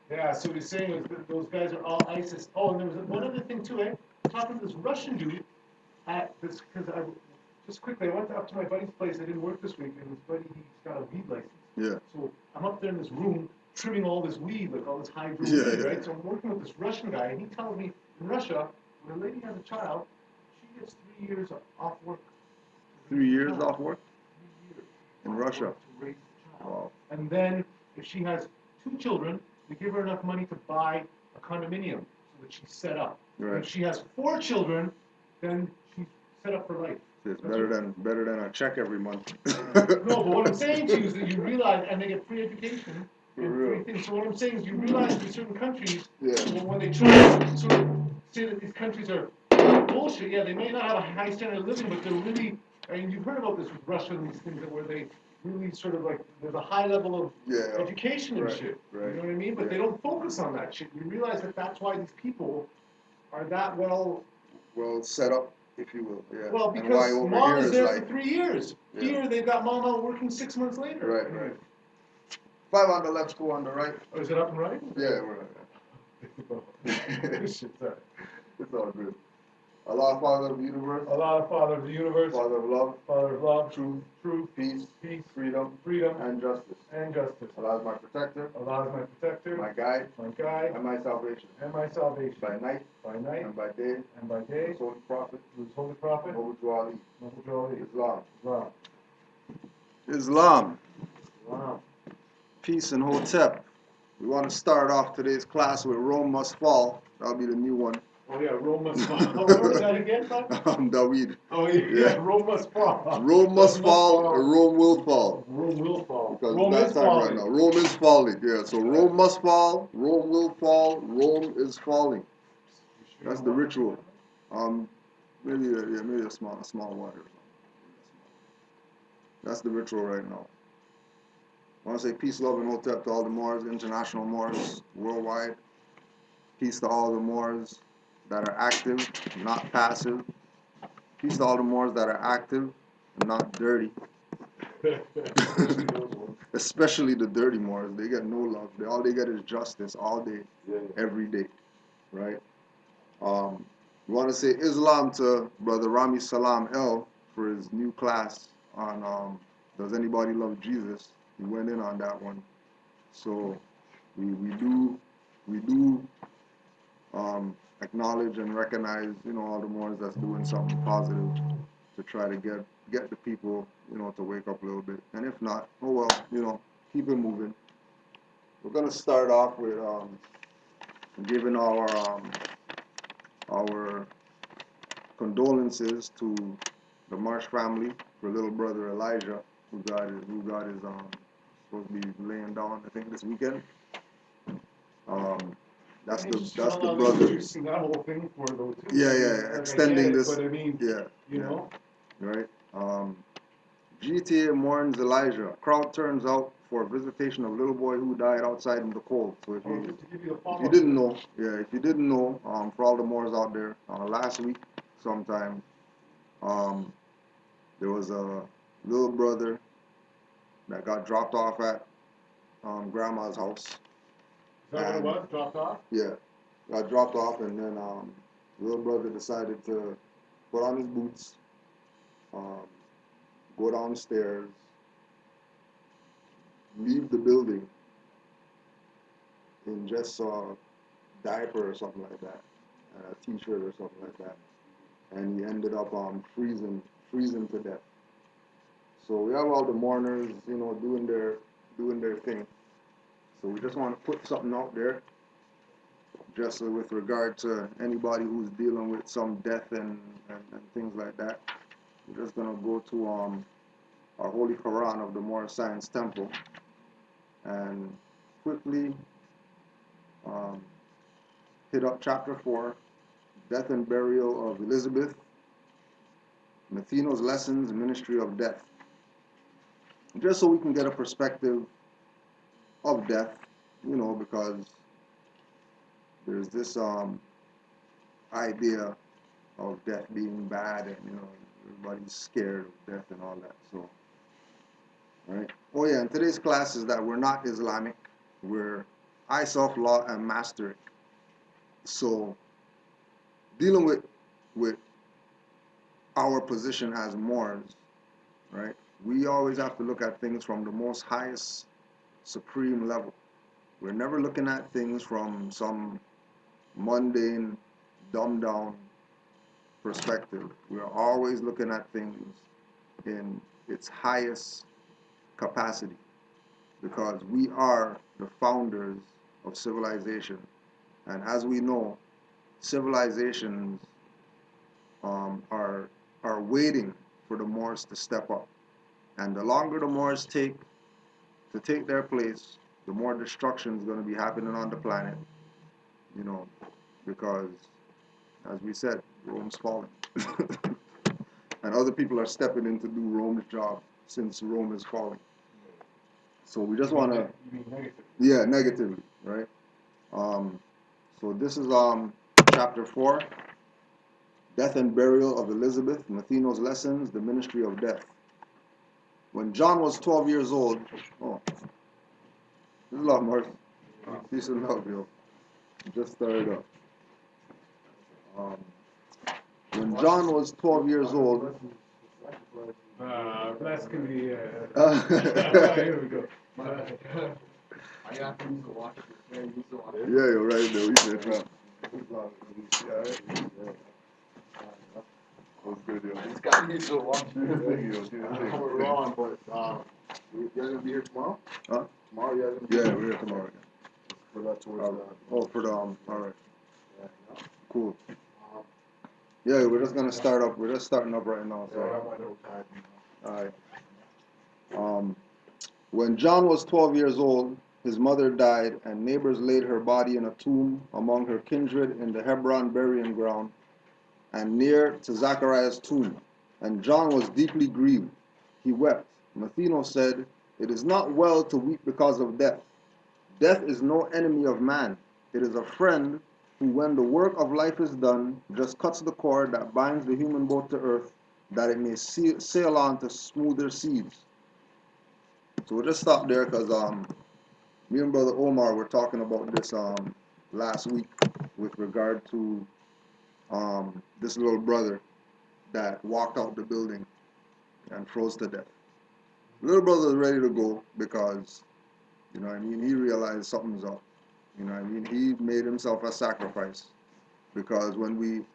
Yeah, so he's saying is that those guys are all ISIS. Oh, and there was one other thing too, eh? Talking to this Russian dude at this, because I, just quickly, I went up to my buddy's place. I didn't work this week, and his buddy, he's got a weed license. Yeah. So I'm up there in this room trimming all this weed, like all this hydro Yeah, weed, yeah. right? So I'm working with this Russian guy, and he tells me in Russia, when a lady has a child, she gets 3 years off work. 3 years off work 3 years in off Russia. work to raise the child. Wow. And then if she has 2 children, they give her enough money to buy a condominium so that she's set up. And Right. if she has 4 children, then she's set up for life. It's That's what- better than a check every month. No, but what I'm saying to you is that you realize, and they get free education For and real. free things. So what I'm saying is you realize in certain countries, Yeah. when they try to sort of say that these countries are bullshit, yeah, they may not have a high standard of living, but they're really, I mean, you've heard about this with Russia and these things where they really sort of like, there's a high level of Yeah. education and Right, shit. right. You know what I mean? But they don't focus on that shit. You realize that that's why these people are that well set up, if you will. Yeah. well, And why because over mom here is is there like, for 3 years. Yeah. Here, they've got mom out working 6 months later. Right, right. 5 on the left, 2 on the right. Oh, is it up and running? Yeah, we're This shit's up. It's all good. Allah, Father of the universe. Allah, Father of the universe, Father of love, Father of love, truth, truth, peace, peace, freedom, freedom, and justice. and justice. Allah is my protector, Allah is my protector, my guide, my guide, and my salvation. and my salvation. By night By night and by day, and by day, His holy prophet, through His holy prophet, Muhammad Ali, Islam. Islam. Islam. Wow. Peace and Hotep. We want to start off today's class with Rome Must Fall. That'll be the new one. Oh yeah, Rome must fall. Where was that again, bud? Daweed. Oh yeah, Rome must fall. Rome must fall, or Rome will fall. Rome will fall. Because Rome that's is time falling. right now. Rome is falling. Yeah, so Rome must fall, Rome will fall, Rome is falling. That's the ritual. Maybe a small water. That's the ritual right now. I want to say peace, love, and hotep to all the Moors, international Moors worldwide. Peace to all the Moors that are active, not passive. Peace to all the Moors that are active and not dirty. Especially the dirty Moors. They get no love. All they get is justice all day, every day. Right? We want to say Islam to Brother Rami Salam El for his new class on Does Anybody Love Jesus? He went in on that one. So we do acknowledge and recognize, all the Moors that's doing something positive to try to get the people, to wake up a little bit. And if not, oh well, keep it moving. We're gonna start off with giving our condolences to the Marsh family for little brother Elijah, who got his supposed to be laying down, I think, this weekend. That's the brother. Introducing that whole thing for those. Yeah. Extending this. But I mean, Yeah. you know. Right. GTA mourns Elijah. Crowd turns out for a visitation of little boy who died outside in the cold. So if you didn't know, for all the Moors out there, last week sometime, there was a little brother that got dropped off at grandma's house. Is that what it was? Dropped off? Yeah, got dropped off, and then little brother decided to put on his boots, go downstairs, leave the building in just a diaper or something like that, a t-shirt or something like that, and he ended up freezing to death. So we have all the mourners, doing their thing. So we just want to put something out there, just with regard to anybody who's dealing with some death and things like that. We're just gonna go to our Holy Quran of the Moor Science Temple and quickly hit up chapter 4, Death and Burial of Elizabeth, Matheno's Lessons, Ministry of Death. Just so we can get a perspective of death, because there's this idea of death being bad, and everybody's scared of death and all that. So, right? Oh yeah, and today's class is that we're not Islamic. We're I self law and master it. So dealing with our position as Moors, right? We always have to look at things from the most highest supreme level. We're never looking at things from some mundane, dumbed down perspective. We're always looking at things in its highest capacity because we are the founders of civilization. And as we know, civilizations are waiting for the Moors to step up. And the longer the Moors take to take their place, the more destruction is going to be happening on the planet, you know, because, as we said, Rome's falling. And other people are stepping in to do Rome's job since Rome is falling. So we just want to, You mean negative? yeah, negatively, right? Um, so this is chapter 4, Death and Burial of Elizabeth, Matheno's Lessons, the Ministry of Death. When John was 12 years old, oh, this is a lot more. Peace and love, yo. Just started up. Um, when John was 12 years old, Bless can be. Here we go. I got to watch it. Yeah, you're right there. We said that. What's good, yo? This guy needs to watch it. We're wrong, but you guys gonna be here tomorrow? Huh? Tomorrow, you guys gonna be Yeah, we're here tomorrow. for that towards For the all right, yeah, cool. Yeah, we're just gonna start up. We're just starting up right now. yeah, I So, got my notepad. all right. When John was 12 years old, his mother died, and neighbors laid her body in a tomb among her kindred in the Hebron burying ground, and near to Zachariah's tomb. And John was deeply grieved. He wept. Matheno said, "It is not well to weep because of death. Death is no enemy of man. It is a friend who, when the work of life is done, just cuts the cord that binds the human boat to earth, that it may sail on to smoother seas." So we'll just stop there because me and Brother Omar were talking about this last week with regard to this little brother that walked out the building and froze to death. Little brother is ready to go because, you know what I mean, he realized something's up. You know what I mean? He made himself a sacrifice because when we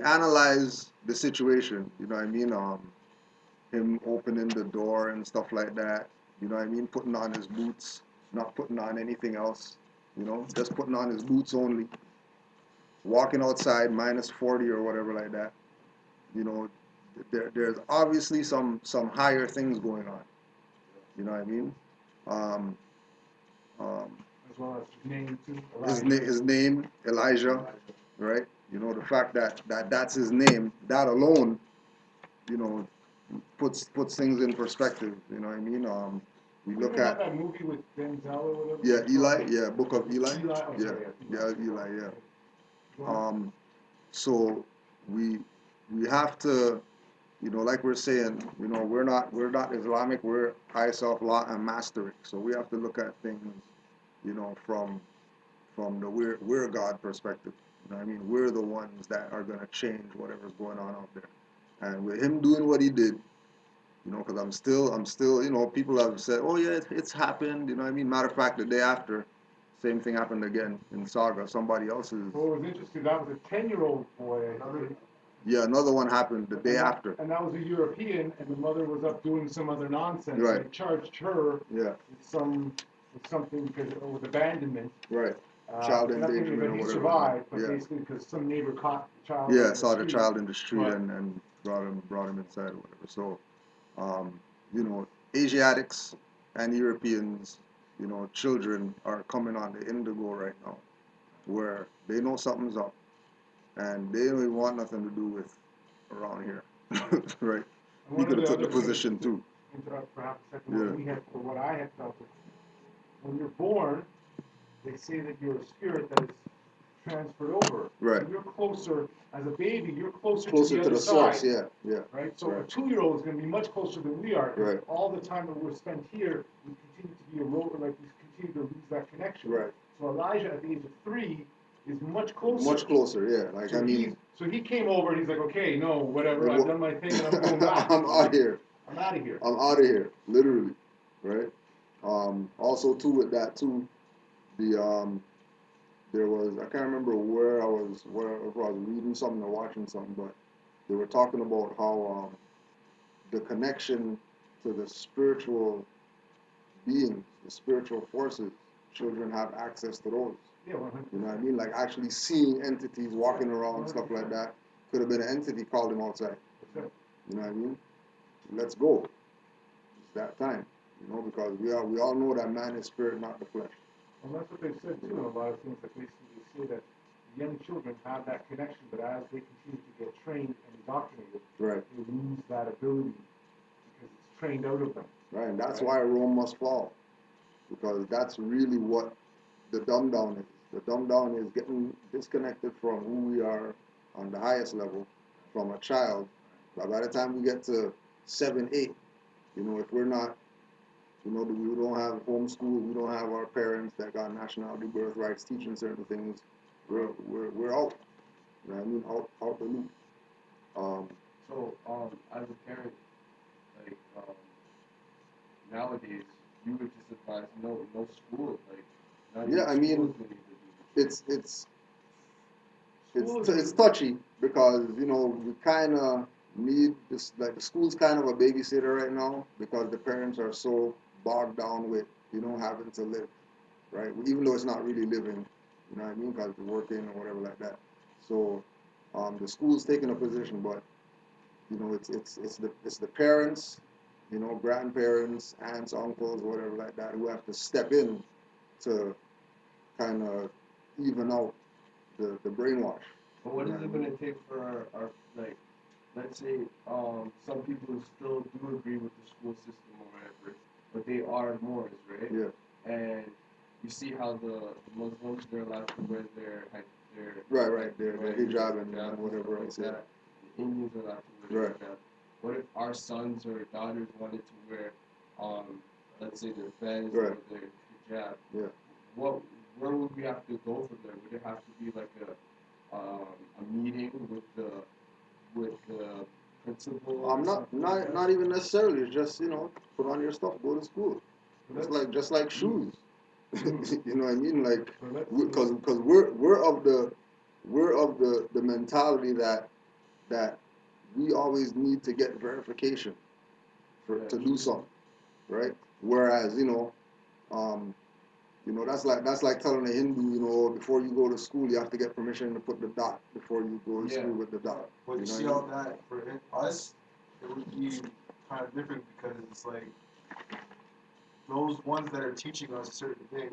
analyze the situation, you know what I mean, him opening the door and stuff like that, you know what I mean, putting on his boots, not putting on anything else, you know, just putting on his boots only, walking outside minus 40 or whatever like that, you know, there's obviously some higher things going on, you know what I mean? Um, um, As well as his name too. his name, Elijah, right? You know, the fact that's his name, that alone, you know, puts things in perspective. You know what I mean? We look Remember at that movie with Denzel or whatever? yeah, Eli, yeah, Book of Eli, Eli, oh, yeah, sorry, yeah, Eli, yeah. Go on. So we have to, you know, like we're saying, you know, we're not Islamic, we're high self law and mastering. So we have to look at things, you know, from the we're God perspective. You know what I mean? We're the ones that are gonna change whatever's going on out there. And with him doing what he did, you know, because I'm still, you know, people have said, oh yeah, it's happened. You know what I mean? Matter of fact, the day after, same thing happened again in Saga. Somebody else's. Well, it was interesting. That was a 10-year-old boy. I think. Yeah, another one happened the day after. And that was a European, and the mother was up doing some other nonsense. Right. They charged her Yeah. with something because with abandonment. Right. Child Nothing, endangerment but or he whatever. survived, but Yeah. basically because some neighbor caught the child. Yeah, saw the child in the street But- and brought him inside or whatever. So, you know, Asiatics and Europeans, you know, children are coming on the indigo right now, where they know something's up, and they don't even want nothing to do with around here, right? He could have took the position too. Interrupt perhaps a second. Yeah. What I had felt is when you're born, they say that you're a spirit that is transferred over. Right. So you're closer, as a baby, you're closer to Closer the to other the source, side. yeah, yeah. Right? So a Right. 2-year-old is going to be much closer than we are. 'Cause Right. all the time that we're spent here, we continue to be like we continue to lose that connection. Right. So Elijah at the age of 3 is much closer. Much closer, yeah. Like, So I mean, he came over and he's like, okay, no, whatever, it I've wa- done my thing and I'm going back. I'm out of here. I'm out of here. I'm out of here, literally, right? Also, too, with that, too, there was, I can't remember where if I was reading something or watching something, but they were talking about how the connection to the spiritual beings, the spiritual forces, children have access to those. Yeah, 100%. You know what I mean? Like actually seeing entities walking around, stuff like that. Could have been an entity called him outside. That's it. You know what I mean? Let's go. It's that time. You know, because we all know that man is spirit, not the flesh. And that's what they've said too in a lot of things. Like they say that young children have that connection, but as they continue to get trained and indoctrinated, Right. they lose that ability because it's trained out of them. Right. And that's Right. why Rome must fall. Because that's really what the dumb down is. The dumb down is getting disconnected from who we are on the highest level from a child. But by the time we get to 7, 8, you know, if we're not, you know, we don't have homeschool, we don't have our parents that got nationality birthrights teaching certain things, we're out. You know what I mean? Out the loop. So, as a parent, like, nowadays, you would just advise no school, like, not Yeah, even I mean, schools would even do this. it's touchy because you know we kind of need this, like the school's kind of a babysitter right now because the parents are so bogged down with having to live, right? Even though it's not really living, you know what I mean, because they're working or whatever like that. So the school's taking a position, but it's the parents, grandparents, aunts, uncles, whatever like that, who have to step in to kind of even out the brainwash. But what is it going to take for our, like, let's say, some people still do agree with the school system or whatever, but they are Moors, right? Yeah. And you see how the Muslims, they're allowed to wear their Right, their hijab and whatever else, yeah. The Indians are allowed to wear Right. hijab. What if our sons or daughters wanted to wear, let's say their fez or Right. their hijab? Yeah. Where would we have to go from there? Would it have to be like a meeting with the principal? I'm or not something not like not even necessarily. It's just put on your stuff, go to school. Just like shoes. You know what I mean? Like because we're of the mentality that we always need to get verification to do something, right? Whereas um, that's like telling a Hindu, before you go to school, you have to get permission to put the dot before you go to school with the dot. But you know see what I all mean? that for us, it would be kind of different because it's like those ones that are teaching us certain things,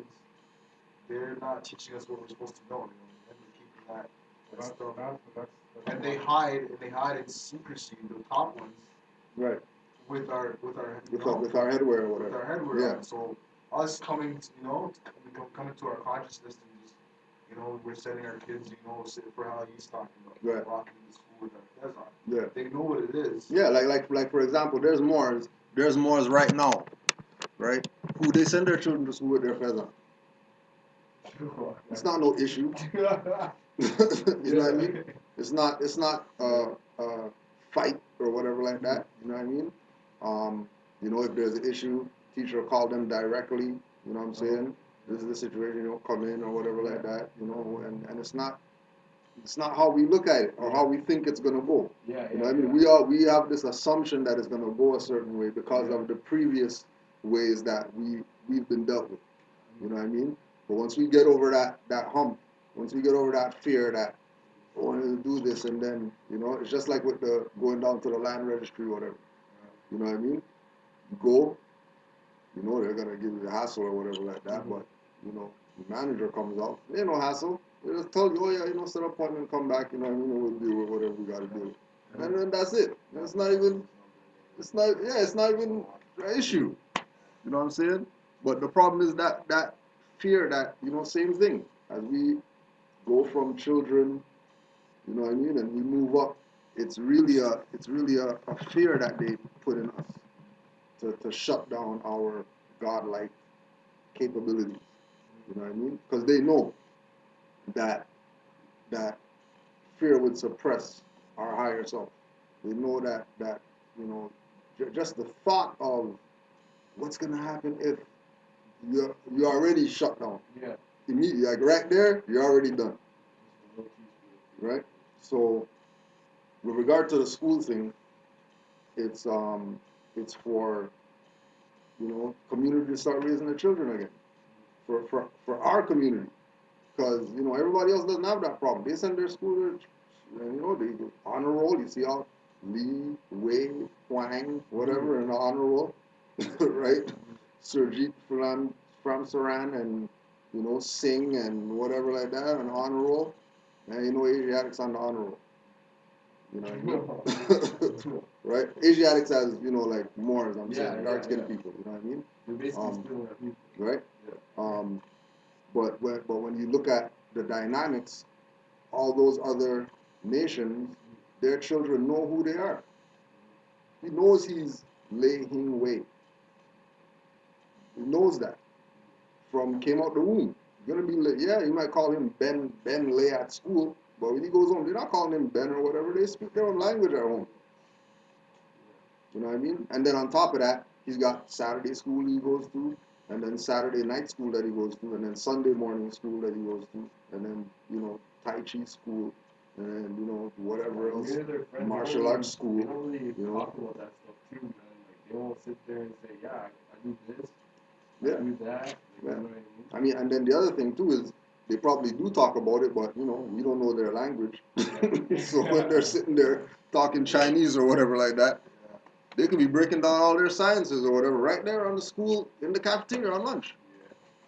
they're not teaching us what we're supposed to know. And they're keeping that stuff. And they hide in secrecy. The top ones, Right. with our With our headwear or with whatever. our headwear Yeah. on. So us coming, coming to our consciousness and just, we're setting our kids, for how he's talking about, Right. walking into school with our fez on. Yeah. They know what it is. Yeah, like for example, there's Moors right now, right? Who they send their children to school with their feathers on. It's not no issue. You know what I mean? It's not fight or whatever like that. You know what I mean? If there's an issue, teacher will call them directly. You know what I'm saying? This is the situation. Come in or whatever like that. And it's not how we look at it or how we think it's gonna go. You know what I mean? We have this assumption that it's gonna go a certain way because of the previous ways that we've been dealt with. You know what I mean? But once we get over that hump, once we get over that fear that I want to do this, and then it's just like with the going down to the land registry or whatever. You know what I mean? You go, they're gonna give you the hassle or whatever like that. But the manager comes out, ain't no hassle. They just tell you, oh yeah, set an appointment, come back. You know what I mean? We'll deal with whatever we gotta do. And then that's it. It's not even an issue. You know what I'm saying? But the problem is that fear that, same thing. As we go from children, you know what I mean, and we move up, it's really a fear that they put in us to shut down our godlike capabilities. You know what I mean? Because they know that that fear would suppress our higher self. They know that you know just the thought of what's gonna happen if you're already shut down Yeah. immediately, like right there, you're already done, Low key scary. right? So with regard to the school thing, it's for community to start raising their children again, for our community, because everybody else doesn't have that problem. They send their school, they do honor roll. You see all Lee, Wei, Huang, whatever in the honor roll, right? Surjit Saran and Singh and whatever like that on honor roll, and Asiatics on the honor roll. You know what I mean? Right? Asiatics has, like Moors, I'm saying, dark skinned people, you know what I mean? They're basically Um, stealing our people. Right? Yeah. But when you look at the dynamics, all those other nations, their children know who they are. He knows he's Lei Hing Wei. He knows that from came out the womb. Gonna be you might call him Ben Lei at school, but when he goes home, they're not calling him Ben or whatever. They speak their own language at home. You know what I mean? And then on top of that, he's got Saturday school he goes to, and then Saturday night school that he goes to, and then Sunday morning school that he goes to, and then Tai Chi school, and then whatever else, martial arts school. They don't really talk about that stuff too, man. Like they won't sit there and say, yeah, I do this, Yeah. I do that. Like, Yeah. You know what I mean, and then the other thing too is they probably do talk about it, but we don't know their language. So when they're sitting there talking Chinese or whatever like that, they could be breaking down all their sciences or whatever right there on the school in the cafeteria on lunch.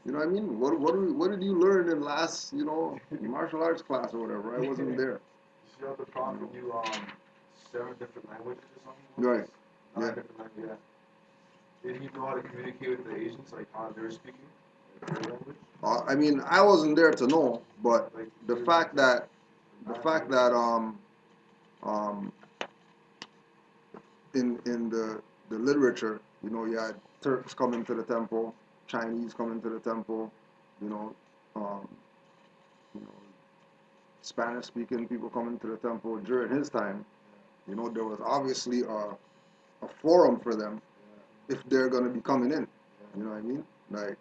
You know what I mean? What did you learn in last martial arts class or whatever? I wasn't there. You see how the prophet knew 7 different languages or something? Right. 9 Yeah. different languages. Yeah. Did he know how to communicate with the Asians, like how they were speaking their language? I mean, I wasn't there to know, but Like the fact that um, in the literature, you had Turks coming to the temple, Chinese coming to the temple, you know, um, you know, Spanish-speaking people coming to the temple during his time. There was obviously a forum for them if they're going to be coming in. You know what I mean? Like,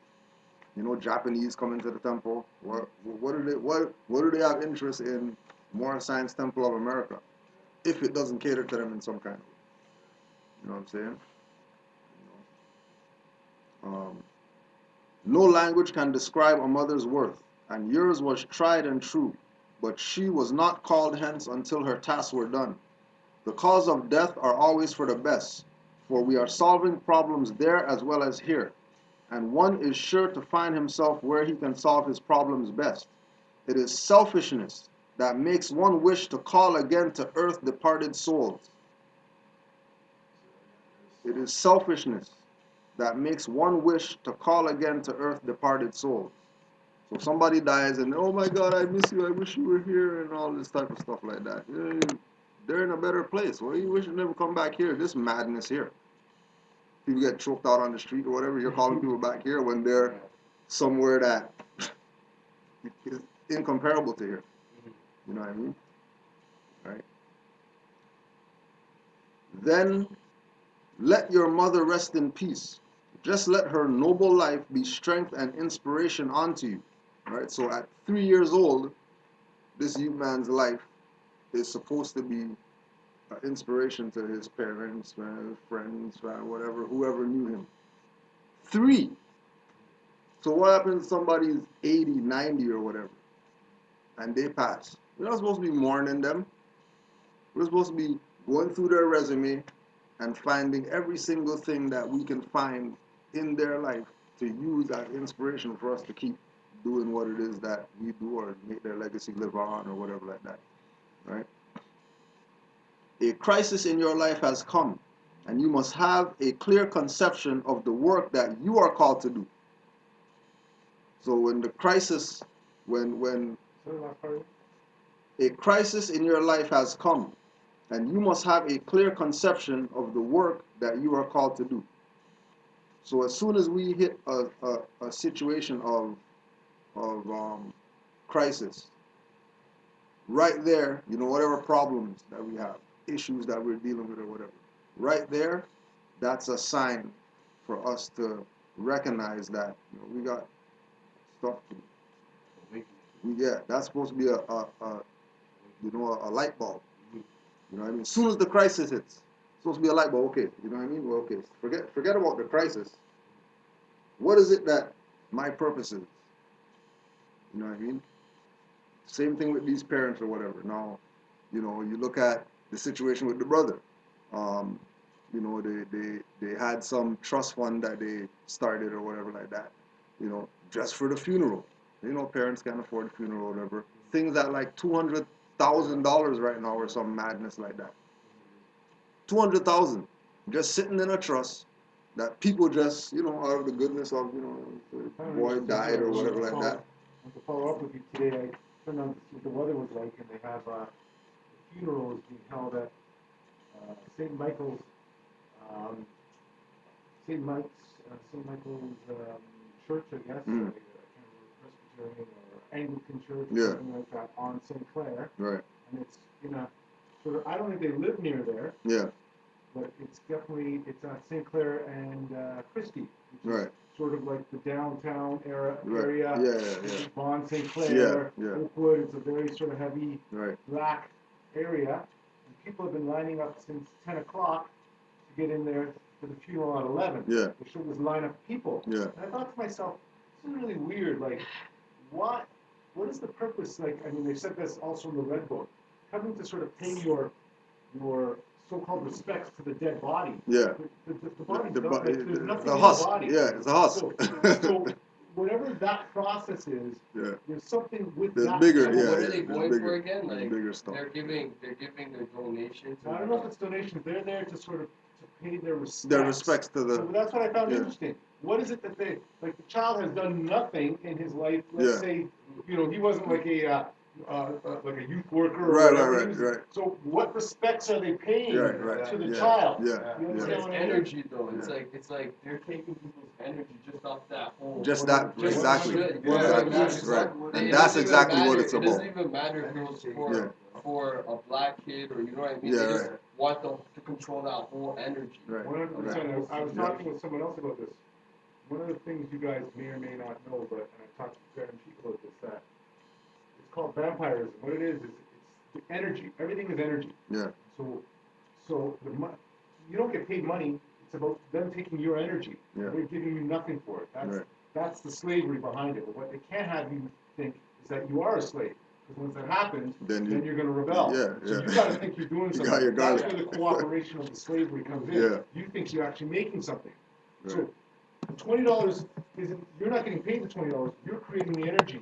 Japanese coming to the temple. What do they have interest in Moorish Science Temple of America if it doesn't cater to them in some kind of way? You know what I'm saying? No language can describe a mother's worth, and yours was tried and true, but she was not called hence until her tasks were done. The cause of death are always for the best, for we are solving problems there as well as here, and one is sure to find himself where he can solve his problems best. It is selfishness that makes one wish to call again to earth departed souls. It is selfishness that makes one wish to call again to earth departed souls. So somebody dies and, oh my God, I miss you, I wish you were here, and all this type of stuff like that. They're in a better place. Why you wish you never come back here? This madness here. People get choked out on the street or whatever. You're calling people back here when they're somewhere that is incomparable to here. You know what I mean? Right? Then let your mother rest in peace. Just let her noble life be strength and inspiration unto you. Right? So at 3 years old, this youth man's life is supposed to be an inspiration to his parents, friends, whatever, whoever knew him. 3. So what happens if somebody's 80, 90 or whatever, and they pass? We're not supposed to be mourning them. We're supposed to be going through their resume and finding every single thing that we can find in their life to use as inspiration for us to keep doing what it is that we do or make their legacy live on or whatever like that. Right? A crisis in your life has come, and you must have a clear conception of the work that you are called to do. So when the crisis, when a crisis in your life has come, and you must have a clear conception of the work that you are called to do. So as soon as we hit a situation of crisis, right there, whatever problems that we have, issues that we're dealing with or whatever, right there, that's a sign for us to recognize that we got stuff to do. That's supposed to be a light bulb. You know what I mean? As soon as the crisis hits, it's supposed to be a light bulb. Okay, you know what I mean? Well, okay, forget about the crisis. What is it that my purpose is? You know what I mean? Same thing with these parents or whatever. Now, you look at the situation with the brother. Um, they had some trust fund that they started or whatever like that. Just for the funeral. Parents can't afford the funeral or whatever. Things at like $200,000 right now or some madness like that. 200,000 just sitting in a trust that people just out of the goodness of the boy died or whatever like that. To follow up with you today, I turned on to see what the weather was like, and they have the funeral is being held at St. Michael's, um, St. Michael's church, I guess. Mm. Like, I can't remember, Presbyterian or Anglican church, or Yeah. something like that, on St. Clair. Right. And it's in a sort of, I don't think they live near there, Yeah. but it's at St. Clair and Christie, which Right. is sort of like the downtown area. Right. Yeah. Bond, St. Clair, Yeah. Oakwood. It's a very sort of heavy Right. black area, and people have been lining up since 10 o'clock to get in there for the funeral at 11. Yeah. There sure was a line of people. Yeah. And I thought to myself, this is really weird. Like, what is the purpose? Like, I mean, they said this also in the Red Book, coming to sort of pay your so-called respects to the dead body. Yeah. The body's The not, body, like, there's nothing the in husk. the body. Yeah, it's a husk. So whatever that process is, Yeah. there's something with There's that. bigger, What yeah, are yeah, they there's going bigger- for again? there's Like bigger stuff. they're giving a donation to. I don't know if it's donations. They're there to sort of to pay their respects. Their respects to the. So that's what I found Yeah. interesting. What is it that they like? The child has done nothing in his life. Let's Yeah. say, he wasn't like like a youth worker or Right, whatever. right, He was- right. So what respects are they paying Right. to the Yeah. child? Yeah. You Yeah. understand It's what I mean? energy though. Yeah. It's like they're taking people's energy just off that whole. Just that, Just exactly. should. Exactly. That's- Right. it And that's doesn't even exactly what matter- it's It doesn't about. even matter if it was for a black kid or you know what I mean. Yeah, They just right. want to control that whole energy. Right. 100%. I was Yeah. talking with someone else about this. One of the things you guys may or may not know, but I talked to Karen Sheik about this, that it's called vampirism. What it is it's the energy. Everything is energy. Yeah. So you don't get paid money. It's about them taking your energy. Yeah. They're giving you nothing for it. Right. That's the slavery behind it. But what they can't have you think is that you are a slave. Because once that happens, Then you're going to rebel. Yeah, So yeah. you got to think you're doing You something. got your That's guard. where the cooperation of the slavery comes in. Yeah. You think you're actually making something. Right. So $20 isn't. You're not getting paid the $20. You're creating the energy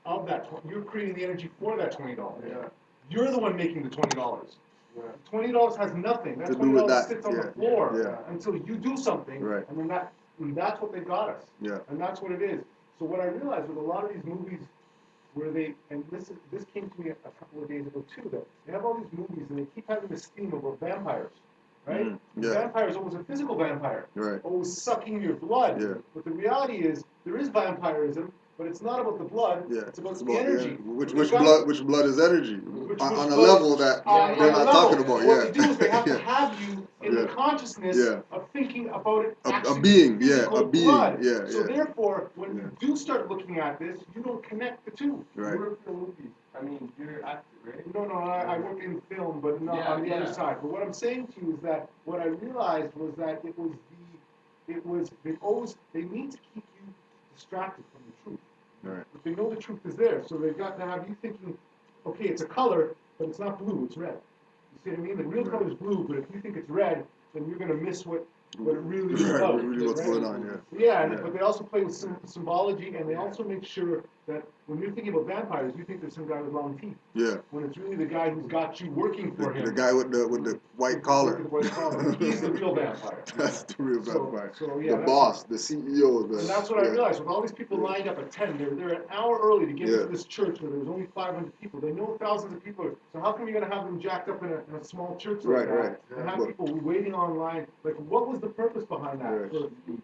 of that. You're creating the energy for that $20. Yeah. You're the one making the $20. Yeah. $20 has nothing. That To do $20 with that, sits on yeah, the floor yeah. until you do something, Right. and that's what they got us. Yeah. And that's what it is. So what I realized with a lot of these movies, where this came to me a couple of days ago too, that they have all these movies and they keep having this theme about vampires, right? Mm, The yeah. vampire is always a physical vampire, Right. always sucking your blood. Yeah. But the reality is there is vampirism, but it's not about the blood. Yeah. It's about the the energy. Which They've got- blood is energy Which on a blood- level that Yeah, they're yeah, not yeah. talking about. What Yeah. they do is they have to Yeah. have you in the Yeah. consciousness Yeah. of thinking about it A actually being, being yeah, physical a being, blood. yeah, So yeah. therefore, when Yeah. you do start looking at this, you don't connect the two. Right. You work in movies. I mean, you're an actor, right? No, I work in film, but not Yeah, on the other yeah. side. But what I'm saying to you is that what I realized was that they need to keep you distracted from the truth. Right. But they know the truth is there, so they've got to have you thinking, okay, it's a color, but it's not blue, it's red. You see what I mean? The real Right. color is blue, but if you think it's red, then you're going to miss what it really is Right, about. really what's right? going on, yeah. Yeah, Yeah. but they also play with symbology, and they also make sure that when you're thinking about vampires, you think there's some guy with long teeth, Yeah. when it's really the guy who's got you working for him. The guy with the white With collar. the white collar. He's the real vampire. That's the real So- vampire. so, yeah, the that's- boss, the CEO. And that's what I yeah. realized, with all these people Yeah. lined up at 10, they're an hour early to get Yeah. into this church where there was only 500 people. They know thousands of people. So how come you're going to have them jacked up in a small church like Right, that right. and have But- people waiting online? Like, what was the purpose behind that? Right.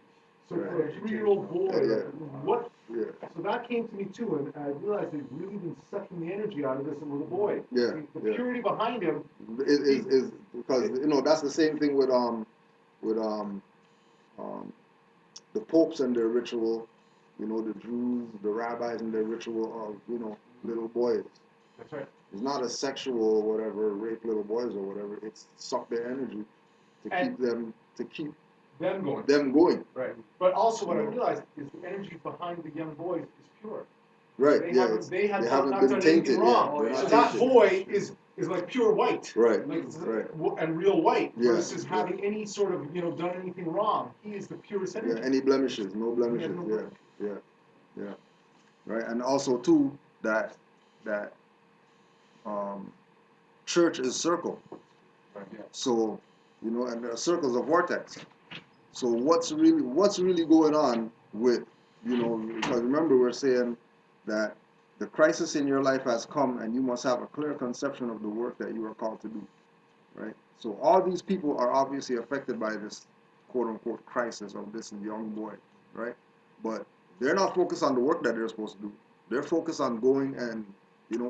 So for a 3-year-old boy, Yeah. what? Yeah. So that came to me too, and I realized they've really been sucking the energy out of this little boy. Yeah, The yeah. purity behind him. Is because that's the same thing with um the popes and their ritual, the Jews, the rabbis and their ritual of little boys. That's right. It's not a sexual whatever, rape little boys or whatever. It's suck their energy to And keep them going. them going. Right. But also what I You know. realized is the energy behind the young boys is pure. Right. They Yeah. haven't haven't not been done tainted. anything wrong. Yeah. They're So not that tainted. boy is like pure white. Right. Like Right. and real white Yeah. versus having any sort of done anything wrong. He is the purest energy. Yeah. Any blemishes? No blemishes. no Yeah. Yeah. Yeah. Right. And also too that church is circle. Right, yeah. So and the circle's a vortex. So what's really going on with because remember we're saying that the crisis in your life has come and you must have a clear conception of the work that you are called to do, right? So all these people are obviously affected by this quote unquote crisis of this young boy, right? But they're not focused on the work that they're supposed to do. They're focused on going and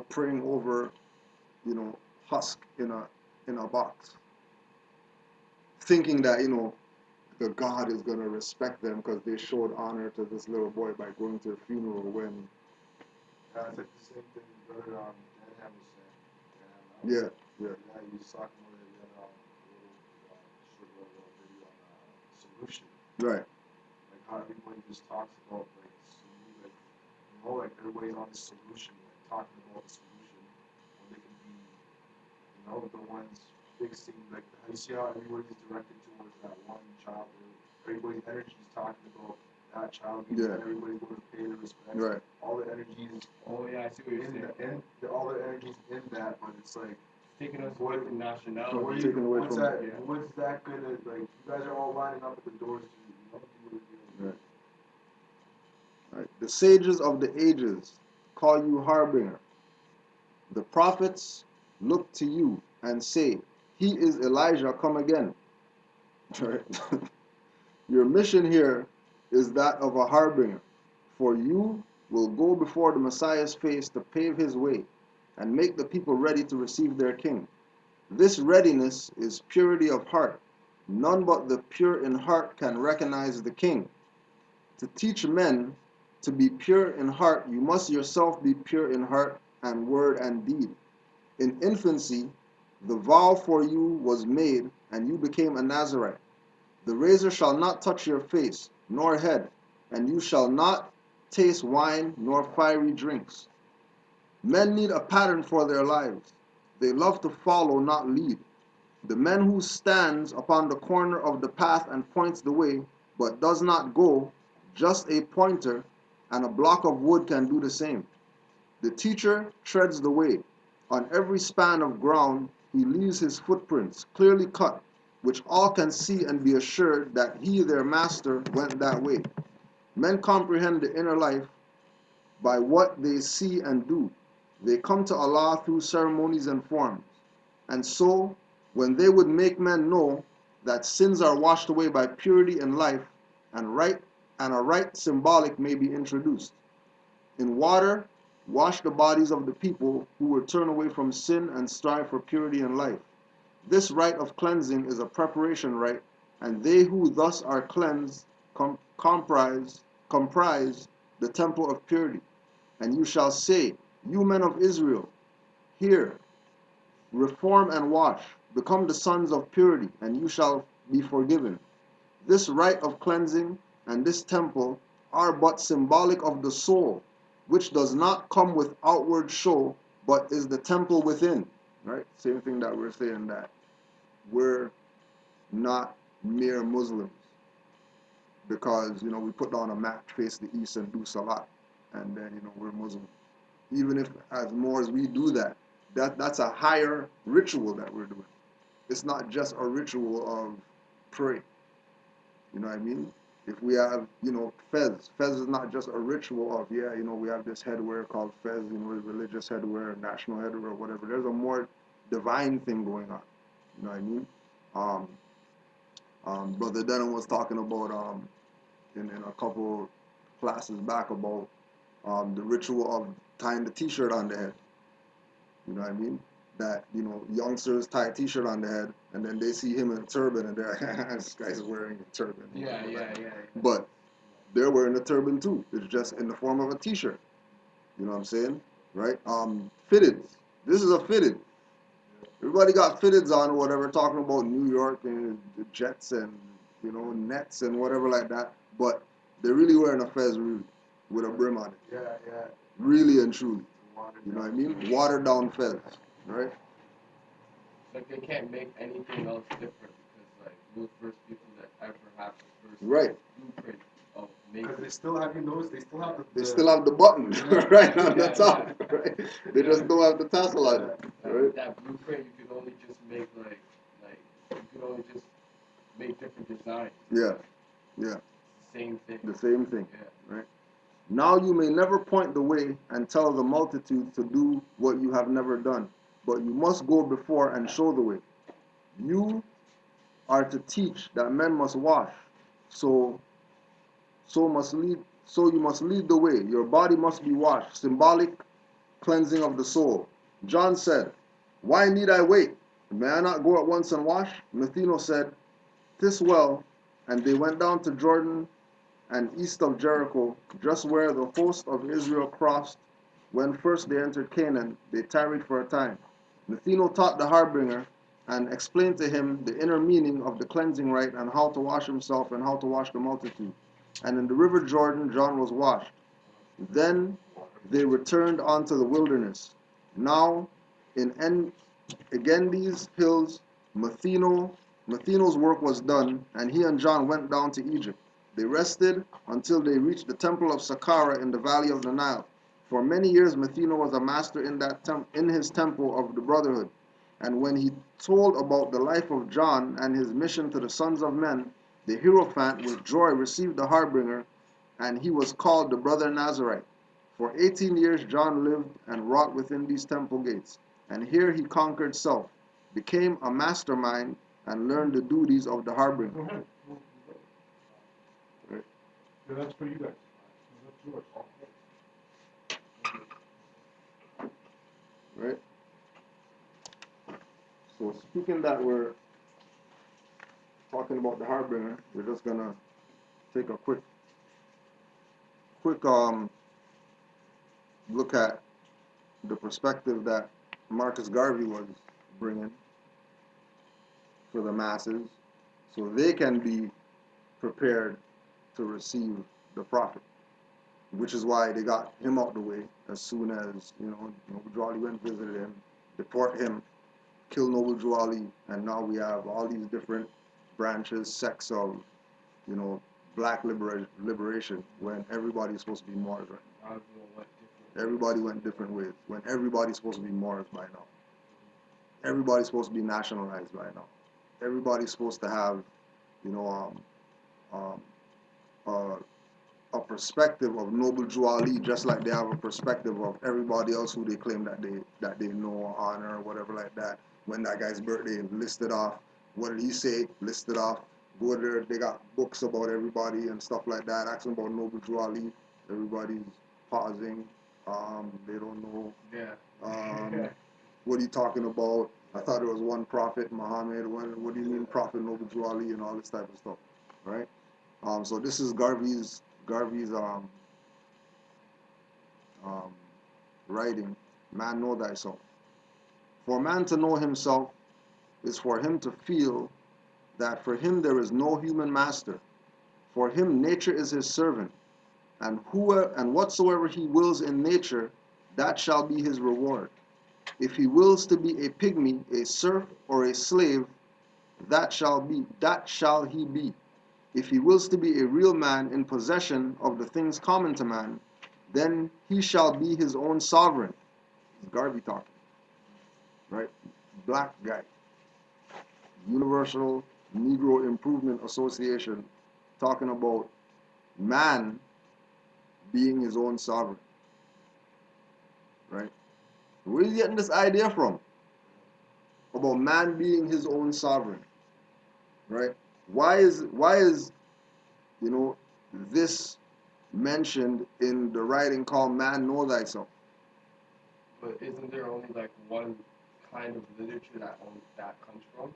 praying over husk in a box, thinking that the God is going to respect them because they showed honor to this little boy by going to a funeral when. Yeah, it's like the same thing brother Dan was saying. Yeah. Yeah, he was talking about it in little video on solution. Right. Like how everybody just talks about like everybody's on the solution, like talking about the solution when they can be, the ones fixing like how you see how everybody's directed towards that one child. Everybody's energy is talking about that child. Yeah. Everybody's going to pay the respect. Right. All the energy is. Oh yeah, I see what you're saying. All the energy's in that, but it's like Taking us away from nationality. So Taken away what's from that? Yeah. What's that gonna like? You guys are all lining up at the doors to do what you're doing. Right. The sages of the ages call you harbinger. The prophets look to you and say, "He is Elijah come again." Right. Your mission here is that of a harbinger, for you will go before the Messiah's face to pave his way and make the people ready to receive their king. This readiness is purity of heart. None but the pure in heart can recognize the king. To teach men to be pure in heart, you must yourself be pure in heart and word and deed. In infancy, the vow for you was made, and you became a Nazarite. The razor shall not touch your face, nor head, and you shall not taste wine nor fiery drinks. Men need a pattern for their lives. They love to follow, not lead. The man who stands upon the corner of the path and points the way, but does not go, just a pointer and a block of wood can do the same. The teacher treads the way. On every span of ground, he leaves his footprints, clearly cut, which all can see and be assured that he, their master, went that way. Men comprehend the inner life by what they see and do. They come to Allah through ceremonies and forms. And so, when they would make men know that sins are washed away by purity in life, and a right symbolic may be introduced. In water, wash the bodies of the people who will turn away from sin and strive for purity in life. This rite of cleansing is a preparation rite, and they who thus are cleansed comprise the temple of purity. And you shall say, you men of Israel, hear, reform and wash, become the sons of purity, and you shall be forgiven. This rite of cleansing and this temple are but symbolic of the soul, which does not come with outward show, but is the temple within. Right? Same thing that we're saying that we're not mere Muslims because we put down a mat, face the east, and do salat, and then we're Muslim. Even if as more as we do that's a higher ritual that we're doing. It's not just a ritual of pray. You know what I mean? If we have, fez is not just a ritual of, we have this headwear called fez, religious headwear, national headwear, whatever. There's a more divine thing going on. You know what I mean? Brother Denham was talking about in a couple classes back about the ritual of tying the T-shirt on the head. You know what I mean? That, youngsters tie a T-shirt on the head, and then they see him in a turban, and they're like, this guy's wearing a turban. Yeah. But they're wearing a turban too. It's just in the form of a T-shirt. You know what I'm saying? Right? Fitteds. This is a fitted. Everybody got fitteds on or whatever, talking about New York and the Jets and, Nets and whatever like that. But they're really wearing a fez really, with a brim on it. Yeah. Really and truly. Watered You know what I down. mean? Watered down fez. Right? Like they can't make anything else different because like we're the first people that ever have the first Right. blueprint of Because making. they still have, you noticed, they still have They still have the button right on the Yeah, top. yeah. Right? They just don't have the tassel on it. Right? That blueprint you could only just make like you could only just make different designs. Yeah. It's the same thing. The same thing. Yeah. Right? Now you may never point the way and tell the multitude to do what you have never done, but you must go before and show the way. You are to teach that men must wash, so you must lead the way. Your body must be washed, symbolic cleansing of the soul. John said, why need I wait? May I not go at once and wash? Matheno said, 'tis well, and they went down to Jordan and east of Jericho, just where the host of Israel crossed. When first they entered Canaan, they tarried for a time. Matheno taught the harbinger and explained to him the inner meaning of the cleansing rite and how to wash himself and how to wash the multitude. And in the river Jordan, John was washed. Then they returned onto the wilderness. Now, in Engendi's hills, Matheno's work was done, and he and John went down to Egypt. They rested until they reached the temple of Saqqara in the valley of the Nile. For many years, Matheno was a master in his temple of the Brotherhood. And when he told about the life of John and his mission to the sons of men, the Hierophant with joy received the harbinger, and he was called the Brother Nazarite. For 18 years John lived and wrought within these temple gates, and here he conquered self, became a mastermind, and learned the duties of the Go harbinger. ahead. Right. Yeah, that's for you guys. That's yours. Right? So speaking that we're talking about the harbinger, we're just gonna take a quick look at the perspective that Marcus Garvey was bringing for the masses, so they can be prepared to receive the prophet. Which is why they got him out the way as soon as Noble Drew Ali went and visited him, deport him, kill Noble Drew Ali, and now we have all these different branches, sects of black liberation when everybody's supposed to be Moors right now. Everybody went different ways when everybody's supposed to be Moors by now. Everybody's supposed to be nationalized by now. Everybody's supposed to have, you know, a perspective of Noble Drew Ali, just like they have a perspective of everybody else who they claim that they know or honor or whatever like that. When that guy's birthday, listed off. What did he say? Listed off. Go there. They got books about everybody and stuff like that. Asking about Noble Drew Ali. Everybody's pausing. They don't know. Yeah. What are you talking about? I thought it was one prophet, Muhammad. What do you mean, Prophet Noble Drew Ali and all this type of stuff, right? So this is Garvey's writing. Man, know thyself. For man to know himself is for him to feel that for him there is no human master. For him nature is his servant, and whatsoever he wills in nature, that shall be his reward. If he wills to be a pygmy, a serf, or a slave, that shall he be. If he wills to be a real man in possession of the things common to man, then he shall be his own sovereign. It's Garvey talking, right? Black guy. Universal Negro Improvement Association talking about man being his own sovereign, right? Where are you getting this idea from? About man being his own sovereign, right? Why is this mentioned in the writing called Man Know Thyself. But isn't there only like one kind of literature that comes from?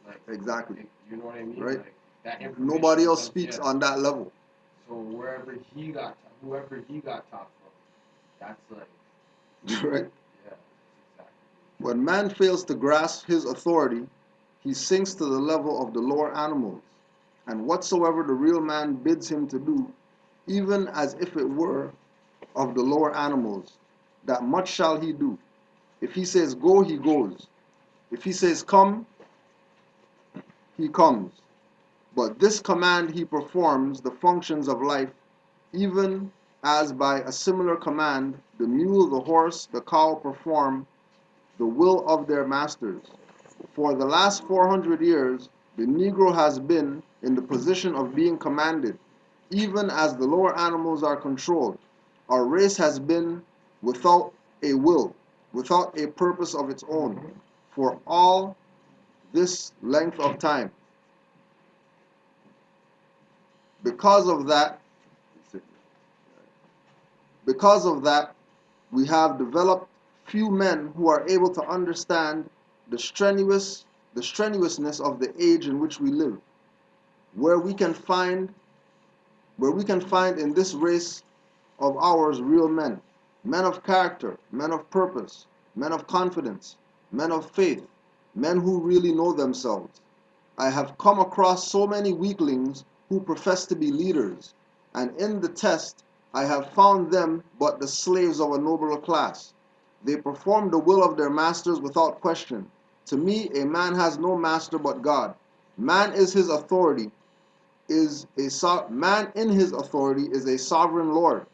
Like, Exactly. you know what I mean? Right. Like that information. Nobody else comes- speaks yeah. on that level. So whoever he got taught from, that's like, Right? yeah, exactly. When man fails to grasp his authority, he sinks to the level of the lower animals, and whatsoever the real man bids him to do, even as if it were of the lower animals, that much shall he do. If he says go, he goes. If he says come, he comes. But this command he performs the functions of life, even as by a similar command the mule, the horse, the cow perform the will of their masters. For the last 400 years, the Negro has been in the position of being commanded, even as the lower animals are controlled. Our race has been without a will, without a purpose of its own, for all this length of time. Because of that, because of that, we have developed few men who are able to understand the strenuousness of the age in which we live, where we can find in this race of ours real men, men of character, men of purpose, men of confidence, men of faith, men who really know themselves. I have come across so many weaklings who profess to be leaders, and in the test I have found them but the slaves of a nobler class. They perform the will of their masters without question. To me, a man has no master but God. Man is his authority, man in his authority is a sovereign Lord.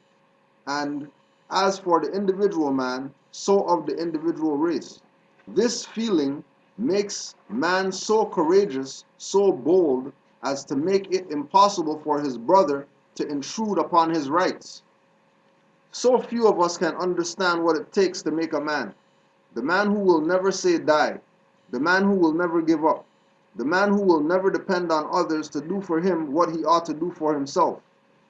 And as for the individual man, so of the individual race. This feeling makes man so courageous, so bold, as to make it impossible for his brother to intrude upon his rights. So few of us can understand what it takes to make a man. The man who will never say die. The man who will never give up. The man who will never depend on others to do for him what he ought to do for himself.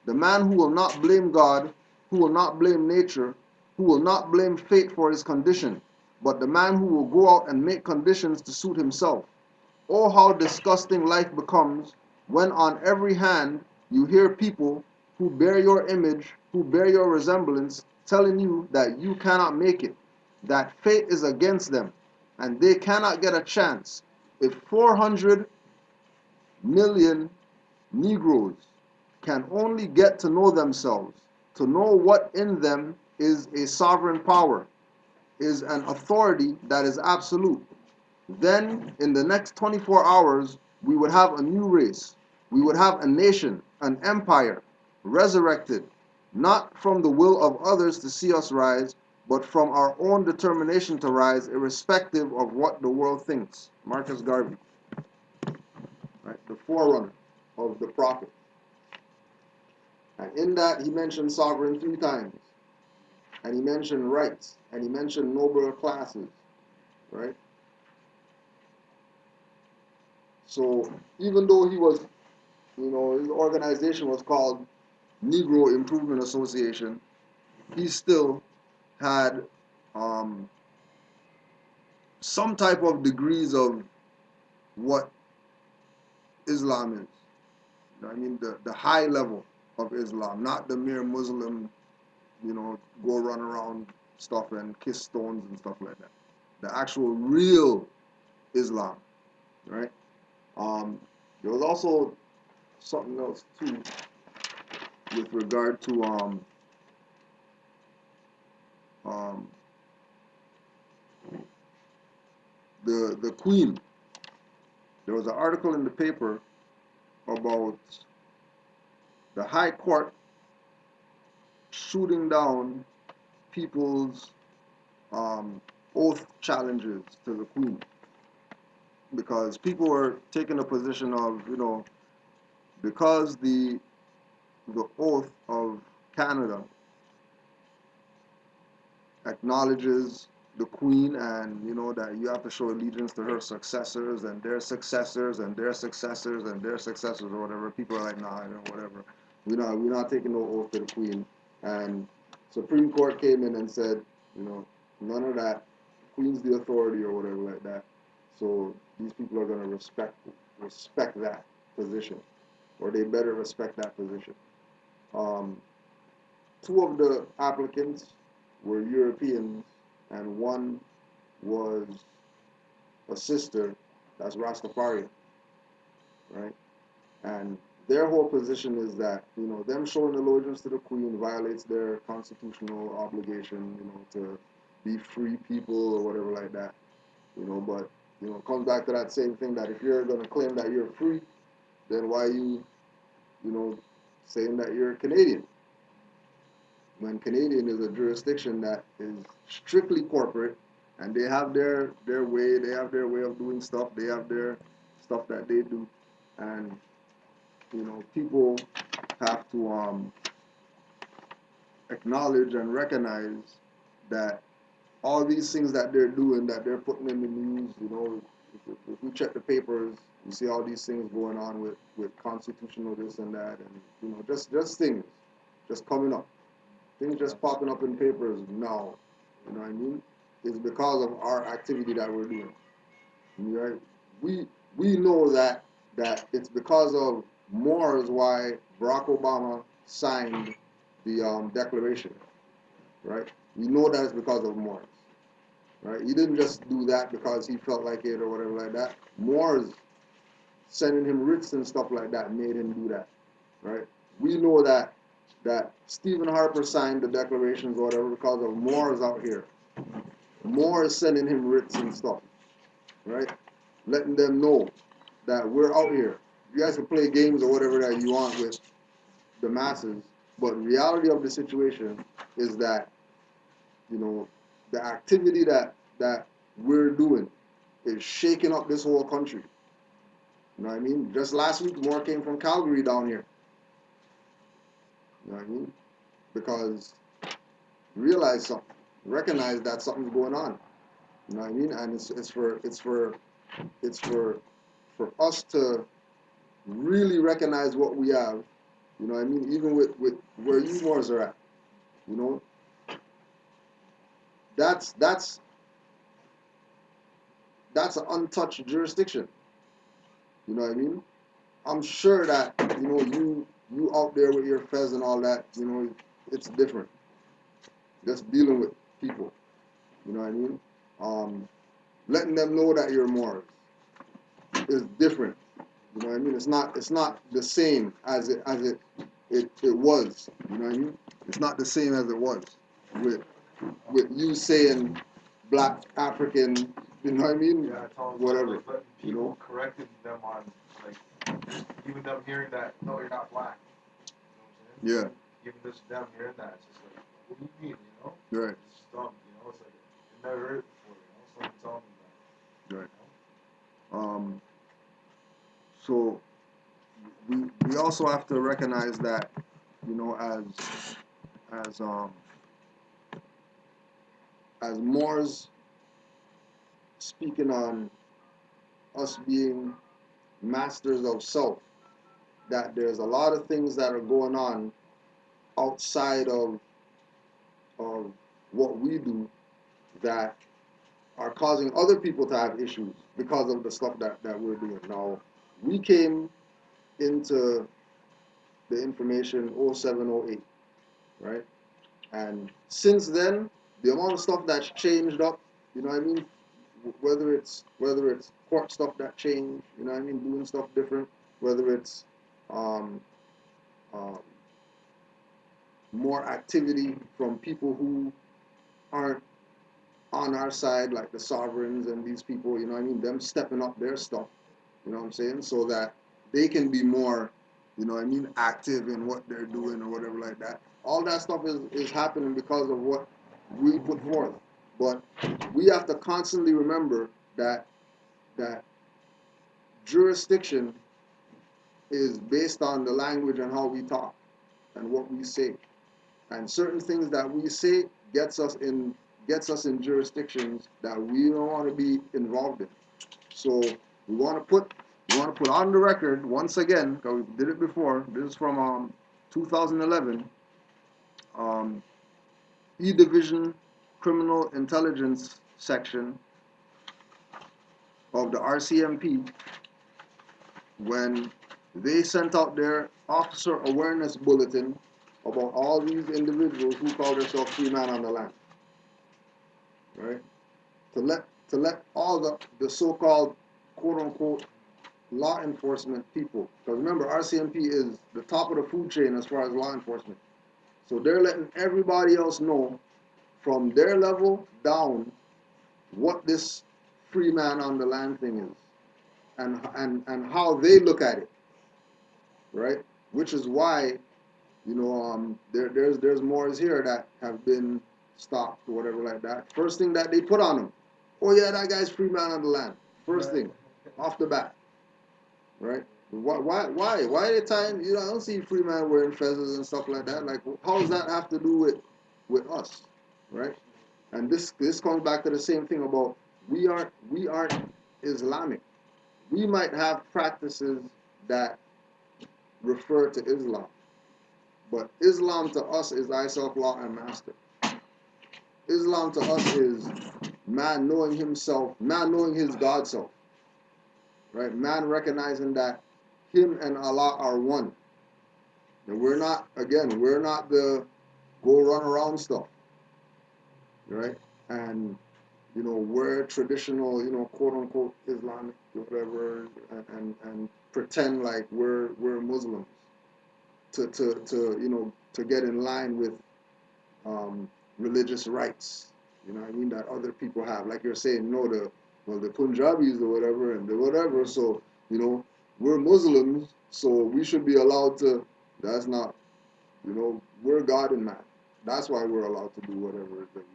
The man who will not blame God, who will not blame nature, who will not blame fate for his condition, but the man who will go out and make conditions to suit himself. Oh, how disgusting life becomes when on every hand you hear people who bear your image, who bear your resemblance, telling you that you cannot make it, that fate is against them, and they cannot get a chance. If 400 million Negroes can only get to know themselves, to know what in them is a sovereign power, is an authority that is absolute, then in the next 24 hours, we would have a new race. We would have a nation, an empire, resurrected, not from the will of others to see us rise, but from our own determination to rise, irrespective of what the world thinks. Marcus Garvey, right, the forerunner of the prophet. And in that, he mentioned sovereign 3 times. And he mentioned rights. And he mentioned nobler classes, right? So even though he was, his organization was called Negro Improvement Association, he still had some type of degrees of what Islam is. I mean, the high level of Islam, not the mere Muslim, go run around stuff and kiss stones and stuff like that. The actual real Islam, right? There was also something else too with regard to um, the Queen. There was an article in the paper about the High Court shooting down people's oath challenges to the Queen because people were taking a position of, because the oath of Canada acknowledges the Queen and that you have to show allegiance to her successors and their successors and their successors and their successors or whatever. People are like, nah, whatever. We're not taking no oath to the Queen. And Supreme Court came in and said, none of that. Queen's the authority or whatever like that. So these people are gonna respect that position, or they better respect that position. Um, Two of the applicants were Europeans, and one was a sister that's Rastafarian, right? And their whole position is that, them showing allegiance to the Queen violates their constitutional obligation, to be free people or whatever like that. But, it comes back to that same thing that if you're going to claim that you're free, then why you know, saying that you're Canadian? When Canadian is a jurisdiction that is strictly corporate, and they have their way, they have their way of doing stuff, they have their stuff that they do, and people have to acknowledge and recognize that all these things that they're doing, that they're putting in the news, if we check the papers, you see all these things going on with constitutional this and that, and just things just coming up, things just popping up in papers now. You know what I mean? It's because of our activity that we're doing. Right? We know that it's because of Moors why Barack Obama signed the declaration, right? We know that it's because of Moors, right? He didn't just do that because he felt like it or whatever like that. Moors sending him writs and stuff like that made him do that, right? We know that Stephen Harper signed the declarations or whatever because of Moors out here. Moors sending him writs and stuff, right? Letting them know that we're out here. You guys can play games or whatever that you want with the masses, but the reality of the situation is that, the activity that we're doing is shaking up this whole country. You know what I mean? Just last week, more came from Calgary down here. You know what I mean? Because realize something, recognize that something's going on. You know what I mean? And it's for us to really recognize what we have. You know what I mean? Even with where you Moors are at. You know, that's an untouched jurisdiction. You know what I mean? I'm sure that you out there with your fez and all that. It's different. Just dealing with people. You know what I mean? Letting them know that you're Moors is different. You know what I mean? It's not the same as it was. You know what I mean? It's not the same as it was with you saying black African. You know what I mean? Yeah, it's all Whatever. letting people correcting them on, like, even them hearing that, no, you're not black. You know what I'm saying? Yeah. Even this them hearing that, it's just like, what do you mean, Right. It's dumb, it's like, you never heard it before, someone telling me that. Right. So we also have to recognize that, as as Moors speaking on us being masters of self, that there's a lot of things that are going on outside of what we do that are causing other people to have issues because of the stuff that we're doing. Now, we came into the information 0708, right? And since then, the amount of stuff that's changed up, you know what I mean? Whether it's court stuff that changed, you know what I mean, doing stuff different, whether it's um, um, more activity from people who aren't on our side, like the sovereigns and these people, you know what I mean, them stepping up their stuff, you know what I'm saying, so that they can be more, you know what I mean, active in what they're doing or whatever like that. All that stuff is happening because of what we put forth. But we have to constantly remember that jurisdiction is based on the language and how we talk and what we say. And certain things that we say gets us in jurisdictions that we don't want to be involved in. So we want to put on the record once again, because we did it before. This is from 2011, E Division Criminal Intelligence Section of the RCMP, when they sent out their officer awareness bulletin about all these individuals who call themselves free man on the land, right? To let all the so-called quote unquote law enforcement people, because remember RCMP is the top of the food chain as far as law enforcement. So they're letting everybody else know from their level down what this free man on the land thing is, and how they look at it, right? Which is why there's Moors here that have been stopped or whatever like that. First thing that they put on them, oh yeah, that guy's free man on the land. First thing, off the bat, right? Why are they tying? I don't see free man wearing feathers and stuff like that. Like, how does that have to do with us, right? And this comes back to the same thing about we aren't Islamic. We might have practices that refer to Islam, but Islam to us is I self law and master. Islam to us is man knowing himself, man knowing his God self, right? Man recognizing that him and Allah are one. And we're not the go run around stuff, right? And we're traditional, quote unquote Islamic, whatever, and pretend like we're Muslims to get in line with religious rights. You know what I mean, that other people have. Like you're saying, the Punjabis or whatever and the whatever. So, we're Muslims, so we should be allowed to. That's not, we're God and man. That's why we're allowed to do whatever it is that we do.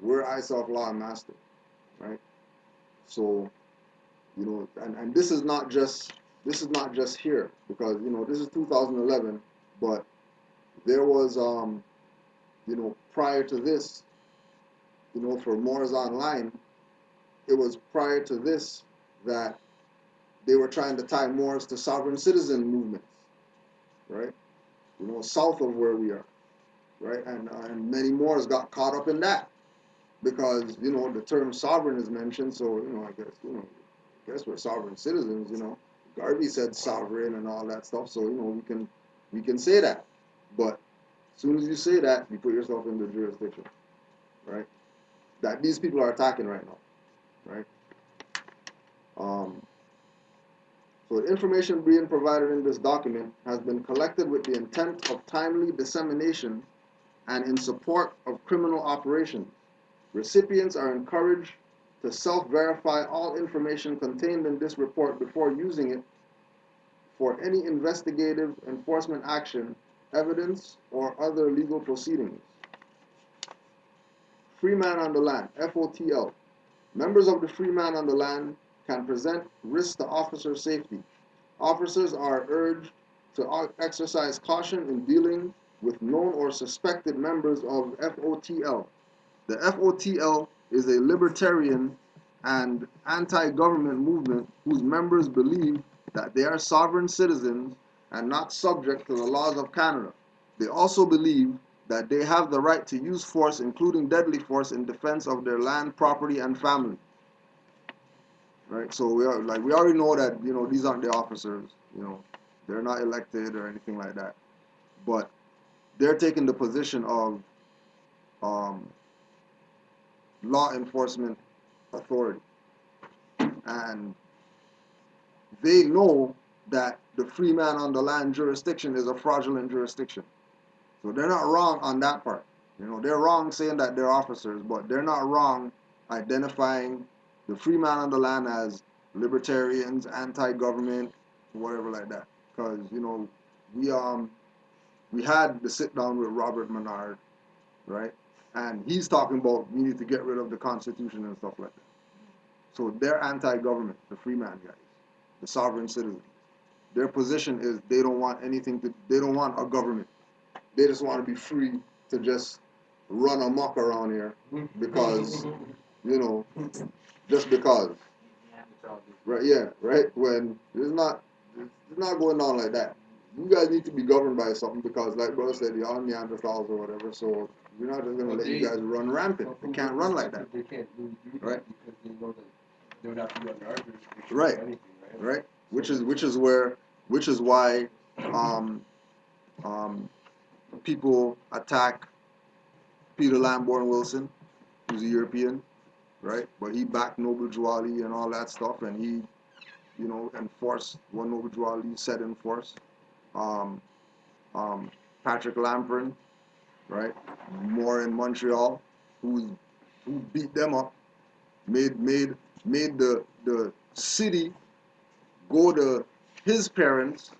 We're I self law and master, right? So, and this is not just here, because this is 2011, but there was prior to this, for Moors Online, it was prior to this that they were trying to tie Moors to sovereign citizen movements, right? South of where we are, right? And many Moors got caught up in that because the term sovereign is mentioned, so I guess we're sovereign citizens. Garvey said sovereign and all that stuff, so we can say that, but as soon as you say that, you put yourself in the jurisdiction, right? That these people are attacking right now, right? So the information being provided in this document has been collected with the intent of timely dissemination and in support of criminal operations. Recipients are encouraged to self-verify all information contained in this report before using it for any investigative enforcement action, evidence, or other legal proceedings. Free Man on the Land, FOTL. Members of the Free Man on the Land can present risks to officer safety. Officers are urged to exercise caution in dealing with known or suspected members of FOTL. The FOTL is a libertarian and anti-government movement whose members believe that they are sovereign citizens and not subject to the laws of Canada. They also believe that they have the right to use force, including deadly force, in defense of their land, property, and family. Right? So we already know that these aren't the officers. They're not elected or anything like that. But they're taking the position of law enforcement authority, and they know that the free man on the land jurisdiction is a fraudulent jurisdiction. So they're not wrong on that part. They're wrong saying that they're officers, but they're not wrong identifying the free man on the land as libertarians, anti-government, whatever like that. Because we had the sit down with Robert Menard, right? And he's talking about we need to get rid of the Constitution and stuff like that. So they're anti-government, the free man guys, the sovereign citizens. Their position is they don't want they don't want a government. They just want to be free to just run amok around here because, just because. Right, yeah, right? When it's not going on like that. you guys need to be governed by something because, like brother said, you're all Neanderthals or whatever. So we're not just gonna let you guys run rampant. From It can't run like that. They can't really do that Right. because they know that they would have to be under our jurisdiction Right. or anything, right? Right. Which is why um, people attack Peter Lamborn Wilson, who's a European, right? But he backed Noble Juali and all that stuff, and he, enforced what Noble Juali said enforce. Um, Patrick Lamprin, right? More in Montreal, who beat them up, made the city go to his parents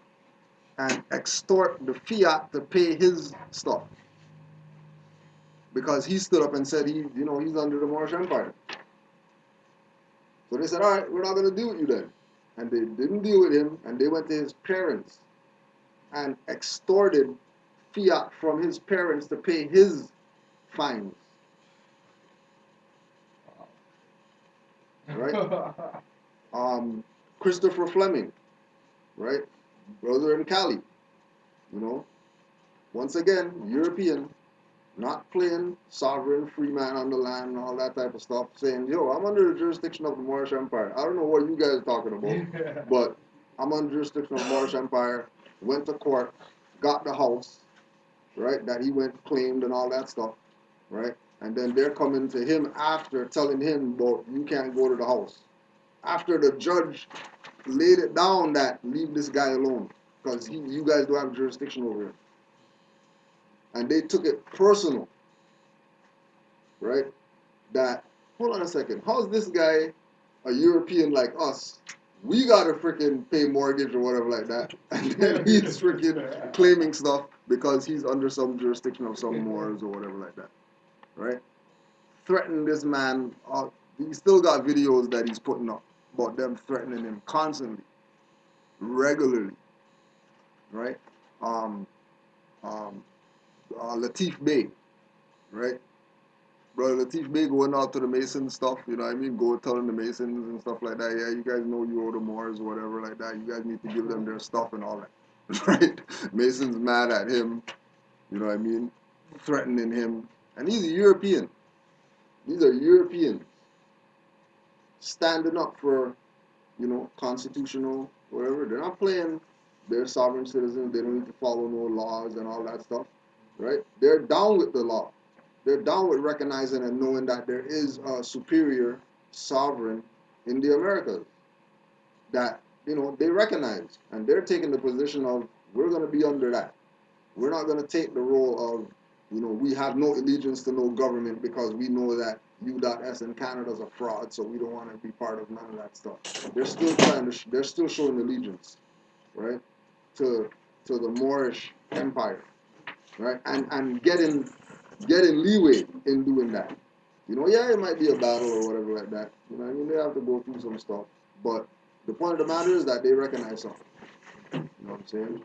and extort the fiat to pay his stuff because he stood up and said he's under the Moorish Empire. So they said, all right, we're not going to deal with you then. And they didn't deal with him, and they went to his parents and extorted fiat from his parents to pay his fines. Right? Christopher Fleming, right? Brother in Cali, you know. Once again, European, not playing sovereign, free man on the land, and all that type of stuff, saying, yo, I'm under the jurisdiction of the Moorish Empire. I don't know what you guys are talking about, but I'm under jurisdiction of the Moorish Empire, went to court, got the house, right, that he went, claimed and all that stuff, right? And then they're coming to him after telling him, well, you can't go to the house. After the judge laid it down that leave this guy alone because you guys don't have jurisdiction over him. And they took it personal, right? That, hold on a second, how's this guy a European like us? We gotta freaking pay mortgage or whatever like that. And then he's freaking claiming stuff because he's under some jurisdiction of some Moors or whatever like that, right? Threatening this man, he still got videos that he's putting up about them threatening him constantly, regularly, right? Um, Latif Bey, right? Brother Latif Bey going out to the Masons stuff, you know what I mean? Go telling the Masons and stuff like that, yeah, you guys know you owe the Moors or whatever like that. You guys need to give them their stuff and all that, right? Masons mad at him, you know what I mean? Threatening him. And he's a European. These are Europeans standing up for, constitutional, whatever. They're not playing. They're sovereign citizens. They don't need to follow no laws and all that stuff, right? They're down with the law. They're down with recognizing and knowing that there is a superior sovereign in the Americas that, they recognize. And they're taking the position of, we're going to be under that. We're not going to take the role of, we have no allegiance to no government because we know that U.S. and Canada's a fraud, so we don't want to be part of none of that stuff. They're still they're still showing allegiance, right, to the Moorish Empire, right, and getting leeway in doing that. Yeah, it might be a battle or whatever like that. They have to go through some stuff, but the point of the matter is that they recognize something. You know what I'm saying?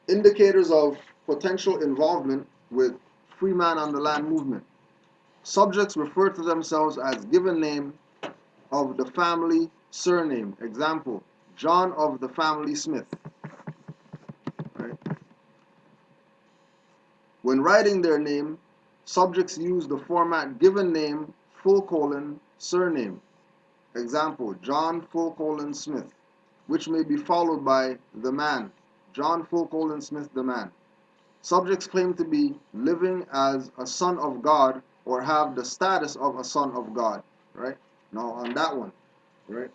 Indicators of potential involvement with free man on the land movement. Subjects refer to themselves as given name of the family surname. Example, John of the family Smith. Right? When writing their name, subjects use the format given name, full colon, surname. Example, John full colon Smith, which may be followed by the man, John full colon Smith the man. Subjects claim to be living as a son of God or have the status of a son of God, right? Now on that one, right?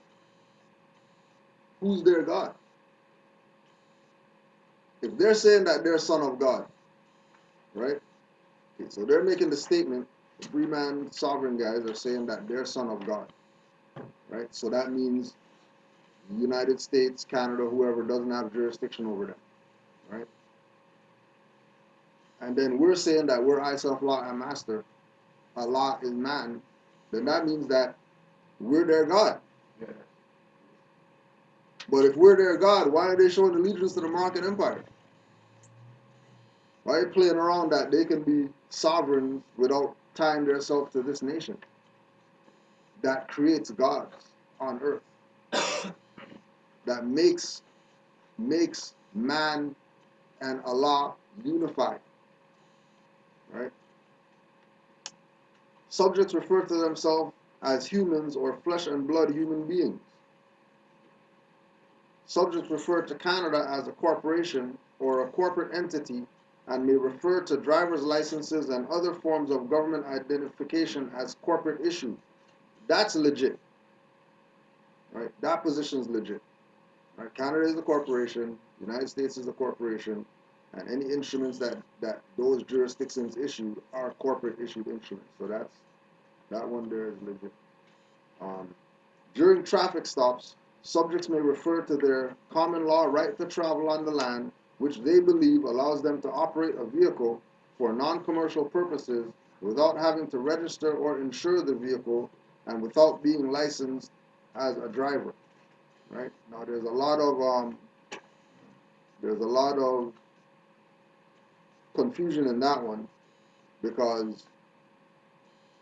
Who's their God? If they're saying that they're son of God, right? Okay, so they're making the statement, the free man sovereign guys are saying that they're son of God, right? So that means the United States, Canada, whoever doesn't have jurisdiction over them, right? And then we're saying that we're I self law and master, Allah is man, then that means that we're their God. Yeah. But if we're their God, why are they showing allegiance to the Moroccan Empire? Why are they playing around that they can be sovereign without tying themselves to this nation that creates gods on earth, that makes makes man and Allah unified, right? Subjects refer to themselves as humans or flesh and blood human beings. Subjects refer to Canada as a corporation or a corporate entity and may refer to driver's licenses and other forms of government identification as corporate issues. That's legit, right? That position is legit. Right? Canada is a corporation, United States is a corporation, and any instruments that those jurisdictions issue are corporate issued instruments. So that one there is legit. Um, During traffic stops, subjects may refer to their common law right to travel on the land, which they believe allows them to operate a vehicle for non-commercial purposes without having to register or insure the vehicle and without being licensed as a driver. Right? Now there's a lot of confusion in that one because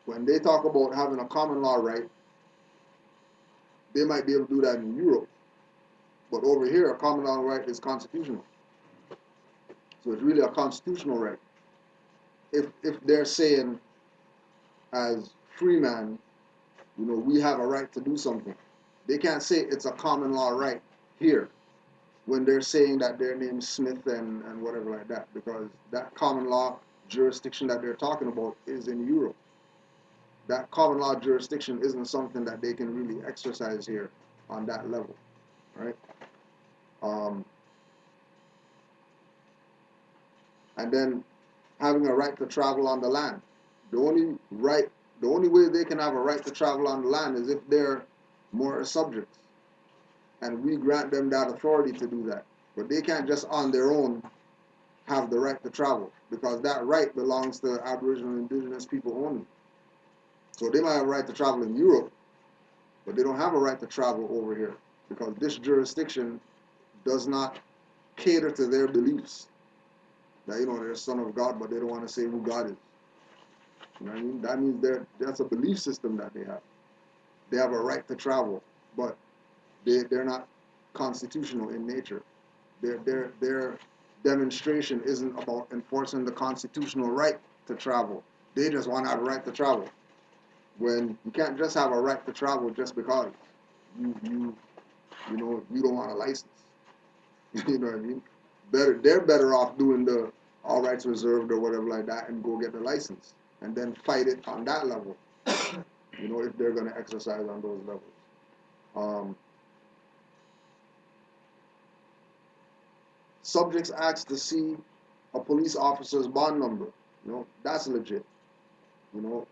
when they talk about having a common law right, they might be able to do that in Europe. But over here, a common law right is constitutional. So it's really a constitutional right. If they're saying as free man, we have a right to do something. They can't say it's a common law right here when they're saying that their name's Smith and whatever like that, because that common law jurisdiction that they're talking about is in Europe. That common law jurisdiction isn't something that they can really exercise here on that level, right? Um, and then having a right to travel on the land. The only way they can have a right to travel on the land is if they're more subjects, and we grant them that authority to do that. But they can't just on their own have the right to travel because that right belongs to Aboriginal and Indigenous people only. So they might have a right to travel in Europe, but they don't have a right to travel over here because this jurisdiction does not cater to their beliefs. That they're son of God, but they don't want to say who God is. You know what I mean? That means that's a belief system that they have. They have a right to travel, but they're not constitutional in nature. Their demonstration isn't about enforcing the constitutional right to travel. They just want to have a right to travel. When you can't just have a right to travel just because you don't want a license. You know what I mean? They're better off doing the all rights reserved or whatever like that and go get the license and then fight it on that level. If they're going to exercise on those levels. Subjects ask to see a police officer's bond number. That's legit. You know,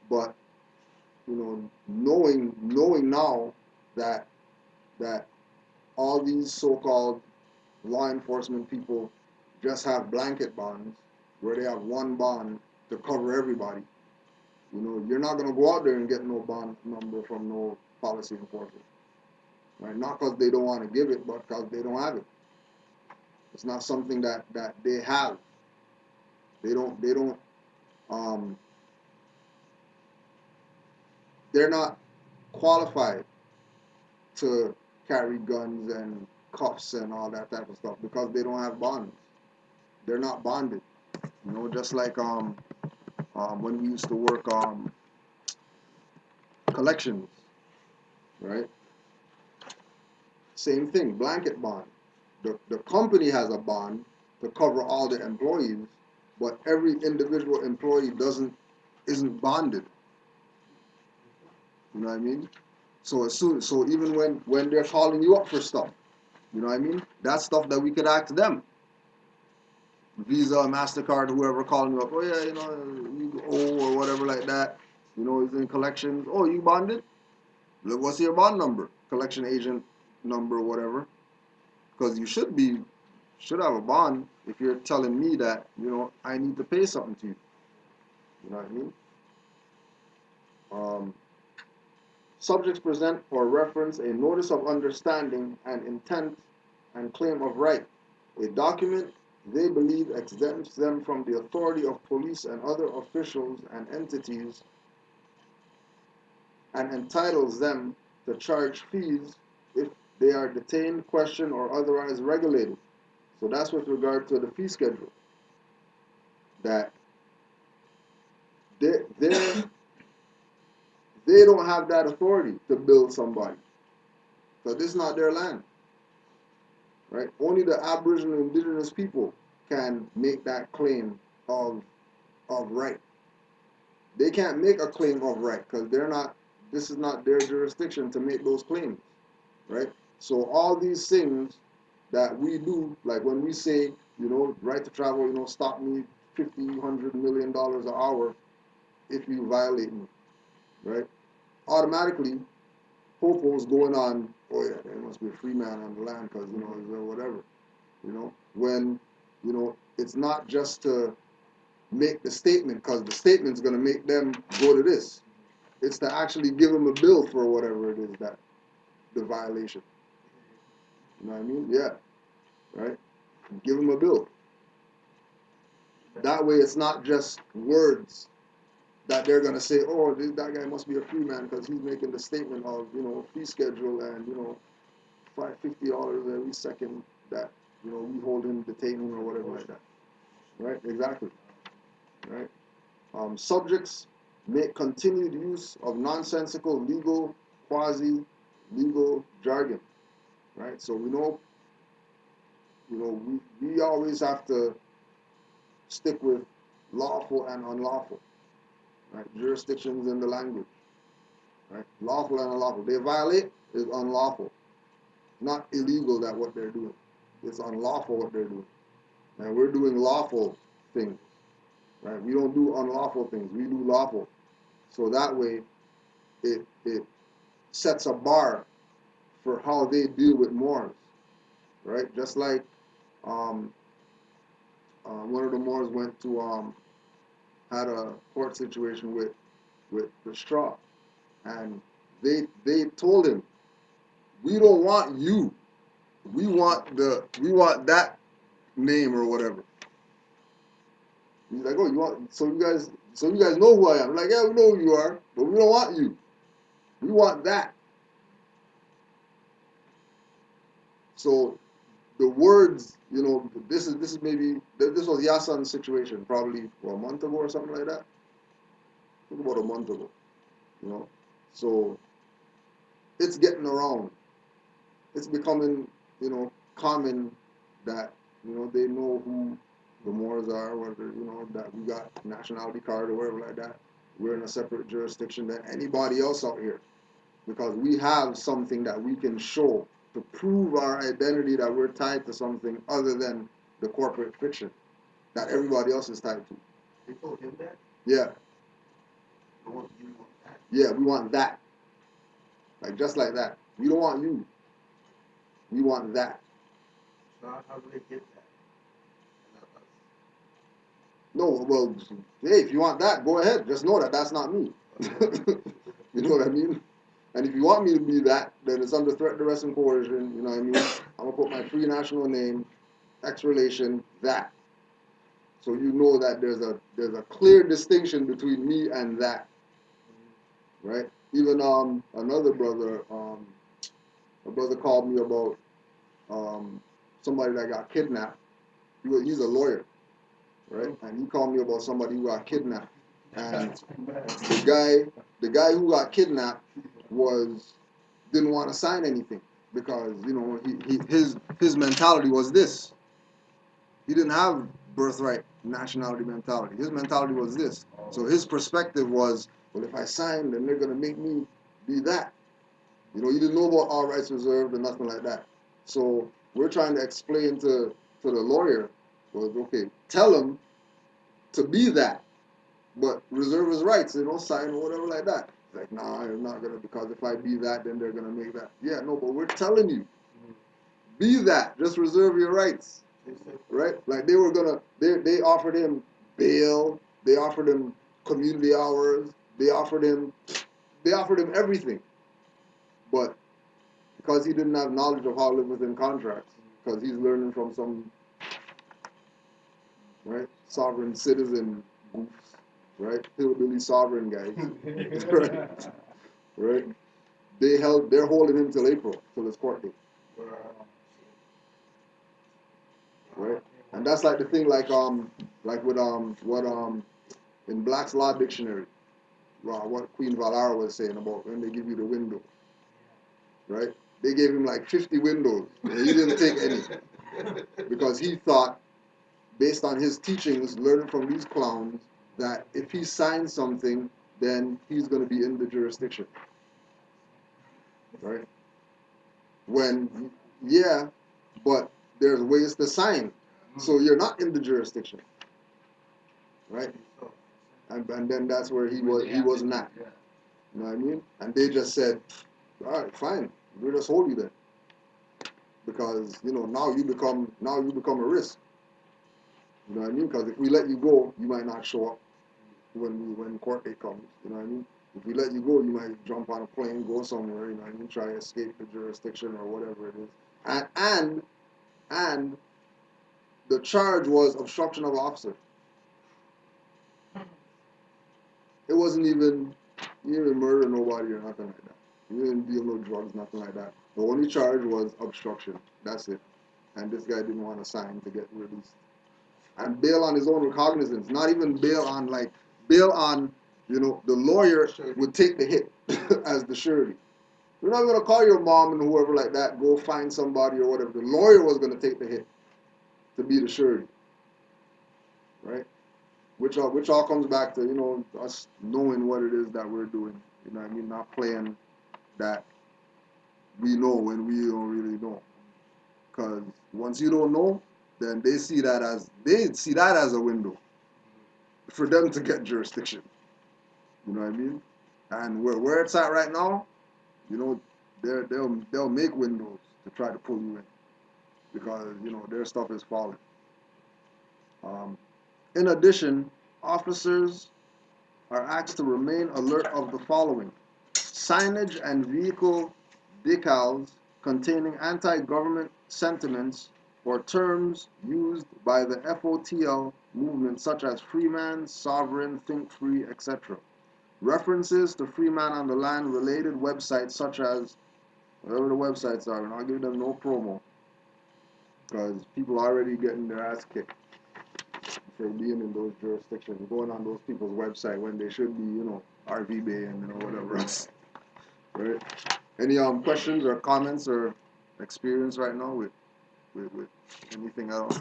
but knowing now that all these so-called law enforcement people just have blanket bonds where they have one bond to cover everybody. You're not going to go out there and get no bond number from no policy enforcement. Right? Not because they don't want to give it, but because they don't have it. It's not something that they have. Um, they're not qualified to carry guns and cuffs and all that type of stuff because they don't have bonds. They're not bonded. Just like when we used to work collections, right? Same thing, blanket bond. The company has a bond to cover all the employees, but every individual employee isn't bonded. You know what I mean? So even when they're calling you up for stuff, you know what I mean? That's stuff that we could ask them. Visa, MasterCard, whoever calling you up, oh yeah, you owe or whatever like that. He's in collections. Oh, you bonded? Look, what's your bond number? Collection agent number, whatever. Because you should have a bond if you're telling me that, I need to pay something to you. You know what I mean? Subjects present or reference a notice of understanding and intent and claim of right. A document they believe exempts them from the authority of police and other officials and entities and entitles them to charge fees if they are detained, questioned, or otherwise regulated. So that's with regard to the fee schedule. That they they they don't have that authority to build somebody. So this is not their land, right? Only the Aboriginal indigenous people can make that claim of right. They can't make a claim of right because they're not. This is not their jurisdiction to make those claims, right? So all these things that we do, like when we say, right to travel, stop me $50, $100 million an hour if you violate me, right? Automatically, Popo's going on, oh yeah, there must be a free man on the land because, whatever, when, it's not just to make the statement because the statement's going to make them go to this. It's to actually give them a bill for whatever it is that the violation. You know what I mean? Yeah, right? Give them a bill. That way it's not just words that they're going to say, oh, that guy must be a free man because he's making the statement of, fee schedule and, $50 every second that, we hold him, detain him or whatever like that. Right? Exactly. Right? Subjects make continued use of nonsensical legal, quasi-legal jargon. Right? So we always have to stick with lawful and unlawful. Right? Jurisdictions in the language. Right? Lawful and unlawful. They violate is unlawful. Not illegal that what they're doing. It's unlawful what they're doing. And we're doing lawful things. Right? We don't do unlawful things. We do lawful. So that way it sets a bar for how they deal with Moors. Right? Just like one of the Moors went to had a court situation with the straw. And they told him, we don't want you. We want that name or whatever. He's like, oh, you want so you guys know who I am. I'm like, yeah, we know who you are, but we don't want you. We want that. So the words, this is maybe this was Yasan's situation probably a month ago or something like that. I think about a month ago. So it's getting around. It's becoming, common that, they know who the Moors are, whether, that we got nationality card or whatever like that. We're in a separate jurisdiction than anybody else out here because we have something that we can show to prove our identity that we're tied to something other than the corporate fiction that everybody else is tied to. They told him that? Yeah. You want that? Yeah, we want that. Like, just like that. We don't want you. We want that. So how do they get that? No, well, hey, if you want that, go ahead. Just know that that's not me. You know what I mean? And if you want me to be that, then it's under threat, duress, and coercion. You know what I mean? I'm gonna put my free national name, X relation, that. So you know that there's a clear distinction between me and that, right? Even another brother, a brother called me about somebody that got kidnapped. He's a lawyer, right? And he called me about somebody who got kidnapped. And the guy who got kidnapped didn't want to sign anything because his mentality was this. He didn't have birthright nationality mentality. His mentality was this. So his perspective was, well, if I sign, then they're gonna make me be that. He didn't know about all rights reserved and nothing like that. So we're trying to explain to the lawyer, well, okay, tell him to be that, but reserve his rights, sign or whatever like that. Like, nah, I'm not gonna, because if I be that, then they're gonna make that. Yeah, no, but we're telling you, be that. Just reserve your rights, right? Like they offered him bail, they offered him community hours, they offered him everything, but because he didn't have knowledge of how to live within contracts, because he's learning from some, right, sovereign citizen goofs, right, hillbilly sovereign guys, right, right. They're holding him till April, till his court date. right? And that's like the thing, like with what in Black's Law Dictionary, what Queen Valara was saying about when they give you the window, right? They gave him like 50 windows, and he didn't take any because he thought, based on his teachings, learning from these clowns, that if he signs something, then he's going to be in the jurisdiction, right? When, yeah, but there's ways to sign, so you're not in the jurisdiction, right? And then that's where he was not. You know what I mean? And they just said, all right, fine, we'll just hold you there because now you become a risk. You know what I mean? Because if we let you go, you might not show up when court date comes. You know what I mean? If we let you go, you might jump on a plane, go somewhere. You know what I mean? Try to escape the jurisdiction or whatever it is. And the charge was obstruction of officer. It wasn't even you didn't murder nobody or nothing like that. You didn't deal no drugs, nothing like that. The only charge was obstruction. That's it. And this guy didn't want to sign to get released. And bail on his own recognizance. Not even bail on, the lawyer would take the hit as the surety. You're not gonna call your mom and whoever like that, go find somebody or whatever. The lawyer was gonna take the hit to be the surety. Right? Which all comes back to, us knowing what it is that we're doing. You know what I mean? Not playing that we know when we don't really know. Because once you don't know, then they see that as a window for them to get jurisdiction. You know what I mean? And where it's at right now, they'll make windows to try to pull you in because their stuff is falling. Um, in addition, officers are asked to remain alert of the following: signage and vehicle decals containing anti-government sentiments or terms used by the FOTL movement such as free man, sovereign, think free, etc. References to free man on the land related websites such as whatever the websites are, and I'll give them no promo because people are already getting their ass kicked for being in those jurisdictions, going on those people's website when they should be, RV Bay and whatever else. Right? Any questions or comments or experience right now with anything else?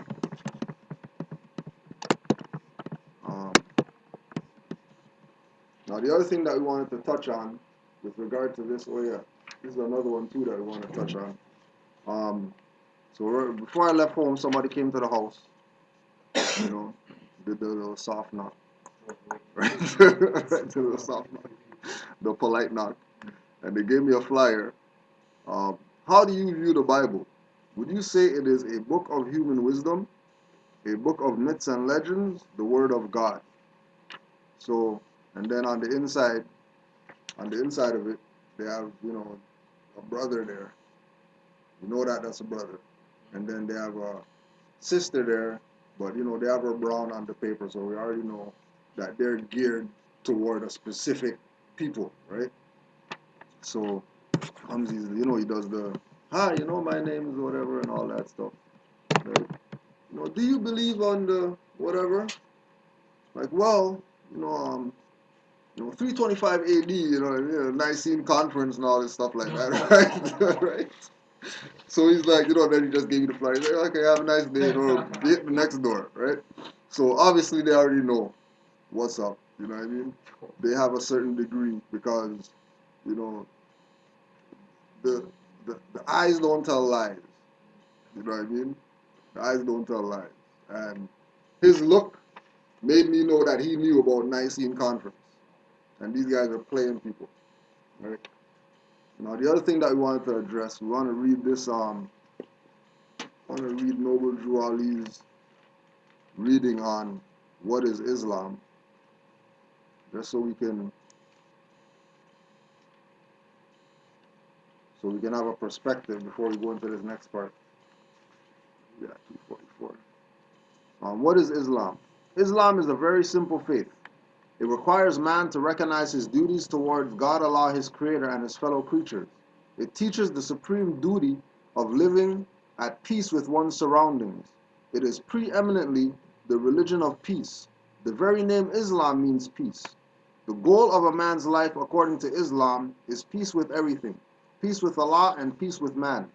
Um, Now the other thing that we wanted to touch on with regard to this, this is another one too that we want to touch on. So before I left home, somebody came to the house, did the little soft knock, right? Did the little soft knock, the polite knock, and they gave me a flyer. How do you view the Bible? Would you say it is a book of human wisdom, a book of myths and legends, the word of God? So, and then on the inside of it, they have, a brother there. You know that's a brother. And then they have a sister there, but they have her brown on the paper, so we already know that they're geared toward a specific people, right? So Hamzi's, he does the hi, my name is whatever and all that stuff. Right? Do you believe on the whatever? Like, well, 325 AD, Nicene Conference and all this stuff like that, right? Right? So he's like, then he just gave you the flyer. He's like, okay, have a nice day, hit the next door, right? So obviously they already know what's up, you know what I mean? They have a certain degree because, you know, the eyes don't tell lies, you know what I mean? The eyes don't tell lies. And his look made me know that he knew about Nicene Conference. And these guys are playing people, right? Now the other thing that we wanted to address, we want to read this, I want to read Noble Drew Ali's reading on what is Islam, just so we can have a perspective before we go into this next part. Yeah, 244. What is Islam? Islam is a very simple faith. It requires man to recognize his duties towards God Allah, his creator, and his fellow creatures. It teaches the supreme duty of living at peace with one's surroundings. It is preeminently the religion of peace. The very name Islam means peace. The goal of a man's life, according to Islam, is peace with everything, peace with Allah and peace with man.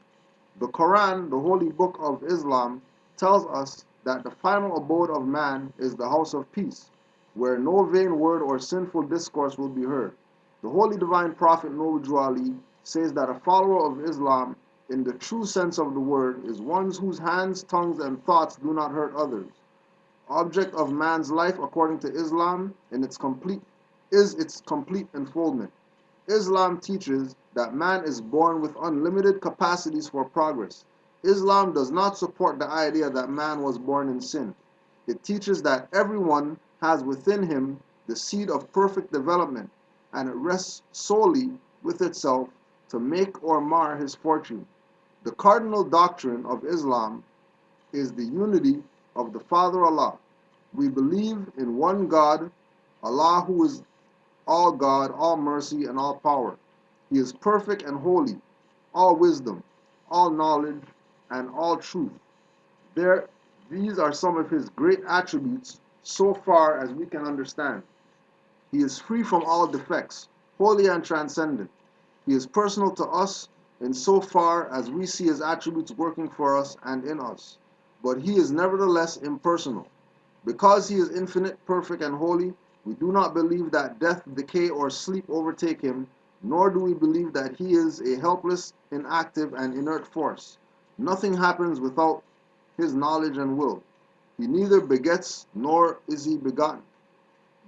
The Quran, the holy book of Islam, tells us that the final abode of man is the house of peace, where no vain word or sinful discourse will be heard. The holy divine prophet Noor Ali says that a follower of Islam, in the true sense of the word, is one whose hands, tongues, and thoughts do not hurt others. Object of man's life, according to Islam, is its complete unfoldment. Islam teaches that man is born with unlimited capacities for progress. Islam does not support the idea that man was born in sin. It teaches that everyone has within him the seed of perfect development, and it rests solely with itself to make or mar his fortune. The cardinal doctrine of Islam is the unity of the Father Allah. We believe in one God, Allah, who is all God, all mercy, and all power. He is perfect and holy, all wisdom, all knowledge, and all truth. There, these are some of his great attributes so far as we can understand. He is free from all defects, holy and transcendent. He is personal to us in so far as we see his attributes working for us and in us. But he is nevertheless impersonal. Because he is infinite, perfect, and holy, we do not believe that death, decay, or sleep overtake him, nor do we believe that he is a helpless, inactive, and inert force. Nothing happens without his knowledge and will. He neither begets nor is he begotten,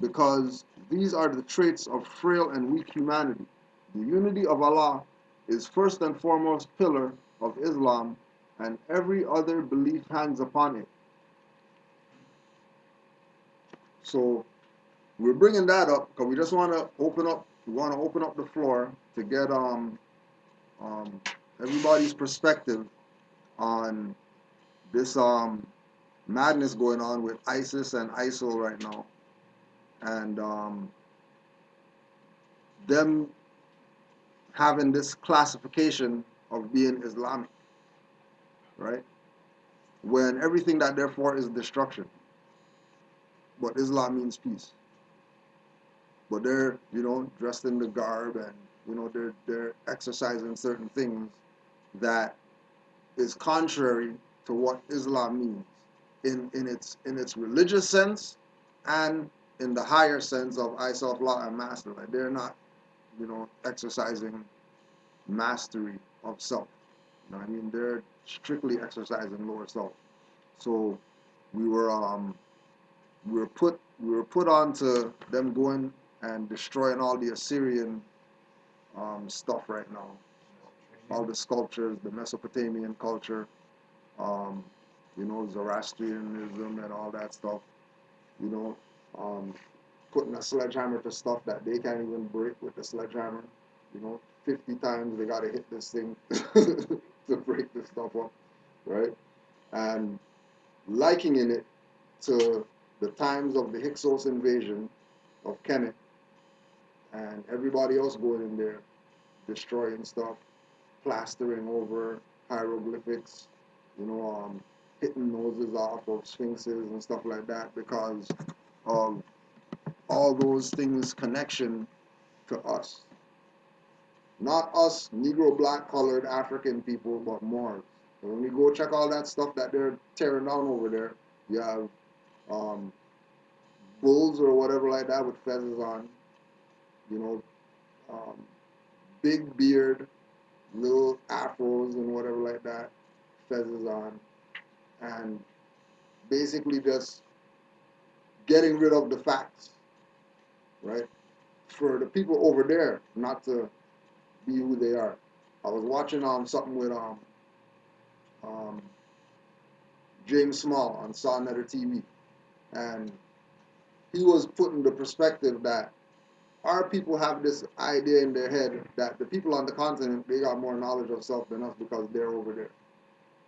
because these are the traits of frail and weak humanity. The unity of Allah is first and foremost pillar of Islam, and every other belief hangs upon it. So we're bringing that up because we just want to open up. We want to open up the floor to get um, everybody's perspective on this madness going on with ISIS and ISIL right now, and them having this classification of being Islamic, right? When everything that they're for is destruction, but Islam means peace. But they're, dressed in the garb, and they're exercising certain things that is contrary to what Islam means in its religious sense, and in the higher sense of I self law and master. Like they're not, exercising mastery of self. You know what I mean? They're strictly exercising lower self. So we were put onto them going and destroying all the Assyrian stuff right now. All the sculptures, the Mesopotamian culture, um, Zoroastrianism and all that stuff. You know, um, putting a sledgehammer to stuff that they can't even break with the sledgehammer. 50 times they gotta hit this thing to break this stuff up, right? And likening it to the times of the Hyksos invasion of Kemet, and everybody else going in there destroying stuff, plastering over hieroglyphics, hitting noses off of sphinxes and stuff like that because of all those things connection to us. Not us, Negro, black, colored, African people, but Moors. So when we go check all that stuff that they're tearing down over there, you have um, bulls or whatever like that with feathers on, you know, um, big beard, little afros and whatever like that, feathers on, and basically just getting rid of the facts, right? For the people over there not to be who they are. I was watching something with um, James Small on Saw Netter TV, and he was putting the perspective that our people have this idea in their head that the people on the continent, they got more knowledge of self than us because they're over there.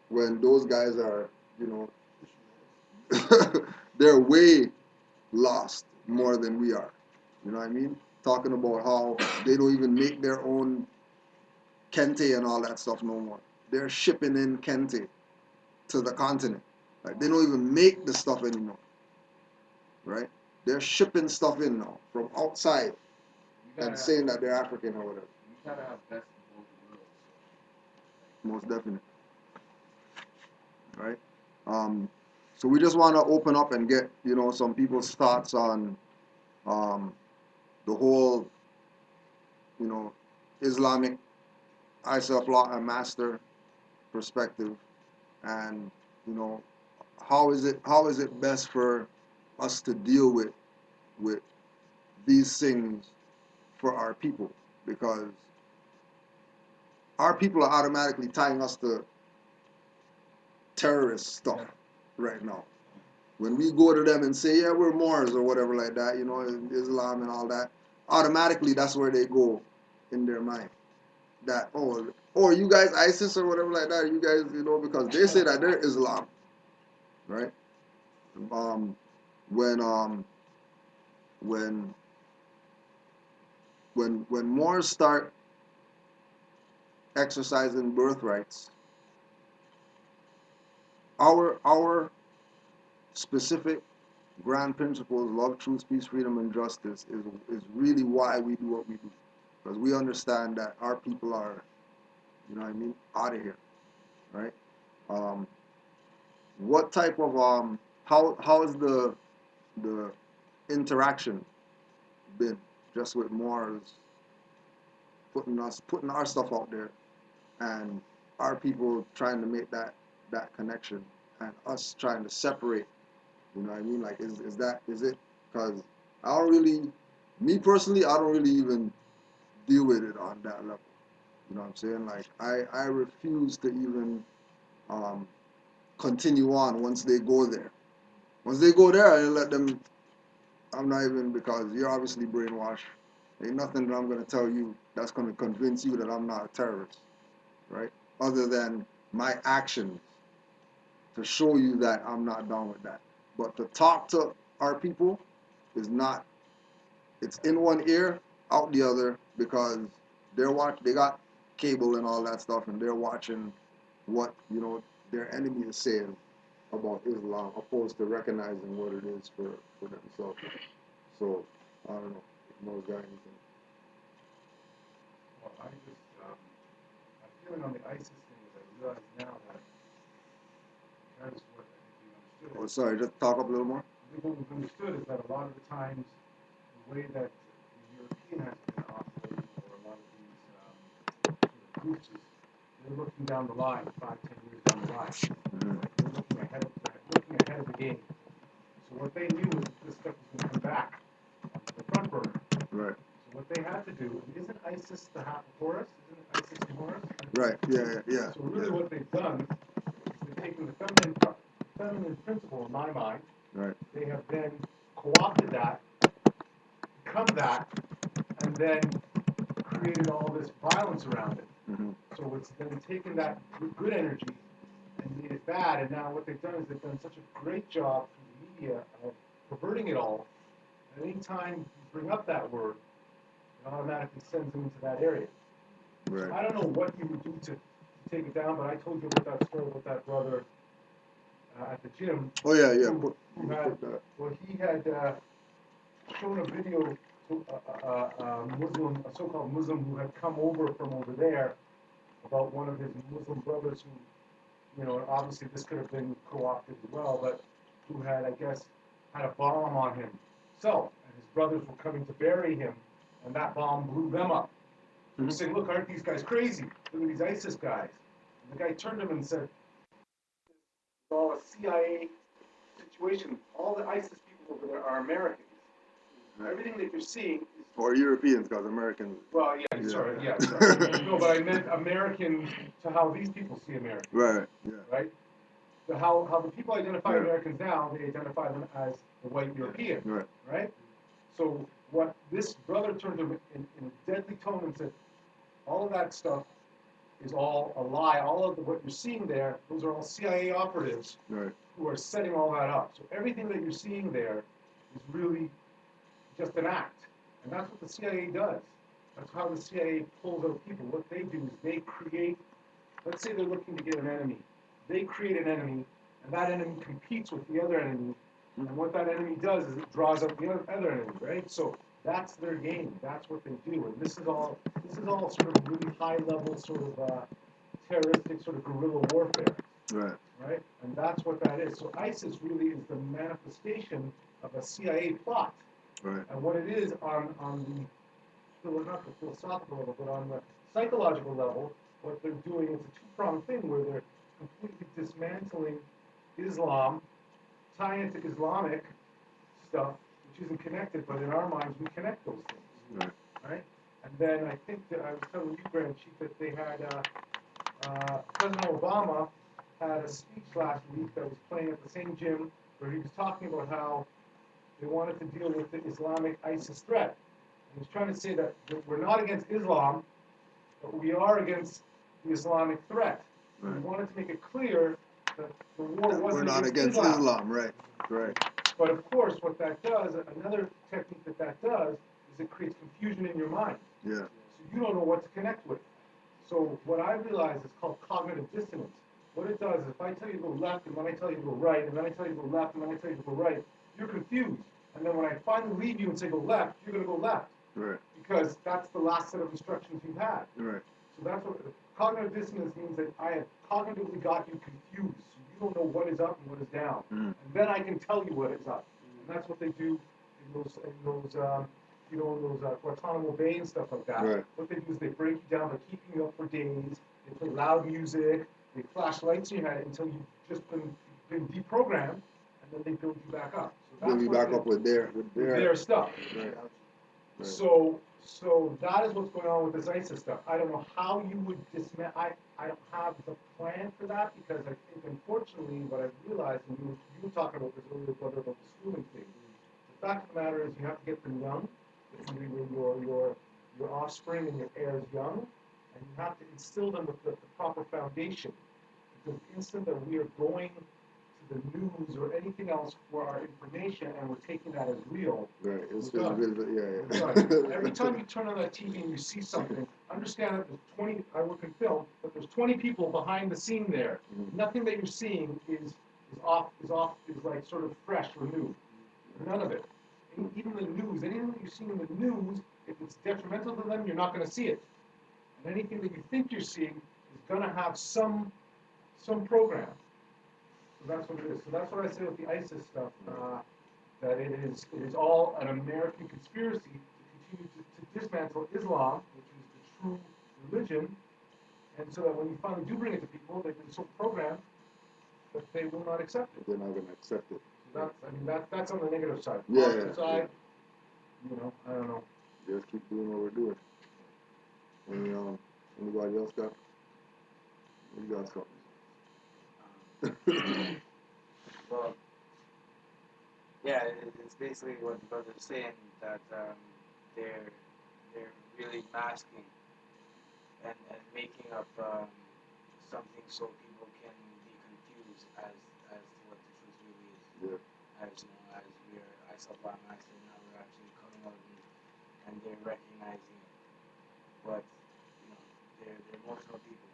When those guys are, they're way lost more than we are. You know what I mean? Talking about how they don't even make their own kente and all that stuff no more. they're shipping in kente to the continent. Like they don't even make the stuff anymore, right? They're shipping stuff in now from outside and saying that they're African or whatever. You kind of have best of both worlds. Most definitely, right? So we just want to open up and get some people's thoughts on the whole Islamic Isa master perspective, and how is it best for us to deal with these things for our people, because our people are automatically tying us to terrorist stuff right now. When we go to them and say, yeah, we're Moors or whatever like that, Islam and all that, automatically that's where they go in their mind. That, oh, you guys ISIS or whatever like that, you guys, because they say that they're Islam, right? Um, when when when Moors start exercising birthrights, our specific grand principles, love, truth, peace, freedom, and justice, is really why we do what we do, because we understand that our people are, out of here, right? What type of how is the interaction been just with Moors putting our stuff out there, and our people trying to make that connection, and us trying to separate? Like, is it? Because I don't really, me personally, I don't really even deal with it on that level. You know what I'm saying? Like, I refuse to even continue on once they go there. Once they go there, I let them. I'm not even, because you're obviously brainwashed. Ain't nothing that I'm gonna tell you that's gonna convince you that I'm not a terrorist, right? Other than my actions to show you that I'm not down with that. But to talk to our people is not. It's in one ear, out the other, because they got cable and all that stuff, and they're watching what their enemy is saying about Islam, opposed to recognizing what it is for themselves. So I don't know if Mo's got anything. Well, my feeling on the ISIS thing is I realize now that is what I think we understood. Oh, sorry, just talk up a little more. I think what we've understood is that a lot of the times, the way that the European has been operating, or a lot of these sort of groups, is they're looking down the line, 5-10 years down the line. Like they're looking ahead of the game. So what they knew was that this stuff was going to come back onto the front burner. Right. So what they had to do, and isn't ISIS the half of Horus? Isn't ISIS Horus? Right. Yeah. So really what they've done is they've taken the feminine principle in my mind. Right. They have then co-opted that, become that, and then created all this violence around it. Mm-hmm. So it's then taken that good energy and made it bad. And now what they've done is they've done such a great job through the media of perverting it all. And anytime you bring up that word, it automatically sends them into that area. Right. So I don't know what you would do to take it down, but I told you about that story about that brother at the gym. Oh yeah. He had shown a video to a so-called Muslim who had come over from over there, about one of his Muslim brothers who, obviously this could have been co-opted as well, but who had, I guess, had a bomb on himself, and his brothers were coming to bury him, and that bomb blew them up. They were saying, look, aren't these guys crazy? Look at these ISIS guys. And the guy turned to him and said, it's all a CIA situation. All the ISIS people over there are Americans. Everything that you're seeing is... Or Europeans, because Americans. Well, sorry. No, but I meant American to how these people see Americans. Right, yeah. Right? So how the people identify Americans now, they identify them as the white European. Right? So what this brother turned to him in a deadly tone and said, all of that stuff is all a lie. All of what you're seeing there, those are all CIA operatives who are setting all that up. So everything that you're seeing there is really just an act. And that's what the CIA does. That's how the CIA pulls out people. What they do is they create let's say they're looking to get an enemy. They create an enemy, and that enemy competes with the other enemy. And what that enemy does is it draws up the other enemy, right? So that's their game. That's what they do. And this is all sort of really high level sort of terroristic sort of guerrilla warfare, Right. right? And that's what that is. So ISIS really is the manifestation of a CIA plot. Right. And what it is not the philosophical level, but on the psychological level, what they're doing is a two-pronged thing where they're completely dismantling Islam, tying it to Islamic stuff, which isn't connected, but in our minds we connect those things, Right. right? And then I think that I was telling you, Grand Chief, that they had President Obama had a speech last week that was playing at the same gym where he was talking about how they wanted to deal with the Islamic ISIS threat. And he's trying to say that we're not against Islam, but we are against the Islamic threat. Right. He wanted to make it clear that the war wasn't We're not against Islam. Right. Right. But of course, what that does, another technique that does, is it creates confusion in your mind. Yeah. So you don't know what to connect with. So what I realized is called cognitive dissonance. What it does is if I tell you to go left, and then I tell you to go right, and then I tell you to go left, and then I tell you to go right, you're confused. And then when I finally leave you and say go left, you're going to go left. Right. Because that's the last set of instructions you've had. Right. So that's what cognitive dissonance means, that I have cognitively got you confused. So you don't know what is up and what is down. Mm. And then I can tell you what is up. And that's what they do in those in those Guantanamo Bay and stuff like that. Right. What they do is they break you down by keeping you up for days. They play loud music. They flash lights in your head until you've just been deprogrammed, and then they build you back up. So that's Build you what back up with their stuff. Right. Right. So that is what's going on with this ISIS stuff. I don't know how you would dismantle. I don't have the plan for that, because I think, unfortunately, what I've realized, and you were talking about this earlier, brother, about the schooling thing. The fact of the matter is, you have to get them young, your offspring and your heirs young, and you have to instill them with the proper foundation. Because the instant that we are going to the news or anything else for our information, and we're taking that as real. Right. It's we're done. yeah. Every time you turn on that TV and you see something, understand that there's 20. I work in film, but there's 20 people behind the scene there. Mhm. Nothing that you're seeing is like sort of fresh or new. None of it. Even the news, anything that you're seeing in the news, if it's detrimental to them, you're not going to see it. And anything that you think you're seeing is going to have some program. So that's what it is. So that's what I say with the ISIS stuff. That it is all an American conspiracy to continue to dismantle Islam, which is the true religion, and so that when you finally do bring it to people, they've been so programmed that they will not accept it. They're not going to accept it. So that's on the negative side. Yeah, Positive side, I don't know. Just keep doing what we're doing. Anybody else got? You got something? Well, yeah, it's basically what the brother's saying, that they're really masking and making up something so people can be confused as to what the truth really is. Yeah. As I saw by myself, now we're actually coming out and they're recognizing it. But they're emotional people.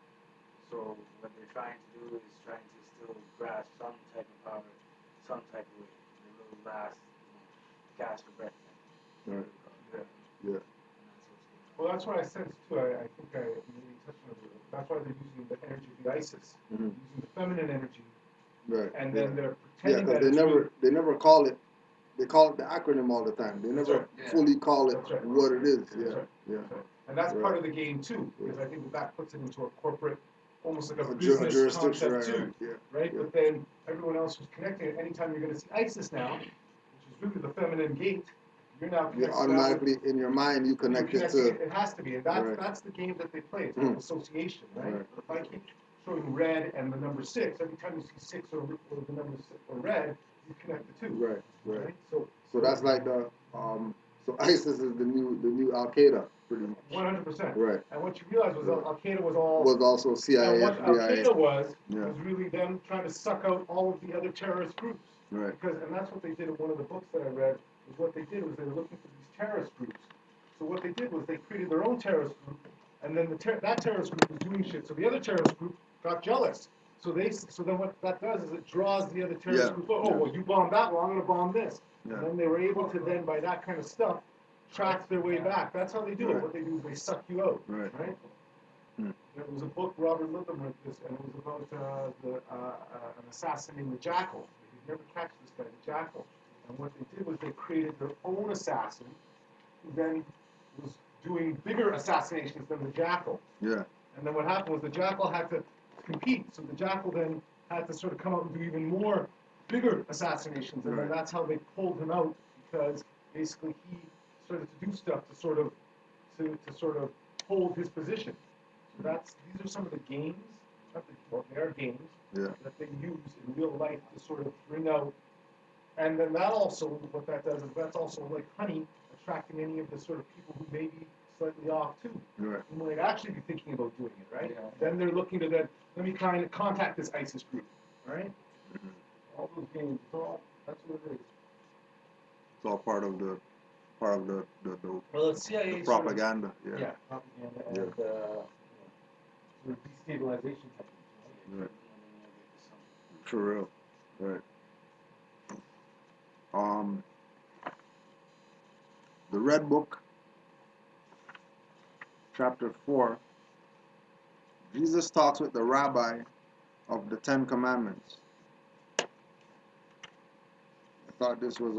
So what they're trying to do is trying to still grasp some type of power, some type of way, the little last gasp of breath. Right. Yeah. Yeah. Well, that's what I sense too. I think I maybe touched on it. That's why they're using the energy of the ISIS, Mhm. using the feminine energy, Right. and then they're Yeah, pretending because that they never call it. They call it the acronym all the time. They never right. fully call it That's right. what it is. That's Yeah. right. Yeah. And that's Right. part of the game too, because I think that puts it into a corporate, almost like a A business jurisdiction, concept right, too, yeah. right? Yeah. But then everyone else who's connecting it, anytime you're going to see ISIS now, which is really the feminine gate, you're now You connected automatically in your mind you connect it to. it has to be, and that's the game that they play. It's called association, right? Right. If I keep showing red and the number 6, every time you see 6 or the number 6 or red, you connect the two. Right. Right. So that's like the so ISIS is the new Al Qaeda, pretty much. 100%. Right. And what you realize was Right. Al Qaeda was all. Was also CIA, And what Al FBI. Qaeda was Yeah. really them trying to suck out all of the other terrorist groups. Right. And that's what they did in one of the books that I read. Was what they did was they were looking for these terrorist groups. So what they did was they created their own terrorist group, And then that terrorist group was doing shit. So the other terrorist group got jealous. So then what that does is it draws the other terrorist Yeah, group. Oh, yeah. well, you bombed that, well, I'm going to bomb this. Yeah. And then they were able to then, by that kind of stuff, track their way back. That's how they do it. Right. What they do is they suck you out. Right. Hmm. There was a book, Robert Lytham wrote this, and it was about an assassin named the Jackal. You'd never catch this guy, the Jackal. And what they did was they created their own assassin, who then was doing bigger assassinations than the Jackal. Yeah. And then what happened was the Jackal had to compete. So the Jackal then had to sort of come out and do even more bigger assassinations. And then Right. that's how they pulled him out, because basically he started to do stuff to sort of hold his position. So these are some of the games, they are games, Yeah. that they use in real life to sort of bring out. And then that also, what that does is that's also like honey, attracting any of the sort of people who may be slightly off too. Right. Who might actually be thinking about doing it, right? Yeah. Then they're looking to let me kind of contact this ISIS group, right? All those games, that's what it is. It's all part of the Well, it's CIA the propaganda. Yeah. Yeah, propaganda and Yeah. sort of destabilization techniques. Right. For real. Right. The Red Book, chapter 4, Jesus talks with the rabbi of the Ten Commandments. I thought this was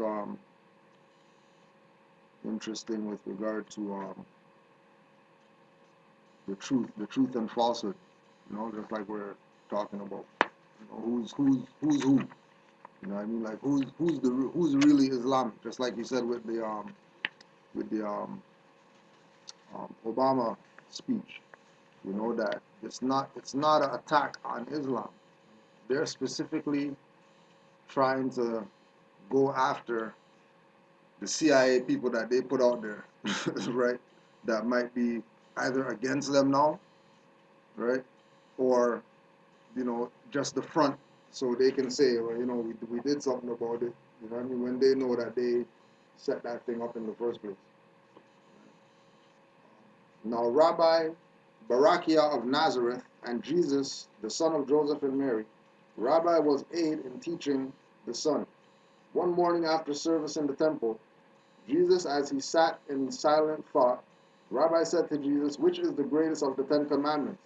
interesting with regard to the truth and falsehood. You know, just like we're talking about, you know, who's who. You know what I mean? Like who's really Islamic? Just like you said with the Obama speech. You know that it's not an attack on Islam. They're specifically trying to go after the CIA people that they put out there, right? That might be either against them now, right? Or, you know, just the front, so they can say, well, you know, we did something about it. You know what I mean? When they know that they set that thing up in the first place. Now, Rabbi Barakiah of Nazareth and Jesus, the son of Joseph and Mary, Rabbi was aid in teaching the son. One morning after service in the temple, Jesus, as he sat in silent thought, Rabbi said to Jesus, which is the greatest of the Ten Commandments?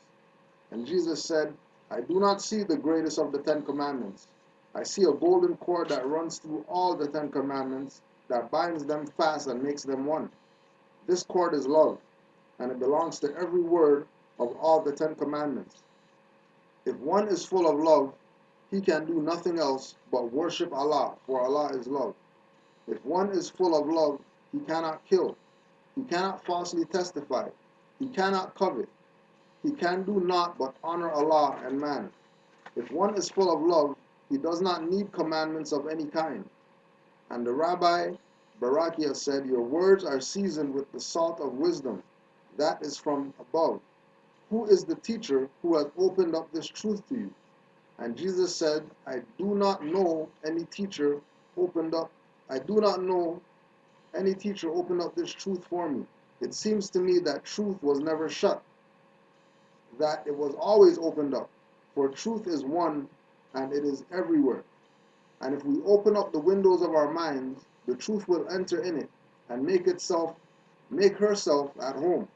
And Jesus said, I do not see the greatest of the Ten Commandments. I see a golden cord that runs through all the Ten Commandments, that binds them fast and makes them one. This cord is love, and it belongs to every word of all the Ten Commandments. If one is full of love, he can do nothing else but worship Allah, for Allah is love. If one is full of love, he cannot kill. He cannot falsely testify. He cannot covet. He can do naught but honor Allah and man. If one is full of love, he does not need commandments of any kind. And the Rabbi Barakiah said, your words are seasoned with the salt of wisdom. That is from above. Who is the teacher who has opened up this truth to you? And Jesus said, I do not know any teacher opened up this truth for me. It seems to me that truth was never shut, that it was always opened up. For truth is one, and it is everywhere. And if we open up the windows of our minds, the truth will enter in it and make herself at home.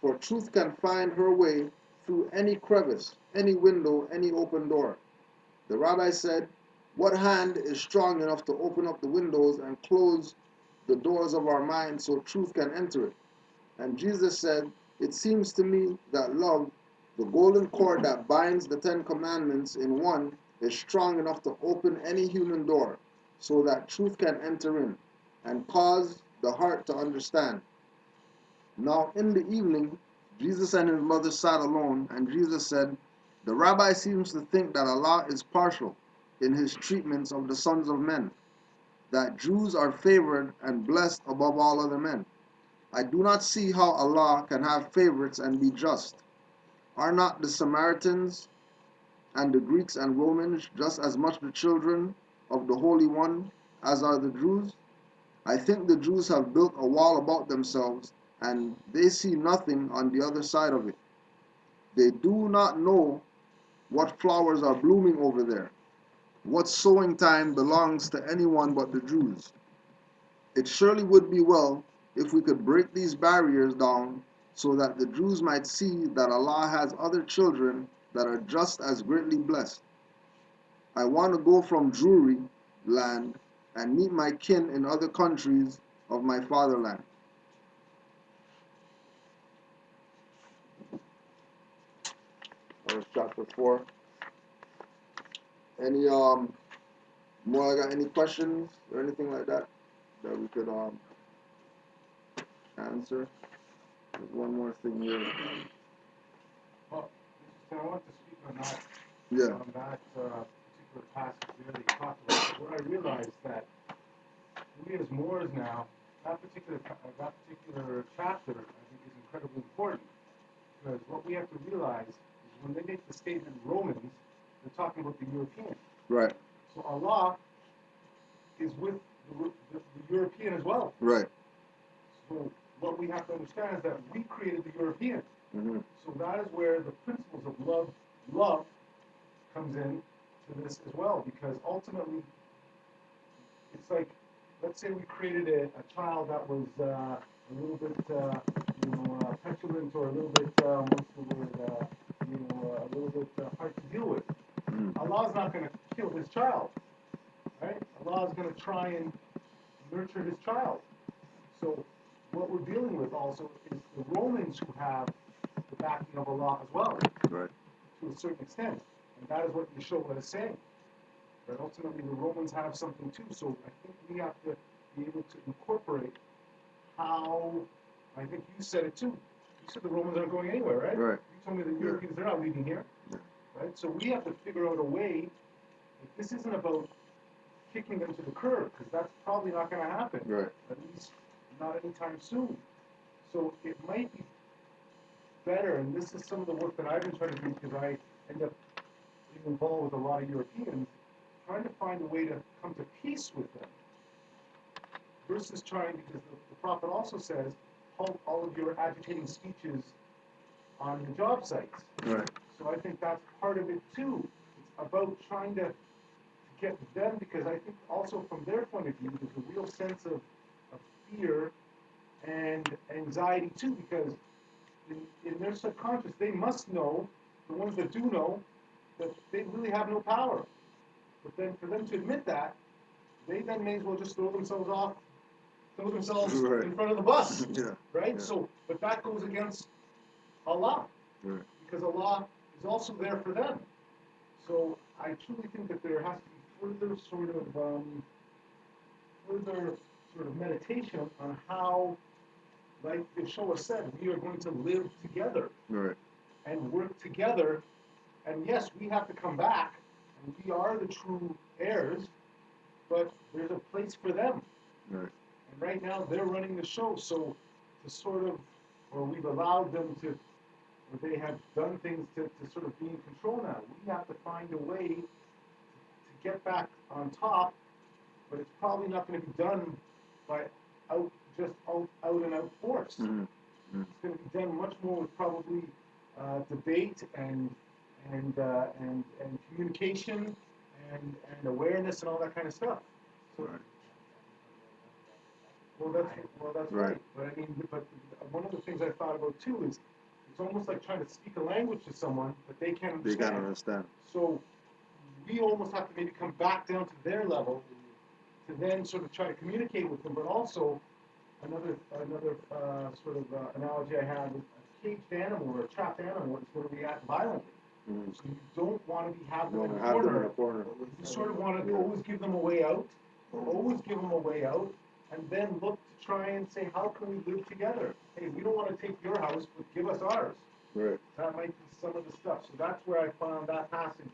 For truth can find her way through any crevice, any window, any open door. The rabbi said, what hand is strong enough to open up the windows and close the doors of our minds so truth can enter it? And Jesus said, it seems to me that love, the golden cord that binds the Ten Commandments in one, is strong enough to open any human door so that truth can enter in and cause the heart to understand. Now in the evening, Jesus and his mother sat alone, and Jesus said, the rabbi seems to think that Allah is partial in his treatments of the sons of men, that Jews are favored and blessed above all other men. I do not see how Allah can have favorites and be just. Are not the Samaritans and the Greeks and Romans just as much the children of the Holy One as are the Jews? I think the Jews have built a wall about themselves and they see nothing on the other side of it. They do not know what flowers are blooming over there. What sowing time belongs to anyone but the Jews. It surely would be well if we could break these barriers down so that the Jews might see that Allah has other children that are just as greatly blessed. I want to go from Jewry land and meet my kin in other countries of my fatherland. That was chapter 4. Any more? I got any questions or anything like that we could answer? There's one more thing here. Well, I want to speak on that, Yeah. particular passage there that you talked about. Where I realized that we as Moors now, that particular chapter, I think, is incredibly important. Because what we have to realize is when they make the statement Romans, they're talking about the European. Right. So Allah is with the European as well. Right. So what we have to understand is that we created the European. Mm-hmm. So that is where the principles of love comes in to this as well. Because ultimately, it's like, let's say we created a child that was a little bit, petulant or a little bit, a little bit hard to deal with. Mm-hmm. Allah's not going to kill his child, right? Allah is going to try and nurture his child. So what we're dealing with also is the Romans who have the backing of Allah as well, Right. to a certain extent. And that is what Yeshua is saying. But ultimately the Romans have something too. So I think we have to be able to incorporate how, I think you said it too. You said the Romans aren't going anywhere, right? Right. You told me the Europeans, they're not leaving here. Yeah. Right? So we have to figure out a way, like, this isn't about kicking them to the curb, because that's probably not going to happen. Right. At least not anytime soon. So it might be better, and this is some of the work that I've been trying to do, because I end up being involved with a lot of Europeans, trying to find a way to come to peace with them, versus trying, because the Prophet also says, halt all of your agitating speeches on your job sites. Right. So I think that's part of it too. It's about trying to get them, because I think also from their point of view, there's a real sense of fear and anxiety too, because in their subconscious, they must know, the ones that do know, that they really have no power. But then for them to admit that, they then may as well just throw themselves Right. in front of the bus. Yeah. Right? Yeah. So, but that goes against Allah, Right. because Allah is also there for them. So I truly think that there has to be further sort of meditation on how, like Yeshua said, we are going to live together Right. and work together. And yes, we have to come back, and we are the true heirs, but there's a place for them. Right. And right now, they're running the show. So to sort of, or we've allowed them to, or they have done things to sort of be in control now. We have to find a way to get back on top, but it's probably not going to be done by out and out force. Mm-hmm. Mm-hmm. It's going to be done much more with probably debate and communication and awareness and all that kind of stuff. So, Right. That's right. But I mean, but one of the things I thought about too is it's almost like trying to speak a language to someone that they can't understand. They can't understand. So we almost have to maybe come back down to their level to then sort of try to communicate with them. But also another analogy I had with a caged animal or a trapped animal is going to react violently. Mm-hmm. So you don't want to be having them in a Have them in corner. a corner. You sort of want to always give them a way out, and then look to try and say, how can we live together? Hey, we don't want to take your house, but give us ours. Right. That might be some of the stuff. So that's where I found that passage.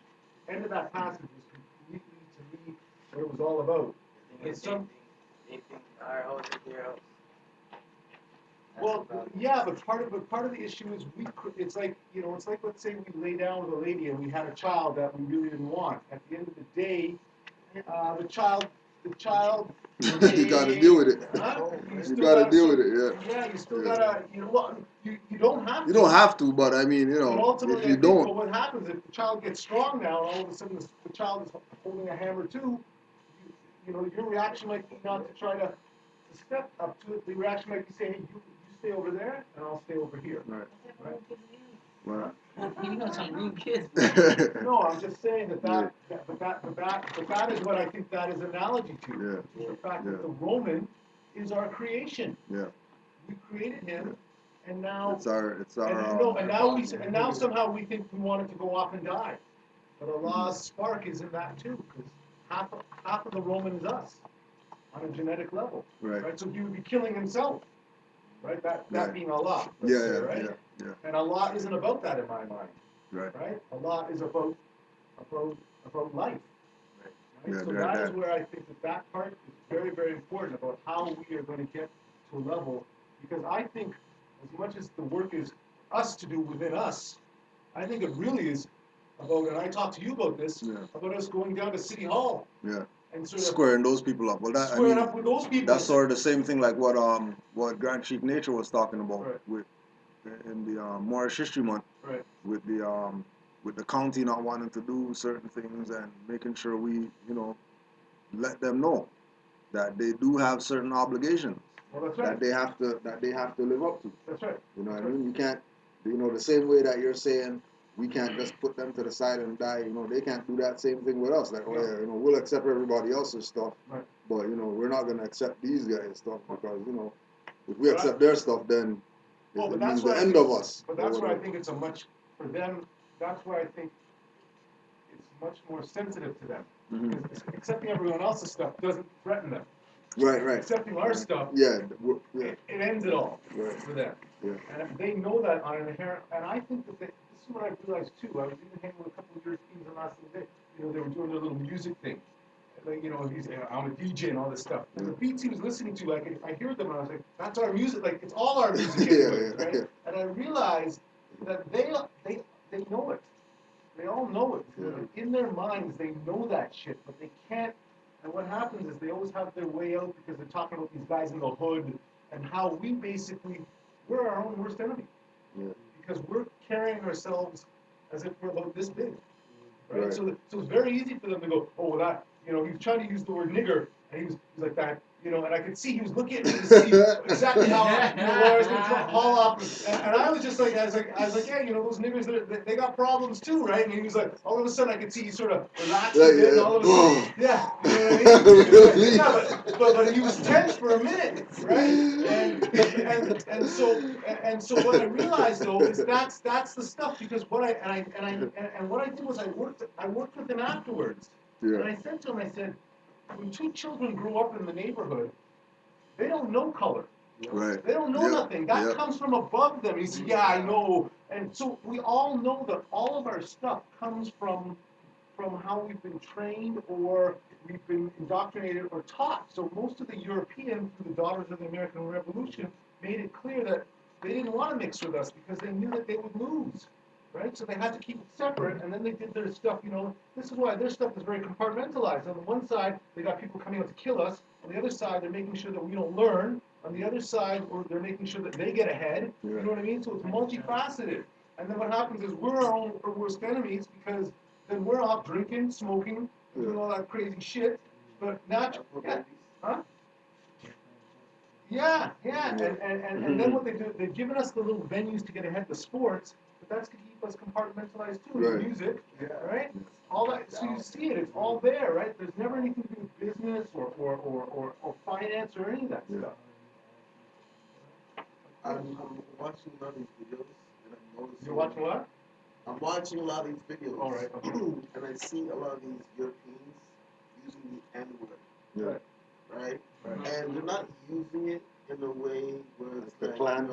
The end of that passage was completely, to me, what it was all about. They think our house is their house. Well, yeah, but part of the issue is it's like, let's say we lay down with a lady and we had a child that we really didn't want. At the end of the day, the child the child. You gotta deal with it. Huh? You still gotta deal so- with it, yeah. Yeah, you still Yeah. gotta, you know what, you don't have You to. don't have to, but I mean, you But know, ultimately, if you I think, well, don't, what happens if the child gets strong now, and all of a sudden the child is holding a hammer too, you know, your reaction might be not to try to step up to it. The reaction might be saying, hey, you stay over there, and I'll stay over here. right, Right? right. You know some rude kids. No, I'm just saying that Yeah. that is what I think that is analogy to. Yeah. The fact Yeah. that the Roman is our creation. Yeah. We created him, and now It's our, and now somehow we think we want it to go off and die. But Allah's spark is in that too, because half of the Roman is us on a genetic level. right. So he would be killing himself. Right? That Right. being Allah. Yeah, Let's say, yeah, right? yeah, yeah, And Allah isn't about that in my mind. right. Right? Allah is about life. Right? Yeah, So that- that is that- where I think that part is very, very important about how we are going to get to a level, because I think as much as the work is us to do within us, I think it really is about, and I talked to you about this, Yeah. about us going down to City Hall Yeah. and sort of Squaring those people up. Well, that, I squaring mean, up with those people. that's sort of the same thing like what Grand Chief Nature was talking about Right. with in the Moorish History Month Right. with the county not wanting to do certain things and making sure we, you know, let them know that they do have certain obligations Well, that's right. that they have to live up to. That's right. You know what I That's mean? You can't, you know, the same way that you're saying we can't just put them to the side and die. You know, they can't do that same thing with us. Like, oh yeah, you know, we'll accept everybody else's stuff, Right. but you know, we're not gonna accept these guys' stuff because you know, if we But accept their stuff, then Well, it but means that's the why I end think, of us. But or that's why I whatever. think it's a much, for them, that's why I think it's much more sensitive to them. Mhm. Because accepting everyone else's stuff doesn't threaten them. Right, right. Accepting our stuff, Yeah, yeah, it ends it all right. for them. Yeah. And they know that on an inherent, and I think that this is what I realized too. I was even hanging with a couple of Europeans the last day. You know, they were doing their little music thing. Like, you know, I'm a DJ and all this stuff. And the beats he was listening to, I hear them and I was like, that's our music. Like, it's all our music Yeah, anyways, yeah, right? yeah. And I realized that they know it. They all know it. Yeah. Like, in their minds, they know that shit, but they can't. And what happens is they always have their way out because they're talking about these guys in the hood and how we're our own worst enemy. Yeah. Because we're carrying ourselves as if we're about this big. Right? Right. So it's very easy for them to go, oh, well, that, you know, he was trying to use the word nigger, and he was like that, you know, and I could see he was looking at me to see exactly how, you know, where I was going to haul off, and I was just like, I was like, yeah, you know, those niggers, they got problems too, right? And he was like, all of a sudden I could see he sort of relaxed a bit, and all of a sudden, yeah, you know what I mean? Really? Yeah, but he was tense for a minute, right? And so what I realized though is that's the stuff, because what I what I did was I worked with him afterwards. Yeah. And I said to him, I said, when two children grow up in the neighborhood, they don't know color. Right. They don't know Yeah. nothing. That Yeah. comes from above them. He said, yeah, I know. And so we all know that all of our stuff comes from how we've been trained or we've been indoctrinated or taught. So most of the Europeans, through the Daughters of the American Revolution, made it clear that they didn't want to mix with us because they knew that they would lose. Right? So they had to keep it separate, and then they did their stuff, you know. This is why their stuff is very compartmentalized. On the one side, they got people coming out to kill us. On the other side, they're making sure that we don't learn. On the other side, they're making sure that they get ahead. Yeah. You know what I mean? So it's multifaceted. And then what happens is we're our own worst enemies because then we're off drinking, smoking, and doing all that crazy shit. But naturally, yeah, huh? Yeah. And then what they do, they've given us the little venues to get ahead, the sports, but that's to keep us compartmentalized too. Right. The music, right? All that, so you see it, it's all there, right? There's never anything to do with business or finance or any of that Yeah. stuff. I'm watching a lot of these videos, and I'm noticing. You're watching what? I'm watching a lot of these videos. All right, okay. And I see a lot of these Europeans using the N-word, Yeah. right? Right. And they're not using it in a way where it's The like, clan.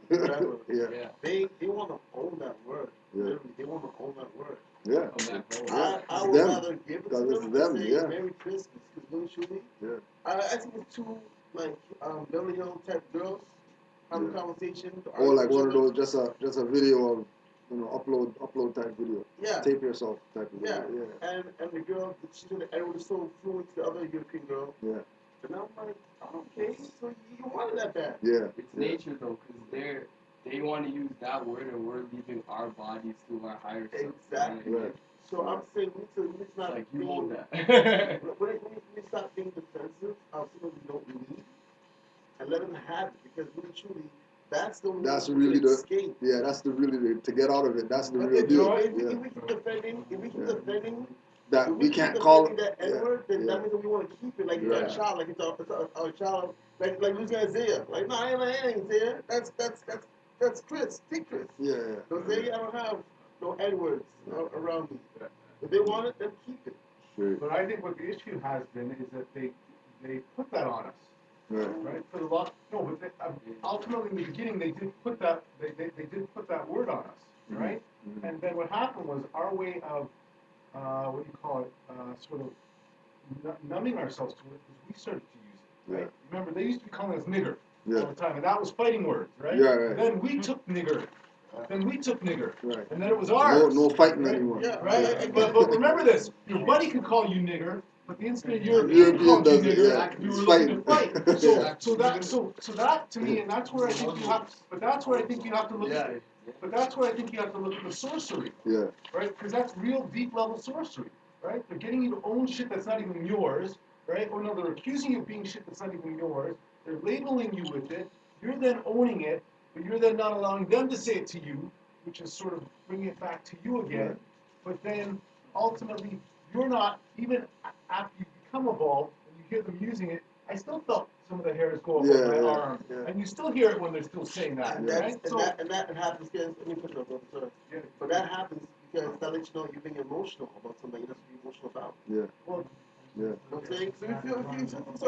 you know, whatever. Yeah. They want to own that word. Yeah. Literally, they want to own that word. Yeah. I It's would them. rather give it to Because them it's them, and say yeah. Merry Christmas, because truly, Yeah. I think it's two like Beverly Hills type girls having Yeah. a conversation. Or like one of those, just a video of upload type video. Yeah. Tape yourself type of Yeah. video. Yeah. And the girl, she said the N-word is so fluent to the other European girl. Yeah. And I'm like, okay, so you wanted that bad. Yeah. It's Yeah. nature though, because they want to use that word and we're leaving our bodies to our higher self. Exactly. Right. So I'm saying we need to It's not like you being, hold that. we stop being defensive of something we don't need and let them have it because really truly that's the only That's way we really can the escape. yeah. That's the really to get out of it. That's the But real if, deal. if, Yeah. if we keep defending, Yeah. if That we we keep can't call defending it. that N-word, then Yeah. that means that we want to keep it like Yeah. our child, like it's our child, like losing Isaiah. Like, no, I ain't Isaiah. That's Chris. Take Chris. Yeah. Yeah. So Isaiah, I don't have no N-words around me. If they want it, then keep it. Sure. But I think what the issue has been is that they put that on us, Right. right? For the lot, no, but ultimately in the beginning they did put that they did put that word on us, right? Mhm. And then what happened was our way of what do you call it, sort of numbing ourselves to it was we started to use it, right? Yeah. Remember they used to be calling us nigger Yeah. all the time, and that was fighting words, right? Yeah, right. Then we took nigger. Then we took nigger. Right. And then it was No, ours. no fighting right? anymore. Yeah, Right? But remember this, your buddy can call you nigger, but the instant European European called you does it, nigger, yeah. you were It's looking to fighting. fight. So Yeah. so that to me, and that's where I think you have but that's where I think you have to look at but that's where I think you have to look at the sorcery. Yeah. Right? Because that's real deep level sorcery. Right? They're getting you to own shit that's not even yours, right? Or no, they're accusing you of being shit that's not even yours. They're labeling you with it. You're then owning it, but you're then not allowing them to say it to you, which is sort of bringing it back to you again. Right. But then ultimately, you're not, even after you become evolved and you hear them using it, I still felt some of the hairs go up on my arm. Yeah. And you still hear it when they're still saying that, And right? that happens because let me put it up, sorry. Yeah. But that happens because that lets you know you're being emotional about something you're not supposed to be emotional about. Yeah. Well, Yeah. You know what I'm saying? So if you feel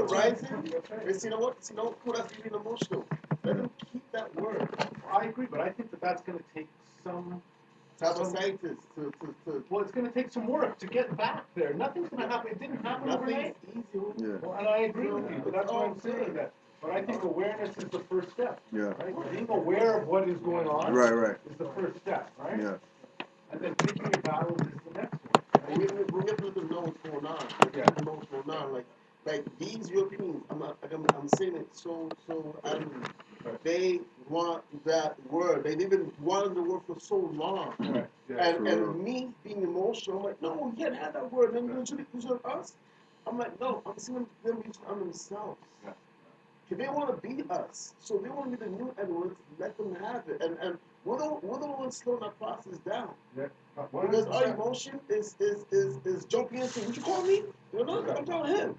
rising, that's right. and see, you know what? See, no, cool, that's you being emotional. Let them keep that word. I agree, but I think that that's going to take some. Type of scientists to Well, it's going to take some work to get back there. Nothing's going to happen. It didn't happen overnight. nothing's easy. Yeah. Well, and I agree with you, but that's what I'm saying. That, but I think awareness is the first step. Yeah. Right? Being aware of what is going on Right. is the first step, right? Yeah. And then picking your battles is the next one. And we have to know what's going on. We have to know what's going on. Like these Europeans, I'm saying it so adamantly. They want that word. They've been wanting the word for so long. Right. Yeah. And me being emotional, I'm like, no, you can't have that word. And then literally use on us. I'm like, no, I'm seeing them use it on themselves. Yeah. If they want to be us, so they want to be the new Edwards, let them have it. And we're the ones slowing that process down. Yeah. Because our 100%. emotion is jumping into, would you call me? You know, I'm calling him.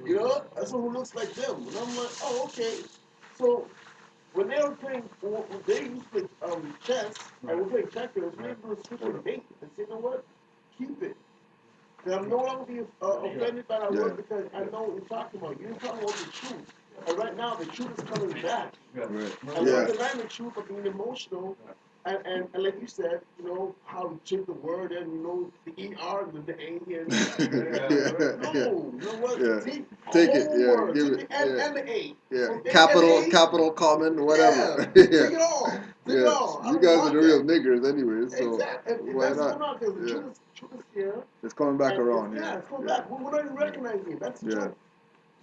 You know, that's someone who looks like them. And I'm like, oh, okay. So when they were playing, when they used to play chess, and we're playing checkers, we're able to switch and mate and say, you know what? Keep it. And I'm no longer being offended by that word because I know what you're talking about. You're talking about the truth. And right now, the truth is coming back. Yeah. Right. And Yeah. not denying the truth, but being emotional. And like you said, you know, how we change the word and, you know, the ER and the A and no, you know what? Yeah. Take Take whole it, yeah, word. give Take it, the N yeah. and the A. Yeah. From A Capital, and A, capital, common, whatever. yeah. Take it all. Take it Yeah. all. I You don't guys are want the real that. niggers anyway, so Exactly. And why that's not? going on because the Yeah. truth is here. It's coming back And around, yeah, yeah. it's coming Yeah. back. We're not even recognizing it. That's the Yeah. truth.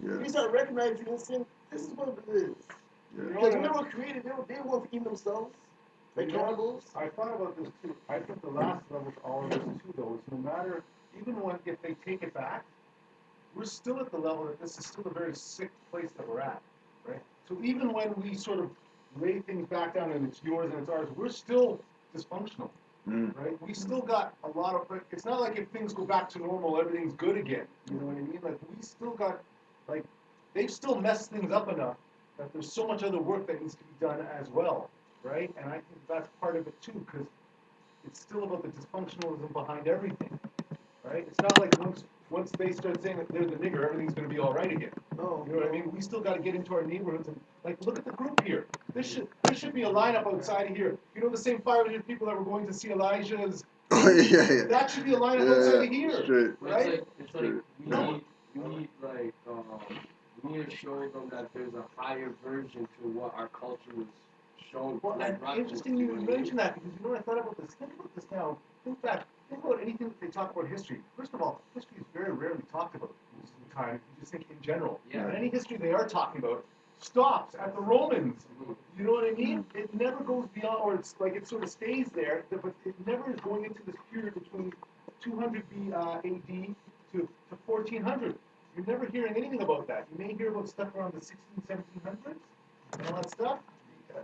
Yeah. We start recognizing and saying, this is what it is. Yeah. Because when they were created, they want to eat themselves. Like cannibals. I thought about this too. I think the last level to all of this too, though, is no matter, even when if they take it back, we're still at the level that this is still a very sick place that we're at, right? So even when we sort of lay things back down and it's yours and it's ours, we're still dysfunctional, right? We still got a lot of. It's not like if things go back to normal, everything's good again. You know what I mean? Like we still got, like, they've still messed things up enough that there's so much other work that needs to be done as well, right? And I think that's part of it too, because it's still about the dysfunctionalism behind everything, right? It's not like once they start saying that they're the nigger, everything's going to be all right again. No. You know what I mean? We still got to get into our neighborhoods and like look at the group here. There should be a lineup outside of here. You know the same 500 people that were going to see Elijah's. Oh, yeah. That should be a lineup Yeah, outside yeah. of here, Straight. right? It's like we need to show them that there's a higher version to what our culture was shown. Well, like and reference, interesting you know what I mean? mention that because you know I thought about this. Think about this now. Think back. Think about anything that they talk about history. First of all, history is very rarely talked about most of the time. If you just think in general. Yeah. And any history they are talking about stops at the Romans. Mhm. You know what I mean? It never goes beyond, or it's like it sort of stays there, but it never is going into this period between 200 AD to 1400. You're never hearing anything about that. You may hear about stuff around the 16, 1700s and all that stuff.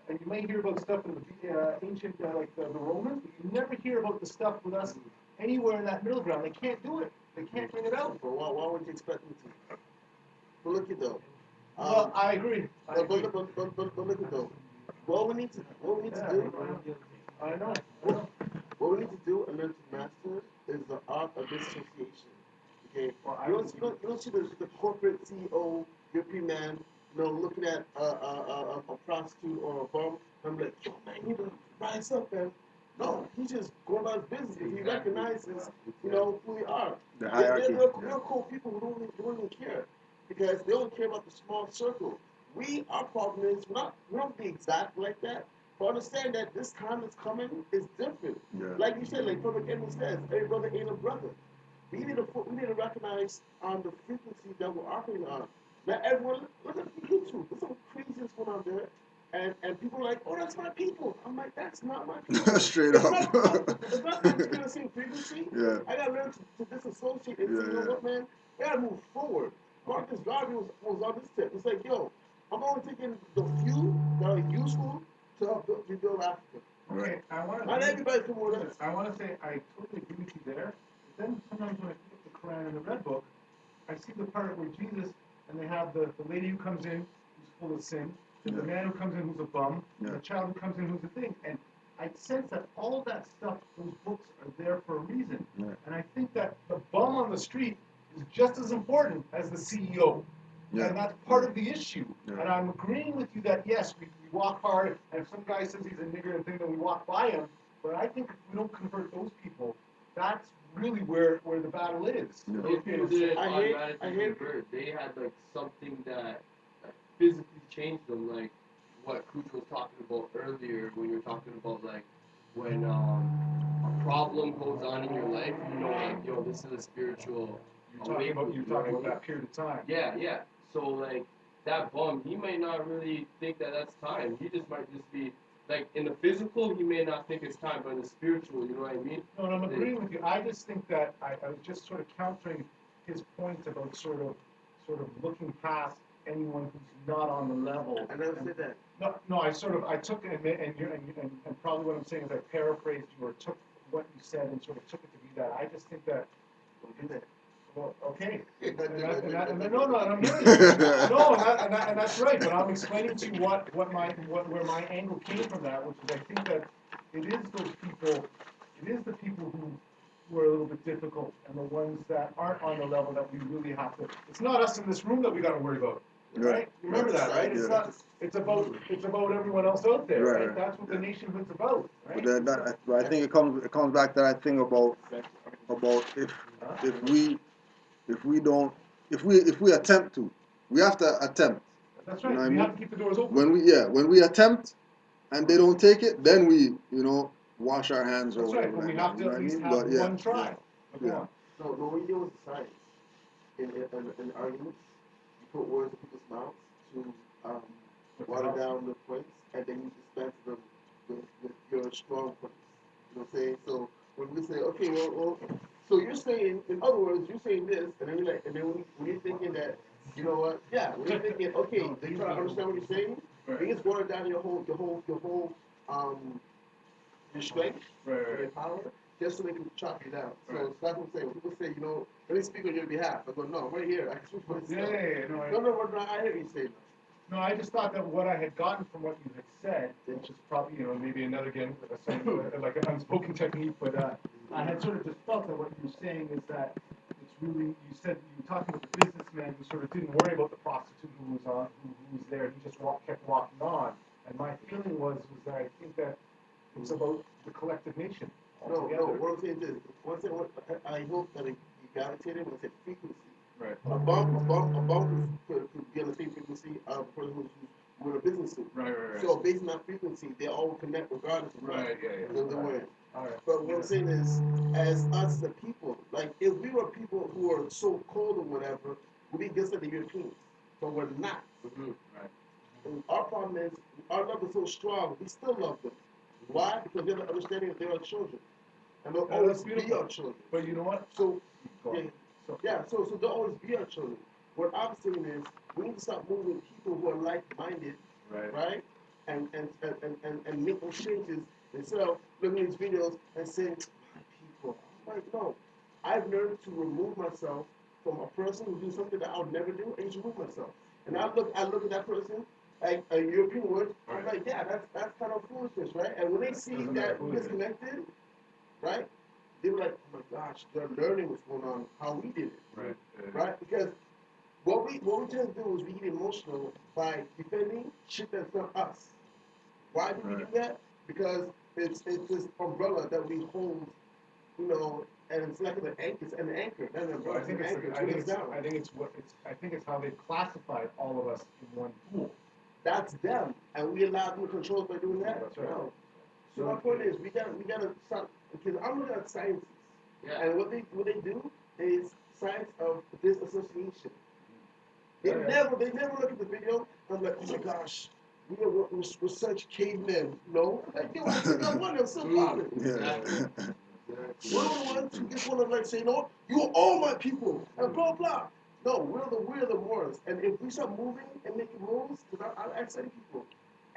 And you may hear about stuff in the ancient, like the Romans, but you never hear about the stuff with us anywhere in that middle ground. They can't do it. They can't bring it out. But why would you expect me to? But look at though. Well, I agree. I agree. But look at though. What we need to Yeah, do, I know. what we need to do and learn to master is the art of disassociation. Okay. Well, You don't see the corporate CEO, European man, looking at a prostitute or a bum, and I'm like, yo man, you need to rise up, man. No, he's just going about his business because he recognizes, who we are. The hierarchy. They're cool people who don't even care because they don't care about the small circle. Our problem is we don't be exact like that, but understand that this time that's coming is different. Yeah. Like you said, like Public Enemy says, every brother ain't a brother. We need to recognize the frequency that we're operating on. Not everyone look at YouTube. There's some craziness going on there. And people are like, oh, that's my people. I'm like, that's not my people. Straight It's up. it's not meant to be on the same frequency. Yeah. I gotta learn to disassociate and Yeah, say, you know yeah. what, man, we gotta move forward. Marcus Garvey was on this tip. It's like, yo, I'm only taking the few that are useful to help rebuild Africa. Okay, I want Not to. everybody can with us. I want to say I totally agree with you there. But then sometimes when I pick up the Quran and the Red Book, I see the part where Jesus and they have the lady who comes in who's full of sin, Yeah. the man who comes in who's a bum, Yeah. the child who comes in who's a thing, and I sense that all that stuff, those books are there for a reason. Yeah. And I think that the bum on the street is just as important as the CEO. Yeah. And that's part of the issue. Yeah. And I'm agreeing with you that yes, we walk hard, and if some guy says he's a nigger and thing, then we walk by him. But I think if we don't convert those people, that's really where the battle is. Yeah. Those people didn't I hate- automatically I hate- convert. They had like something that physically changed them, like what Kuch was talking about earlier when you're talking about like when a problem goes on in your life, you know, like yo, this is a spiritual. You're talking about that period of time. Yeah, yeah. So like that bum, he might not really think that that's time. He just might just be like in the physical, he may not think it's time, but in the spiritual, you know what I mean? No, and I'm agreeing with you. I just think that I was just sort of countering his point about sort of looking past anyone who's not on the level. I never said that. No, I took it and probably what I'm saying is I paraphrased you or took what you said and sort of took it to be that. I just think that. Don't do that. Well, okay. And I'm hearing you. No, and that's right. But I'm explaining to you where my angle came from that, which is I think that it is those people, it is the people who are a little bit difficult, and the ones that aren't on the level that we really have to. It's not us in this room that we got to worry about, right? You remember that, right? It's Yeah. not. It's about everyone else out there, Right. right? That's what the nationhood's about, right? But but I think it comes back to that thing about if we attempt to, we have to attempt. That's You right. know what I We mean? have to keep the doors open. When we attempt and they don't take it, then we wash our hands or That's right, whatever. but we like have that, to you know at what I least mean? have But, yeah, one try. Go yeah. on. No, what we do is science. In arguments, you put words in people's mouths to water down the points, and then you dispense them with your strong points. You know what I'm saying? So when we say, okay, well, so you're saying, in other words, you're saying this, and then when you're thinking that, you know what? Yeah, when you're thinking, okay, you try to understand what you're saying. You just water down your whole your strength, your power, just so they can chop you down. So that's what I'm saying. When people say, let me speak on your behalf. I go, no, I'm right here. I can speak for myself. No, I hear you say that. No, I just thought that what I had gotten from what you had said, which is probably, maybe another, again, like an unspoken technique, but I had sort of just felt that what you were saying is that it's really, you said you were talking about the businessman who sort of didn't worry about the prostitute who was there, he just kept walking on. And my feeling was that I think that it's about the collective nation. No, what I'm saying is this. I hope that you gravitated when I said frequency. Right. A bump could be on the same frequency of a person with a business suit. Right. So based on that frequency, they all connect regardless of what Right. they're wearing. All right. But what I'm saying is, as us as a people, like if we were people who are so cold or whatever, we'd be just like the Europeans, but we're not. Mm-hmm. Right. And our problem is our love is so strong, we still love them. Why? Because they have the understanding that they're our children, and they'll Yeah, always that's be beautiful. our children. But you know what? So Go yeah, on. So, so they'll always be our children. What I'm saying is, we need to stop moving people who are like-minded, Right. right? And make those changes instead of looking at these videos and saying, my people. I'm like, no. I've learned to remove myself from a person who do something that I would never do and just remove myself. And I look at that person like a European would. I'm like, yeah, that's kind of foolishness, right? And when they see Doesn't that matter who we're it is. disconnected, right? They were like, oh my gosh, they're learning what's going on, how we did it, Right. right? Because what we tend to do is we get emotional by defending shit that's not us. Why do we do that? Because it's this umbrella that we hold, you know, and it's like an anchor. It's an anchor. Not an So umbrella. I think It's an it's, anchor. I think It's it's, down. I think it's how they've classified all of us in one pool. That's them, and we allow them to control us by doing that. That's right. No. So my point is, we gotta stop. Because I'm looking at sciences, Yeah. and what they do is science of disassociation. They Yeah, yeah. never look at the video. I'm like, oh my gosh, we're such cavemen. No, like yo, I still got one. I'm still falling. Exactly. We're the ones who just want to like say, no, you are all my people, and blah blah. No, we're the ones. And if we start moving and making rules, because I say to people,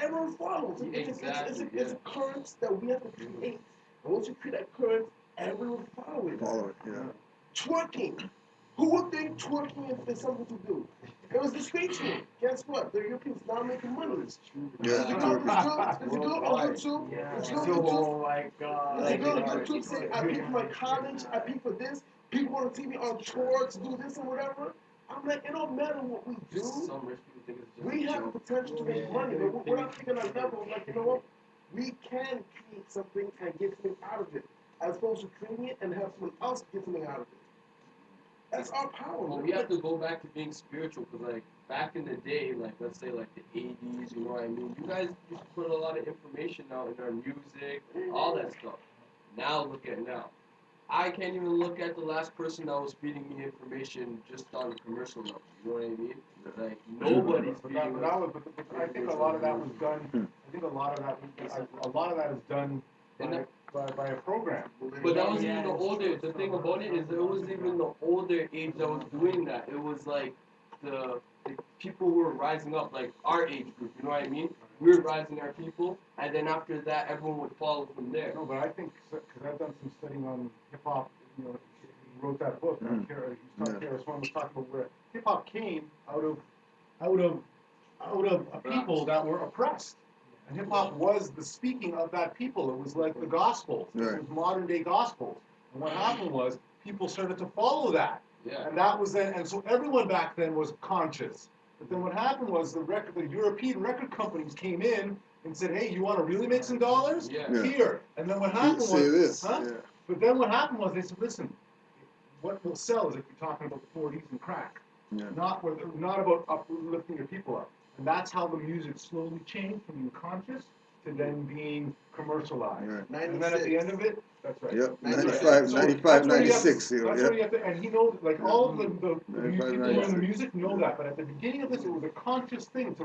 everyone follows. It's a current that we have to create. And once you create that current, everyone follow it. Follow it, yeah. Twerking. Who would think twerking is something to do? It was disgraceful. Guess what? The Europeans now making money. Yeah, It's a girl on YouTube. It's a girl on YouTube. Oh my God. There's a girl on YouTube saying, I paid for my college, I paid for this. People want to see me on tour to do this and whatever. I'm like, it don't matter what we do. Some rich people think it's just We a have the joke. potential to make money, but we're not thinking on a level like, you know what? We can create something and get something out of it, as opposed to creating it and have someone else get something out of it. That's our power. Well, we have to go back to being spiritual, because like back in the day, like let's say like the 80s, you know what I mean? You guys used to put a lot of information out in our music, all that stuff. Now look at now. I can't even look at the last person that was feeding me information just on the commercial level. You know what I mean? Like nobody's But feeding that us. was, but I think a lot of that was done. I think a lot of that is done by a program. But that was even the older. The thing about it is, it was even the older age that was doing that. It was like the people who were rising up, like our age group. You know what I mean? We were rising our people, and then after that, everyone would follow from there. No, but I think because I've done some studying on hip hop. You know, he wrote that book. Keras-One was talking about where hip hop came out of a people that were oppressed. And hip hop was the speaking of that people. It was like the Gospels. It was modern day Gospels. And what happened was people started to follow that. Yeah. And that was then, and so everyone back then was conscious. But then what happened was the European record companies came in and said, hey, you want to really make some dollars? Yeah. Here. And then what happened Say was, this. huh? Yeah. But then what happened was they said, listen, what will sell is if you're talking about 40s and crack. Yeah. Not about uplifting your people up. And that's how the music slowly changed from being conscious to then being commercialized. Right. And then at the end of it, that's right. Yep, That's 95, right. So 95, that's where you have to- 96, you know, That's yeah. where you have to, and he knows, like all of the 95, people in the 96. music know that, but at the beginning of this, it was a conscious thing to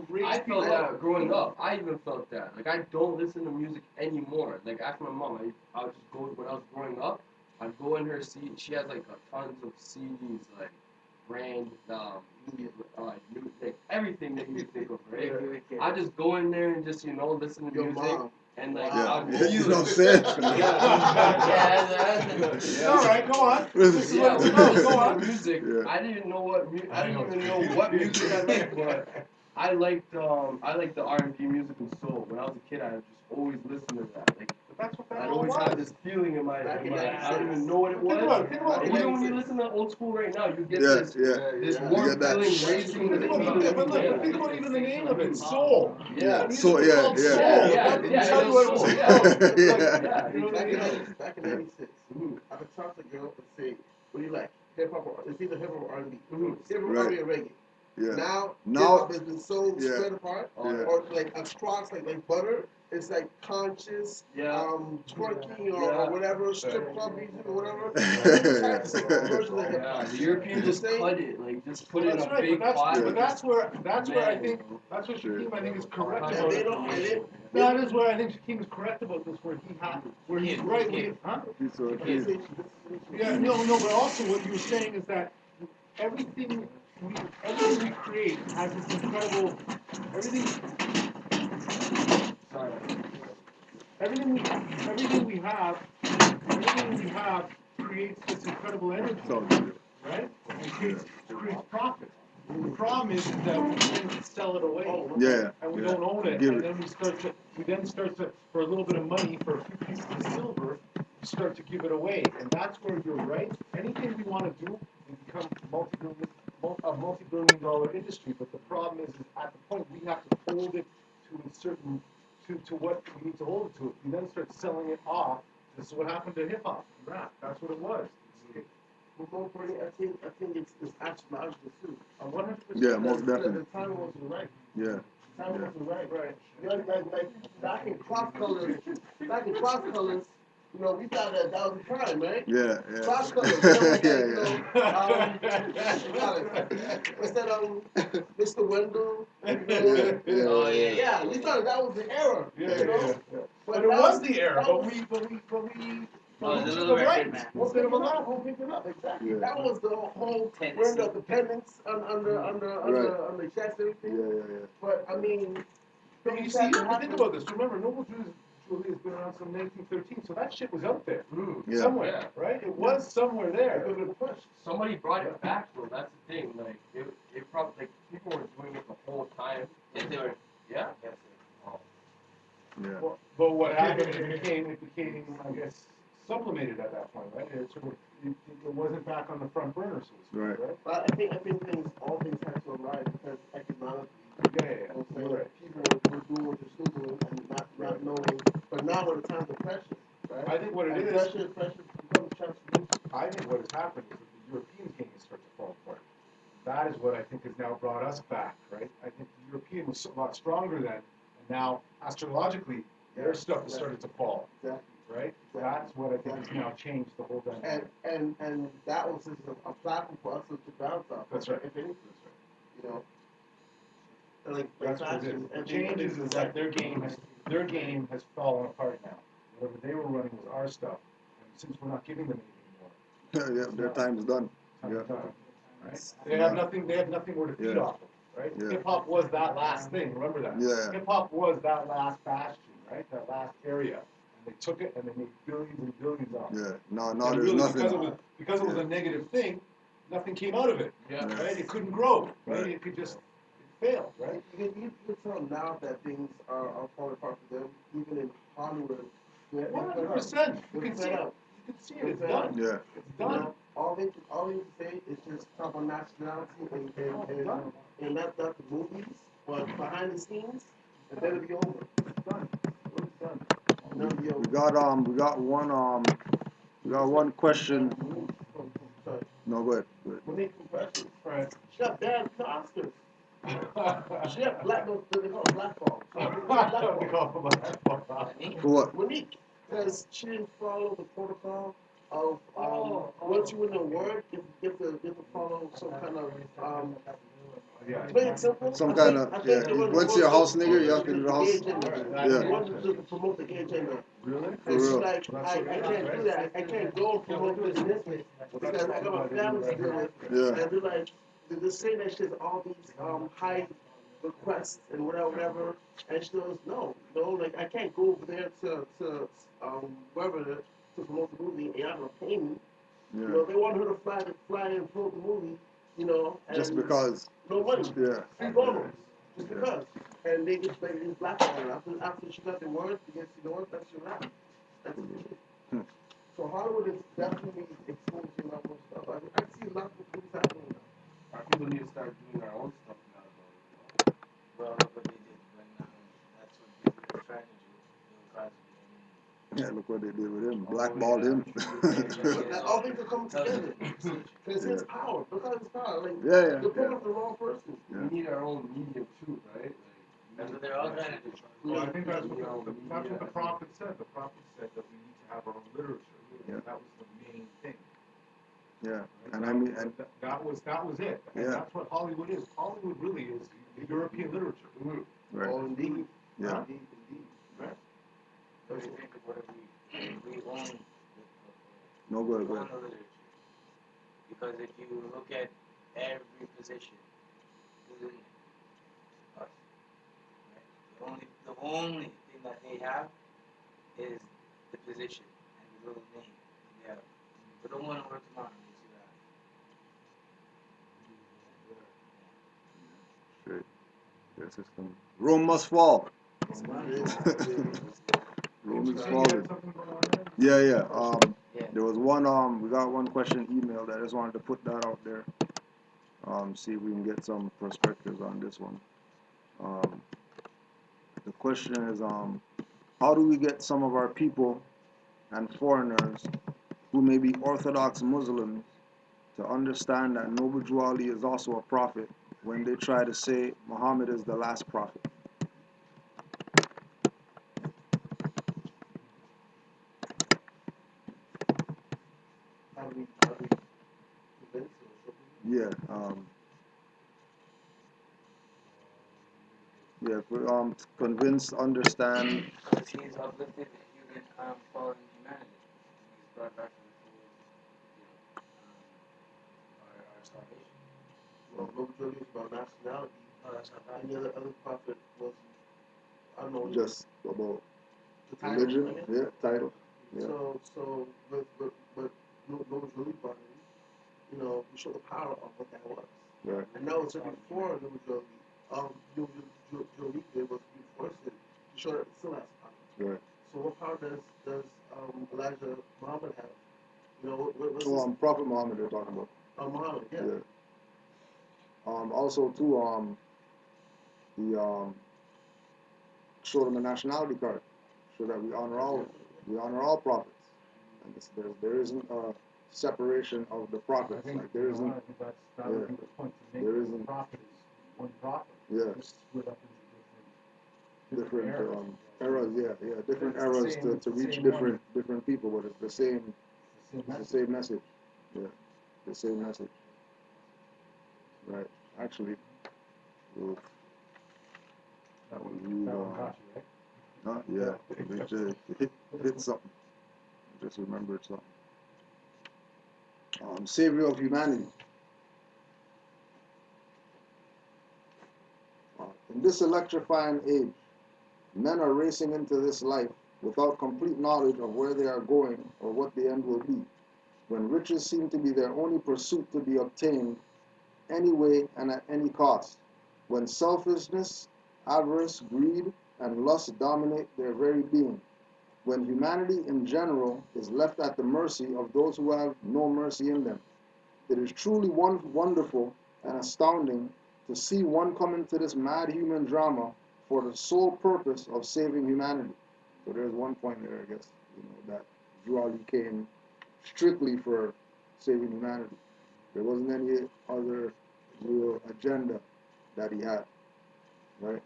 raise I people felt up. that growing up. I even felt that. Like I don't listen to music anymore. Like after my mom, I would just go when I was growing up. I'd go in her CD. She has like tons of CDs, like brand, new, like everything that you could think of, right? I just go in there and just listen to Your music mom. and like Yeah, I'd yeah, feel you know what I'm it. saying? Yeah. All right, go on. Listen. This is Yeah, what when it's I about. listen Go to on. music, Yeah. I didn't know what I didn't even know what music I liked, but I liked the R&B music and soul. When I was a kid, I just always listened to that. Like But that's what that I'd all always was. have this feeling in my I don't even know what it Think was. about it. Think about it. And even when you listen to old school right now, you get Yeah, this yeah. this Yeah. warm You get that. feeling racing But the think about even the name of it, soul. Yeah. The music So, was yeah, called yeah. soul. Yeah, That didn't yeah, tell it you was what it was soul, about. yeah. Like, Yeah, you know what I mean? Back in '96, I could talk to a girl and say, "What do you like? Hip hop or it's either hip hop or R&B. Hip hop, Right. R&B, or reggae." Yeah. Now hip Now, hop has been so yeah. spread apart, Yeah. or like across like butter. It's like conscious, twerking or whatever, strip club music or whatever. Different types of versions of hip Yeah, hop. the You Europeans know what just I'm saying? cut it, like just put Well, it in that's a right, big but pot. but that's where I Man, think bro. that's where Shaquem I think is correct And about they it. don't. And they, That is where I think Shaquem is correct about this, where he's right. Huh? Piece of okay, cheese. Yeah, no, but also what you were saying is that everything everything we create has this incredible everything Sorry. everything we everything we have everything we have creates this incredible energy, Sounds good. right? And creates profit. The problem is that we tend to sell it away. Yeah. And we Yeah. don't own it, Give and it. then we then start to for a little bit of money, for a few pieces of silver, we start to give it away, and that's where you're right. Anything we want to do, we become a multi-billion dollar industry, but the problem is at the point we have to hold it to a certain to what we need to hold it to. If we then start selling it off, this is what happened to hip hop and rap. That's what it was. but more importantly, I think it's astrological too. 100%. Yeah, most The definitely. time wasn't right. Yeah. Time Yeah. wasn't right. You know, like back in cross colors, you know, we thought that was the prime, right? Yeah. Yeah. Cross colors, that was like, Yeah. you know, what's that, Mr. Wendell, you know? Yeah. Oh Yeah. Yeah, we thought that was the era, Yeah, you know? yeah. But But it that was the era, that but was- Oh, we the took little the record right. man. Instead of a lot. We'll pick it up, exactly. Yeah. That was the whole Tennessee. we're under dependence under Right. chest and Yeah. everything. Yeah. But I mean, But you see, but think about this. Remember, Noble Julie has been around since 1913, so that shit was out there Yeah. somewhere, right? It was somewhere there. give it a push. Somebody brought it back though. That's the thing. Like it probably like people were doing it the whole time. Yes, they were. Yeah. Yes, Yeah. But what happened? It became, I guess, sublimated at that point, right? It sort of, it wasn't back on the front burner, so to speak, Right. right? But I think all things have to arise because economically, Yeah, you know what I'm saying? you're right. People were doing what they're still doing and not knowing. But now we're at a time of pressure, right? I think what it and is, pressure becomes transformation. I think what has happened is that the European game is starting to fall apart. That is what I think has now brought us back, right? I think the European was a lot stronger then, and now astrologically, their stuff has started to fall, Exactly. right? That's what I think has now changed the whole dynamic. And that was just a platform for us to bounce off. That's right. If anything, you know. And like That's what it is. fashion, The and changes is that their game has fallen apart now. Whatever they were running was our stuff, and since we're not giving them anything Yeah. Their time is done. anymore, Yeah. right? They have nothing. They have nothing more to feed Yeah. off of, right? Yeah. Hip hop was that last thing. Remember that. Yeah. Hip hop was that last bastion, right? That last area, and they took it and they made billions and billions off it. Yeah. No. And There's really, nothing. because it was a negative thing, nothing came out of it. Yeah. Right? It couldn't grow. Right? Right. It could just it failed. Right? you can tell now that things are falling apart for them, even in Hollywood. 100%. You can see it. You can see it. It's done. Yeah. It's You done. know, all they can say is just talk about nationality and not the movies, but behind the scenes, and then it'll be over. It's done. It's done. And then it'll be over. We got one question. Sorry. No, go ahead. Go ahead. Monique Compression. Right. She got banned from the Oscars. She got black, they call it blackball. For what? Monique, because she didn't follow the protocol of once you win an award, you have to follow some kind of Yeah. to make it simple. Some I kind think- of I think yeah. the one Once who you're a was house nigga, you have to do the gay house. agenda. Yeah. She wanted to promote the gay agenda. Really? For And she's real. like, I can't do that. I can't go and promote this because I got my family to deal with. Yeah. And they're like, they're saying that she has all these high requests and whatever. And she goes, no, like I can't go over there to wherever to promote the movie and you're not gonna pay me. You know, Yeah. they want her to fly and promote the movie, you know, and Just because. no money. Yeah. Free bonus. Just because. And they just like these blackball her. After she got the word, because you know what, that's your rap. That's the truth. So Hollywood is definitely exposing a lot more stuff. I see a lot of things happening now. Our people need to start doing our own stuff now, well, look what they did when that's what they were trying to do. Bill Cosby. I mean, Yeah, look what they did with him. All the way Blackballed down him. to the But all things are coming tells together. the position. It's Yeah. his power. Look at his power. Like, Yeah, yeah, you're pulling yeah. up the wrong person. Yeah. We need our own medium too, right? Like, That's what they're all trying to do. Well, I think that's You know, what that's what the media. prophet said. The prophet said that we need to have our own literature. Yeah. That was the main thing. Yeah. Right? And I mean, and that was it. And Yeah. that's what Hollywood is. Hollywood really is the European literature. right. Oh, indeed. Yeah. Indeed, indeed. Right? What do you think of what if we own the No good, we good. own the literature? Because if you look at every position, who's in it? Us. Right? The only thing that they have is the position and the little name together. But don't want to work tomorrow and you see that. Straight. This is some. Rome must fall. Rome is So you falling. had something going on there? Yeah, yeah. Yeah. There was one. We got one question emailed. I just wanted to put that out there. See if we can get some perspectives on this one. The question is, how do we get some of our people and foreigners who may be Orthodox Muslims to understand that Noble Drew Ali is also a prophet when they try to say Muhammad is the last prophet? How do we convince or show people? Yeah, yeah. Convince, understand. Because he's uplifted the human fallen humanity. And he's brought back to the fold, our salvation. Well, no majority is about nationality. Oh, that's not bad. Any other prophet was, I don't know, Just about the title, religion. right? Yeah, title. Yeah. So, but no majority body, we show the power of what that was. Right. And that was before the majority. Majority did was reinforce it to show that it still has power. Right. So what power does Elijah Muhammad have? What's Oh, his, Prophet Muhammad they're talking about. Muhammad, yeah. Yeah. Also too, the show them a nationality card, so that we honor all prophets, and there isn't a separation of the I prophets. think, Like there isn't. I think that would be the point to make. There The isn't. prophet is one prophet. Yeah. Just split up into Different eras. eras, yeah, different It's the eras same- to it's the reach same different people, but it's the same. It's It's the same message. Yeah, the same message. Right. Actually, we'll That one read. got you, right? Yeah, hit something. I just remembered something. Savior of humanity. In this electrifying age, men are racing into this life without complete knowledge of where they are going or what the end will be. When riches seem to be their only pursuit to be obtained any way and at any cost. When selfishness, avarice, greed, and lust dominate their very being. When humanity in general is left at the mercy of those who have no mercy in them. It is truly wonderful and astounding to see one come into this mad human drama for the sole purpose of saving humanity. So there's one point there, I guess, that Drew Ali came strictly for saving humanity. There wasn't any other real agenda that he had, right?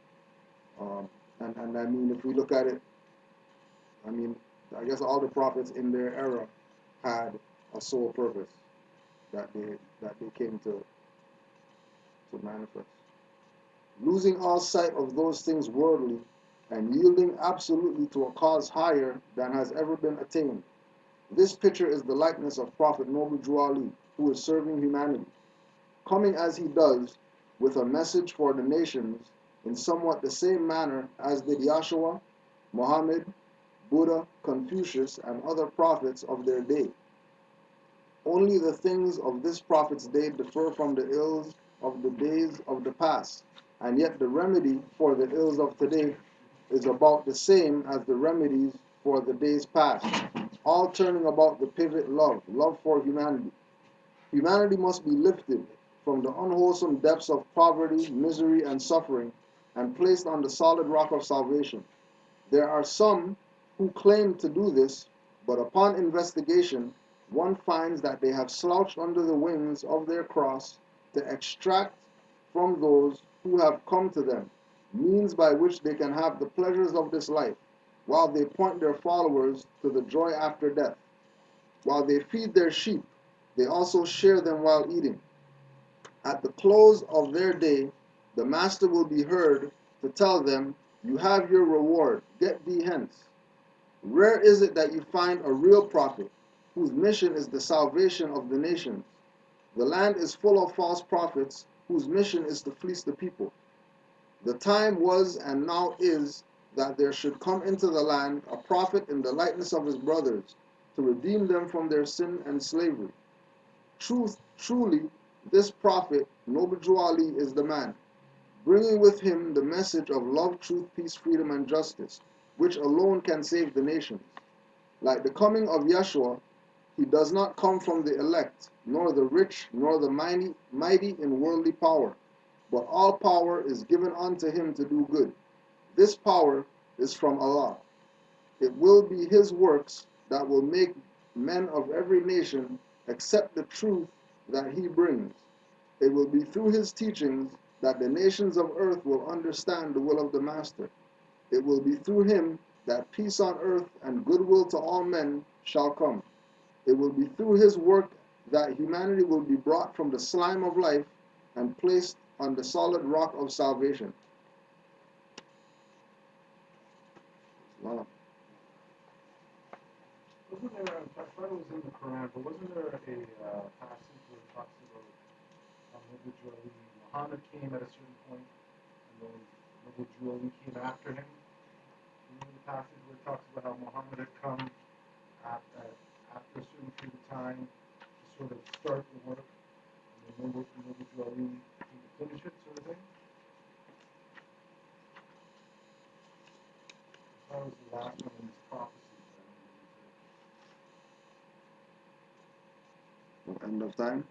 And I mean, if we look at it, I mean, I guess all the prophets in their era had a sole purpose that they came to manifest. Losing all sight of those things worldly and yielding absolutely to a cause higher than has ever been attained. This picture is the likeness of Prophet Noble Drew Ali, who is serving humanity, coming as he does with a message for the nations in somewhat the same manner as did Yahshua, Muhammad, Buddha, Confucius, and other prophets of their day. Only the things of this prophet's day differ from the ills of the days of the past, and yet the remedy for the ills of today is about the same as the remedies for the days past, all turning about the pivot love for humanity. Humanity must be lifted from the unwholesome depths of poverty, misery, and suffering, and placed on the solid rock of salvation. There are some who claim to do this, but upon investigation, one finds that they have slouched under the wings of their cross to extract from those who have come to them means by which they can have the pleasures of this life, while they point their followers to the joy after death. While they feed their sheep, they also share them while eating. At the close of their day, the master will be heard to tell them, "You have your reward, get thee hence." Rare is it that you find a real prophet whose mission is the salvation of the nations. The land is full of false prophets whose mission is to fleece the people. The time was and now is that there should come into the land a prophet in the likeness of his brothers to redeem them from their sin and slavery. Truly, this prophet, Noble Ali, is the man, bringing with him the message of love, truth, peace, freedom, and justice, which alone can save the nations. Like the coming of Yeshua, he does not come from the elect, nor the rich, nor the mighty in worldly power, but all power is given unto him to do good. This power is from Allah. It will be his works that will make men of every nation accept the truth that he brings. It will be through his teachings that the nations of earth will understand the will of the Master. It will be through him that peace on earth and goodwill to all men shall come. It will be through his work that humanity will be brought from the slime of life and placed on the solid rock of salvation. Wow. Wasn't there, I thought it was in the Quran, but wasn't there a passage where it talks about individually Muhammad came at a certain point, and then individually came after him? Remember the passage where it talks about how Muhammad had come after a certain period of time to sort of start the work, and then individually came to finish it, sort of thing? That was the last one in this prophecy. End of time?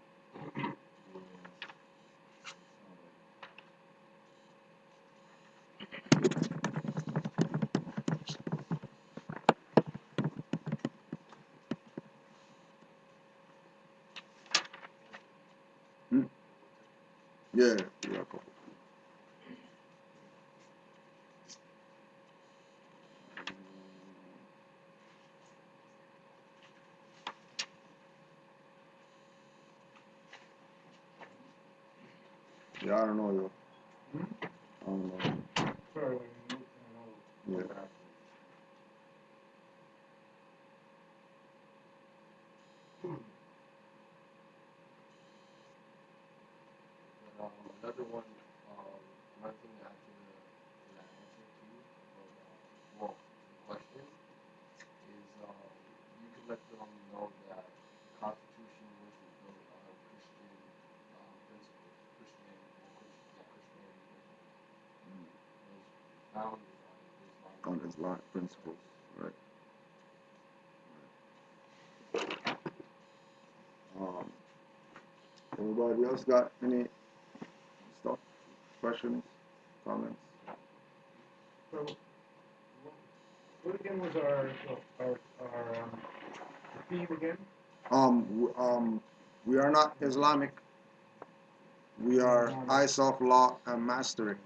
Hmm? Yeah, yeah. Yeah, I don't know, yo. I don't know. Sorry, when you look, I know. Yeah. Another one, one thing to add to that answer too, about, the question is, you can let them know that the Constitution wasn't built on Christian principles, Christianity principles. It was founded on On Islamic principles, right? Um, Everybody else got any stuff, questions, comments? So, what again was our theme again? We are not Islamic. We are ISOF law and mastering.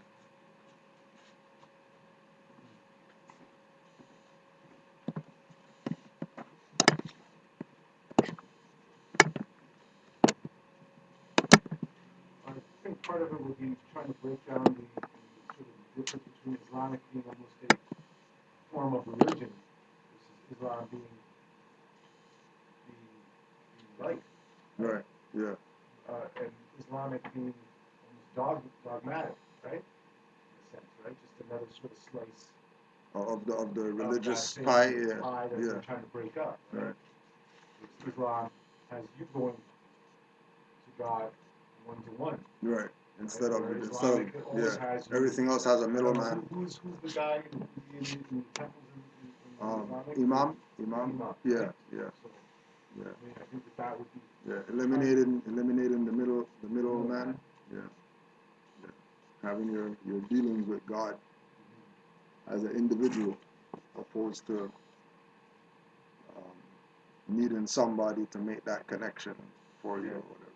I think part of it would be trying to break down the sort of difference between Islamic being almost a form of religion versus Islam being the light. Right. Yeah. And Islamic being almost dogmatic, right? In a sense, right? Just another sort of slice Of the of religious that pie. same Yeah. pie that Yeah. they're trying to break up. Right? Right. Islam has you going to God one to one. Right. Instead of Islamic always yeah. has you, Everything else has a I don't know middleman. who's the guy in the temples in Islamic? Imam. Imam. Yeah. Right? Yeah. So, Yeah. I mean, I think that would be Yeah. Eliminating the middleman. Yeah. Yeah. Having your dealings with God as an individual, opposed to needing somebody to make that connection for you or whatever.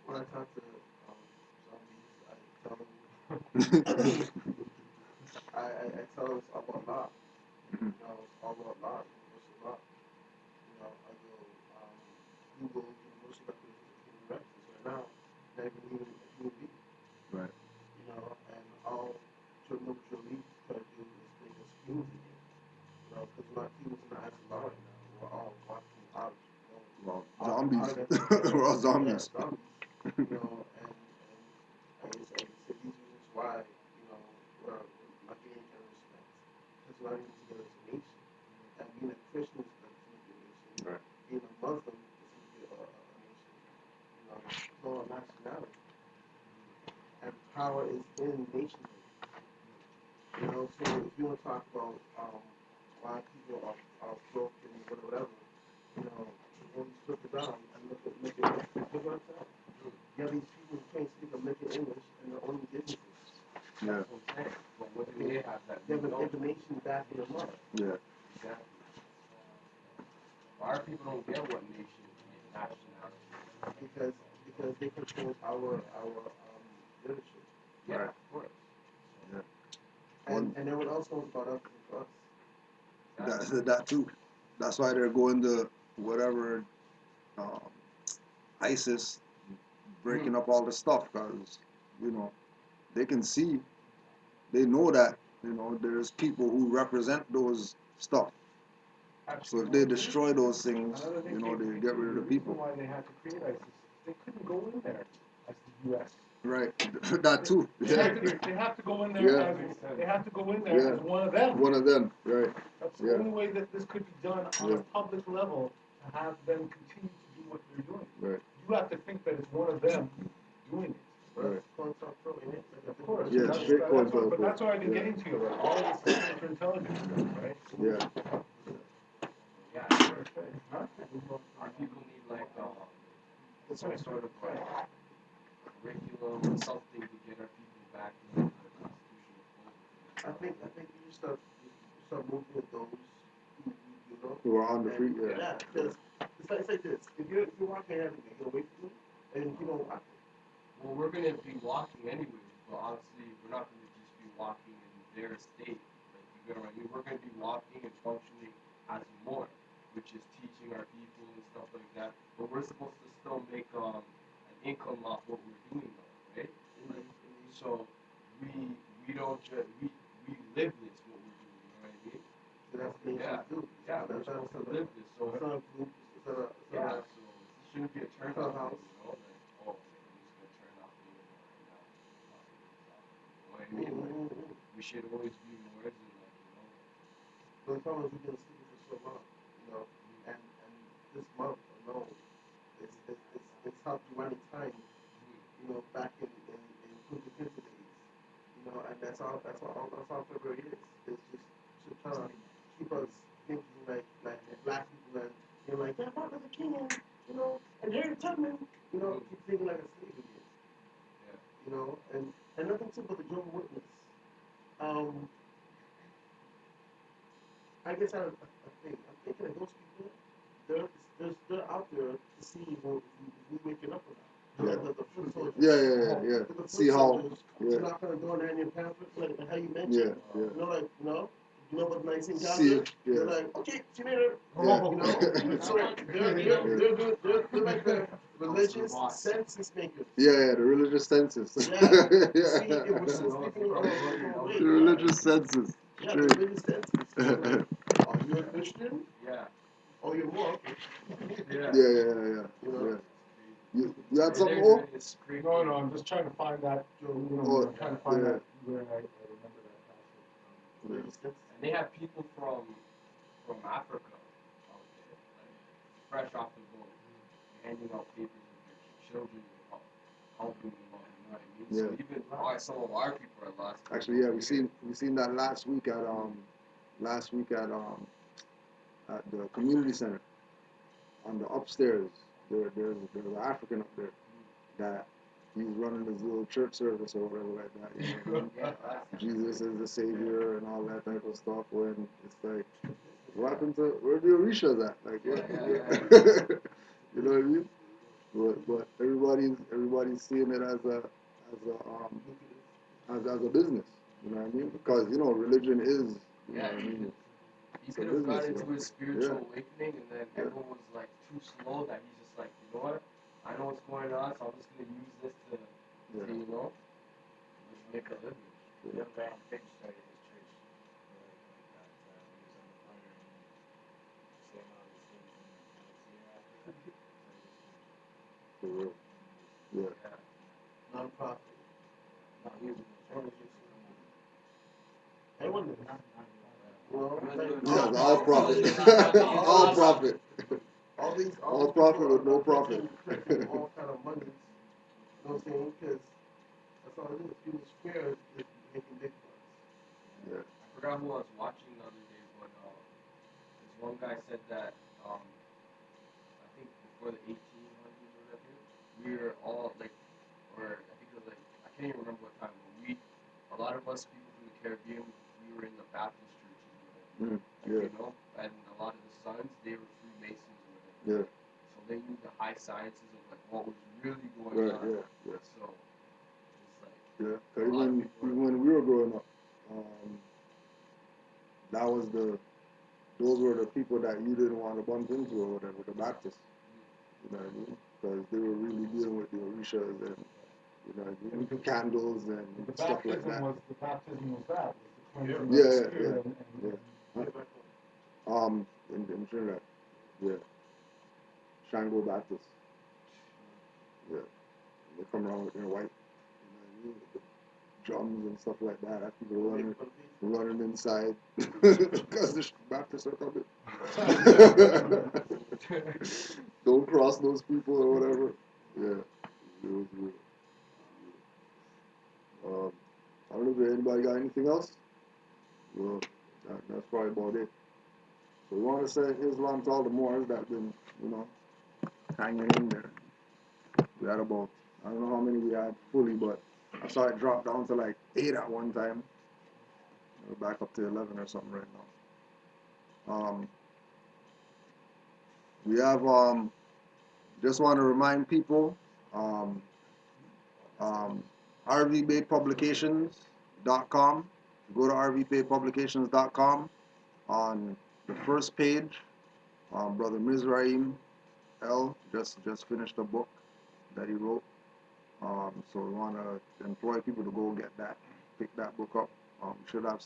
When I talk to zombies, I tell them it's all about love. It's all about love, universal love. I go, Google universal declaration of human rights. Right now, not even human being. Right. And all Chernobyl leads try to do is make us humans again. Because we're not humans in the eyes of law right now. We're all walking out. Well, zombies. We're all zombies. Yeah, zombies. And I say these reasons why, we're not getting any kind of respect. Because we're not even together as a nation. And being a Christian is not to make a nation. Right. Being a Muslim is to make a nation. It's all a nationality. And power is in nationhood. So if you want to talk about why people are broken, whatever, when you flip it down and look at what I'm saying. You have these people who can't speak or make it English and they're owning businesses. Yeah. That's what I'm saying. But what do they have that They we have don't? information back in the mother. Yeah. Exactly. Our people don't get what nation nationality is. Because they control our literature. Yeah, Right. of course. Yeah. And everyone else knows about us and us. That too. That's why they're going to whatever um, ISIS, breaking up all the stuff, because they can see, they know that there's people who represent those stuff. So if they destroy those things, they get rid of the people. Why they had to create ISIS? They couldn't go in there as the U.S. Right. That too. They Yeah. have to go in there as one of them. One of them. Right. That's the only way that this could be done on a public level, to have them continue to do what they're doing. Right. You have to think that it's one of them doing it. Right. Of course. Yeah, straight But that's what I've been getting to. All of this is counterintelligence stuff, right? Yeah. Yeah, our people need like some sort of curriculum or something to get our people back into the constitutional fold. I think you start moving with those Who are on the free. Yeah, because it's like this. If you're walking ahead of me, you're away from me, and you don't walk. Well, we're gonna be walking anyways, but obviously we're not gonna just be walking in their state. Like, you get what I mean? We're gonna be walking and functioning as more, which is teaching our people and stuff like that. But we're supposed to still make an income off what we're doing, though, right? Like, so we don't just we live this what we're doing. You know what I mean? So that's what they do. Yeah, we're supposed to live this. So it's not a group. so it shouldn't be a turn off. Like, oh, okay, I'm just gonna turn off the internet right now. You know what I mean? Like, we should always be more than But the problem is we've been sleeping for so long, and this month alone, it's helped running time, back in Kunta Kinte days, and that's all February is. It's just to try to keep us thinking like black people and like, yeah, Martin Luther King, and Harriet Tubman, keep thinking like a slave again. And nothing simple the Jehovah's Witness. I guess I'm thinking that those people, they're out there to see if we waking up or not. The foot soldiers. Yeah. The foot See how. soldiers, Yeah. they're not going to go in there and your pamphlet, like how you mentioned. Yeah. About 19 See, calendar. yeah. They're like, okay, see you later. Yeah. So they're like the religious census makers. Yeah, the religious census. Yeah. See, if we're still sleeping awake. The religious census. Yeah, the religious census. Like, are you a Christian? Yeah. Oh, you're more. Okay. Yeah. You had something more? No, I'm just trying to find that. I'm trying to find that where I remember that passage. And they have people from Africa out there, like fresh off the boat, handing out papers with their children, helping them out. You know what I mean? Yeah. So even some of our people are lost. Actually, yeah, we seen that last week at at the community center on the upstairs. There's an African up there that he's running his little church service or whatever like that. You know what I mean? Jesus is the savior and all that type of stuff. When it's like What happened to where the Orishas at? Like what? Yeah. You know what I mean? But everybody's seeing it as a business. You know what I mean? Because religion is Yeah, what I mean. he It's a could have business, got you into know. his spiritual Yeah. awakening, and then Yeah. everyone was like too slow that he's just like, you know what? I know what's going on, so I'm just gonna use this to Yeah. just make a living. The young guy in Finch started his church like that when he was on the corner and saying all these things, and next year after that, he started his church. For real. Yeah. Yeah. Non-profit. No, he was in the church. I wonder. You know, He was like, doing Yeah, all, it's non-profit. all all, all profit. these, All profit. all All these profit people with no are profit. collecting all kind of monies. You know what I'm saying? Because that's all it is. People's fear is making big bucks. Yeah. I forgot who I was watching the other day, but this one guy said that I think before the 1800s or whatever, we were all like, or I think it was like I can't even remember what time, but a lot of us people from the Caribbean, we were in the Baptist churches or whatever, Mm, yeah. and a lot of the sons they were Freemasons or whatever. Yeah. So they knew the high sciences of like what was really going Right. on. Yeah. Yeah. So it's like Yeah. a lot of Even people even when we were growing up, that was those were the people that you didn't want to bump into or whatever, the Baptists. You know what I mean? Because they were really dealing with the Orishas and candles and The stuff like baptism that. was that, was the cleansing of Yeah, the yeah, spirit yeah. Huh? In Trinidad, yeah, Shango Baptist, yeah, they come around with their white, with the drums and stuff like that. Have people running inside because the Baptists are coming. Don't cross those people or whatever. Yeah, it was weird. I don't know if anybody got anything else. Well, that's probably about it. So we want to say Islam to all the Moors that been, hanging in there. We had about, I don't know how many we had fully, but I saw it drop down to like 8 at one time. We're back up to 11 or something right now. We have, just want to remind people, um, rvbaypublications.com. Go to rvbaypublications.com. On the first page, Brother Mizraim L just finished a book that he wrote. So we want to employ people to go get that, pick that book up. We should have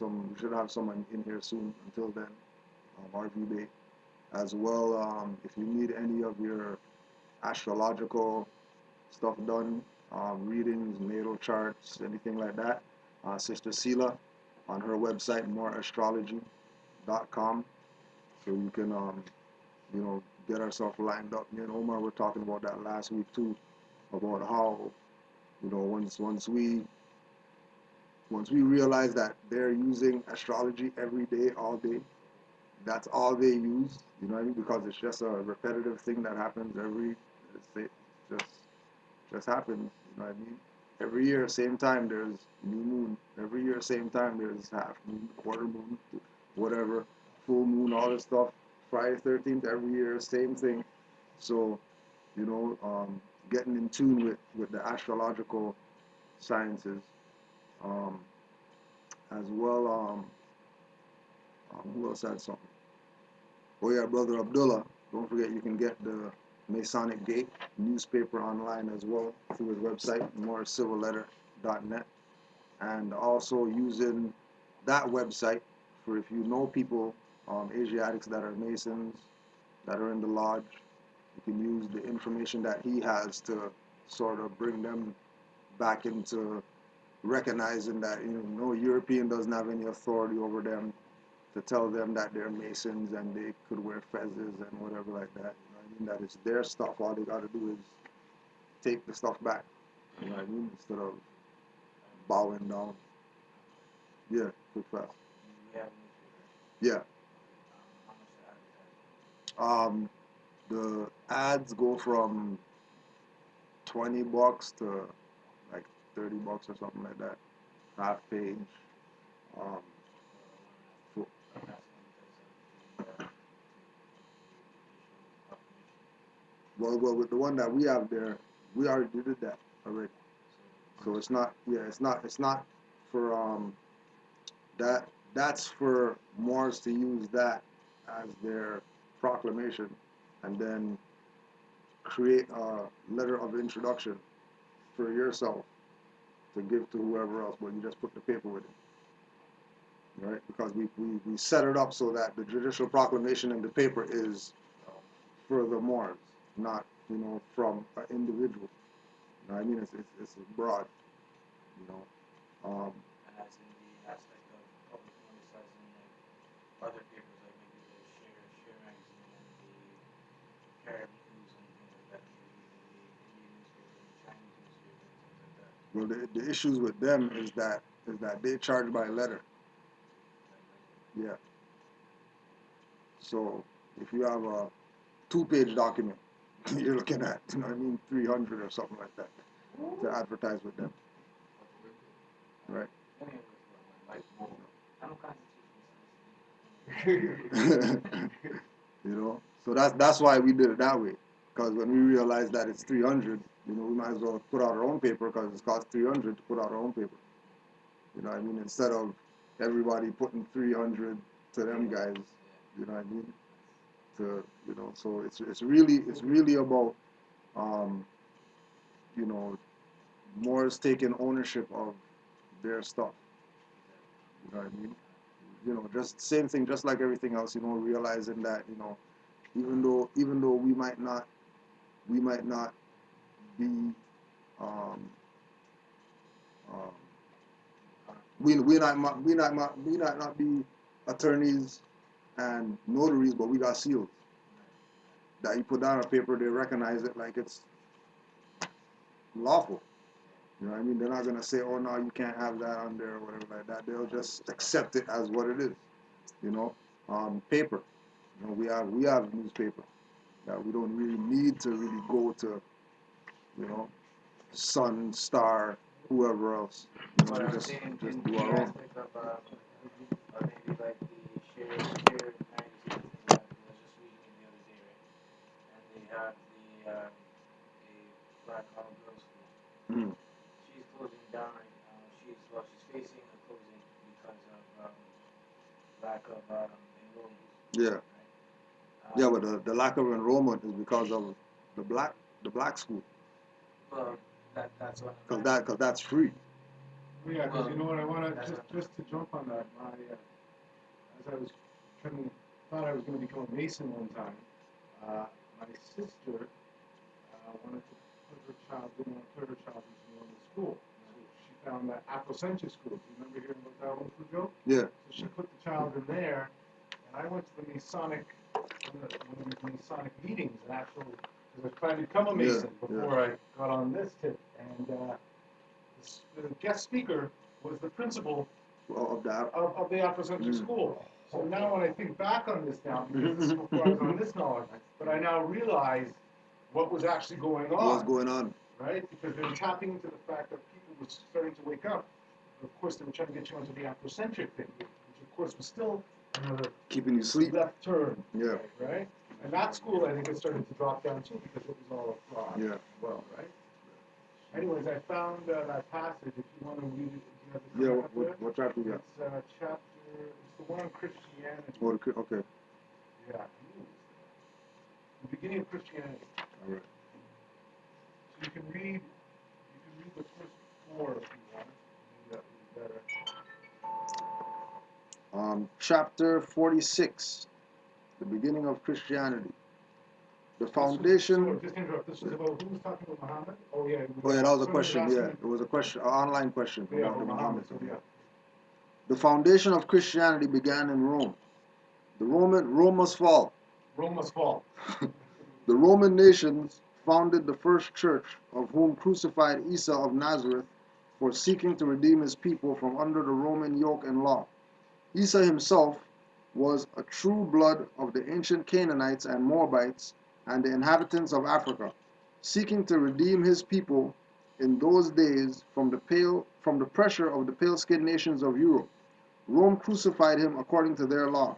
some in here soon. Until then, RV Bay. As well, if you need any of your astrological stuff done, readings, natal charts, anything like that, Sister Sela on her website, moreastrology.com. So you can, get ourselves lined up. Me and Omar were talking about that last week too, about how, once we realize that they're using astrology every day, all day, that's all they use, you know what I mean? Because it's just a repetitive thing that happens it just happens, you know what I mean? Every year, same time, there's new moon. Every year, same time, there's half moon, quarter moon, whatever, full moon, all this stuff. Friday 13th, every year, same thing. So, getting in tune with the astrological sciences, um, as well. Who else had something? Oh yeah, Brother Abdullah. Don't forget you can get the Masonic Gate newspaper online as well through his website, morecivilletter.net, and also using that website for if you know people, Asiatics that are Masons, that are in the lodge, you can use the information that he has to sort of bring them back into recognizing that no European doesn't have any authority over them to tell them that they're Masons and they could wear fezzes and whatever like that. You know what I mean? That it's their stuff. All they got to do is take the stuff back. You know what I mean? Instead of bowing down. Yeah, quick fast. We have a newspaper. Yeah. How much the advertising? The ads go from $20 to like $30 or something like that. Half page. Um, I'm asking because Well, with the one that we have there, we already did that already. So it's not, yeah, it's not for that. That's for Moors to use that as their proclamation, and then create a letter of introduction for yourself to give to whoever else. But you just put the paper with it, right? Because we set it up so that the judicial proclamation in the paper is for the Moors, not from an individual. You know what I mean? It's broad, you know. And that's in the aspect of public notice, as in like other papers, like maybe the Share magazine and the Carib News and things like that, maybe even the Indian newspaper and the Chinese newspaper and things like that. Well, the issues with them is that they charge by letter. Yeah. So if you have a 2-page document, you're looking at 300 or something like that to advertise with them, right? Many of us were like more. I don't constitution. So that's why we did it that way. Because when we realized that it's 300, we might as well put out our own paper because it costs 300 to put out our own paper. You know what I mean? Instead of everybody putting 300 to them guys. You know what I mean? So it's really about you know Moors taking ownership of their stuff. You know what I mean? Just same thing, just like everything else. Realizing that even though we might not be um, we not be attorneys and notaries, but we got seals that you put down on paper. They recognize it like it's lawful. You know what I mean? They're not gonna say, "Oh no, you can't have that on there" or whatever like that. They'll just accept it as what it is. Paper. We have newspaper that we don't really need to really go to. You know, Sun, Star, whoever else. But We I'm just saying just in do the our own. aspect of maybe like the share magazine thing that I was just reading it the other day, right? And they have a black all girls school. Mm. She's closing down right now. She's facing a closing because of lack of enrollment, Yeah, right? yeah, but the lack of enrollment is because of the black school, Well, that's what cause I'm that cause that's free. Yeah, because you know what, I want to, That's just to jump on that, as I was thought I was going to become a Mason one time, my sister wanted to didn't want to put her child into normal school. So she found that Afrocentric school. Do you remember hearing about that one, Cujo? Yeah. So she put the child in there, and I went to the Masonic, one of these Masonic meetings, because I was trying to become a Mason before I got on this tip. And the guest speaker was the principal Of that. of the Afrocentric school. So now when I think back on this now, because this is before I was on this knowledge, but I now realize what was actually going on. What's going on? Right? Because they were tapping into the fact that people were starting to wake up. Of course, they were trying to get you onto the Afrocentric thing, which of course was still another Keeping you asleep. left turn. Yeah. Right? And that school, I think, is starting to drop down too because it was all a fraud. Yeah. Well, right? Anyways, I found that passage. If you want to read it, do you have the Yeah. up there? What chapter you got? It's chapter. It's the one on Christianity. Oh, okay. Yeah. The beginning of Christianity. All right. So you can read the first 4 if you want. Maybe that would be better. Chapter 46, the beginning of Christianity. The foundation. Just interrupt. This was about who was talking about Muhammad? Oh yeah. Oh yeah, that was a someone question. asking- Yeah, it was a question, an online question Yeah, about the Muhammad. So yeah. The foundation of Christianity began in Rome. Rome must fall. Rome must fall. The Roman nations founded the first church, of whom crucified Isa of Nazareth for seeking to redeem his people from under the Roman yoke and law. Isa himself was a true blood of the ancient Canaanites and Moabites and the inhabitants of Africa, seeking to redeem his people in those days from the pressure of the pale-skinned nations of Europe. Rome crucified him according to their law.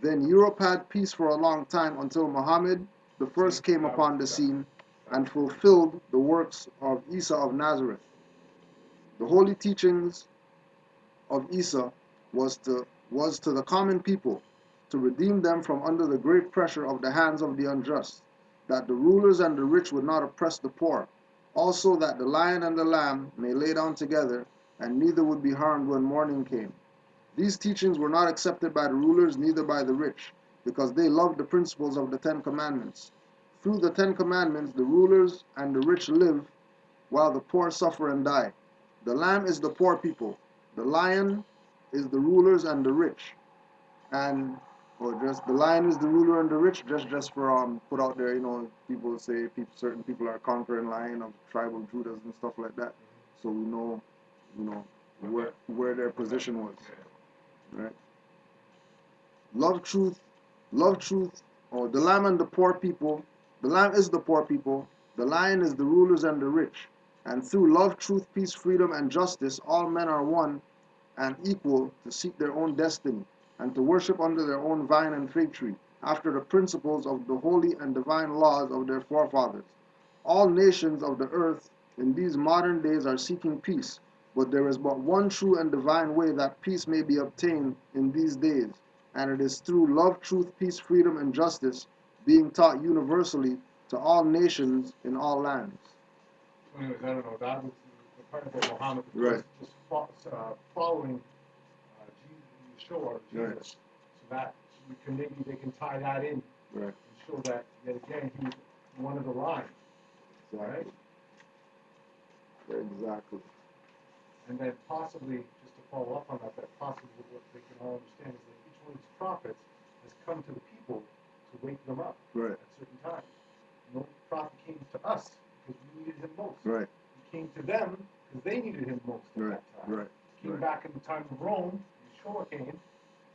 Then Europe had peace for a long time until Muhammad the first came upon the scene and fulfilled the works of Isa of Nazareth. The holy teachings of Isa was to the common people to redeem them from under the great pressure of the hands of the unjust, that the rulers and the rich would not oppress the poor, also that the lion and the lamb may lay down together, and neither would be harmed when morning came. These teachings were not accepted by the rulers, neither by the rich, because they loved the principles of the Ten Commandments. Through the Ten Commandments, the rulers and the rich live, while the poor suffer and die. The lamb is the poor people. The lion is the rulers and the rich. And or just the lion is the ruler and the rich, just for put out there, people say certain people are conquering lion of tribe of Judah and stuff like that. So we know, where their position was. Right? Love truth, or the lamb and the poor people. The lamb is the poor people. The lion is the rulers and the rich. And through love, truth, peace, freedom, and justice, all men are one and equal to seek their own destiny and to worship under their own vine and fig tree, after the principles of the holy and divine laws of their forefathers. All nations of the earth in these modern days are seeking peace, but there is but one true and divine way that peace may be obtained in these days, and it is through love, truth, peace, freedom, and justice being taught universally to all nations in all lands. Anyways, I don't know, that was the part about Muhammad, Right. just following Jesus, Yeshua, or Right. Jesus, so that they can tie that in Right. and show that again he's one of the line, right? Exactly. And then possibly, just to follow up on that possibly what they can all understand is that each one of these prophets has come to the people to wake them up Right. at certain times. No prophet came to us because we needed him most. Right. He came to them because they needed him most at Right. that time. Right. He came Right. back in the time of Rome, Yeshua came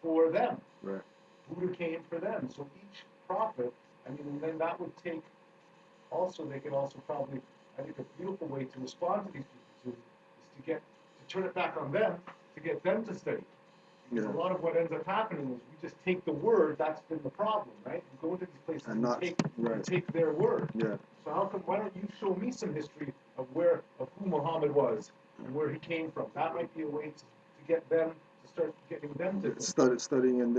for them. Right. Buddha came for them. So each prophet, and then that would take, also, they could also probably, I think a beautiful way to respond to these people is to turn it back on them, to get them to study. Because Yeah. a lot of what ends up happening is we just take the word, that's been the problem, right? We go into these places And not right. take their word. Yeah. So why don't you show me some history of who Muhammad was and where he came from? That might be a way to get them to start getting them to Studying in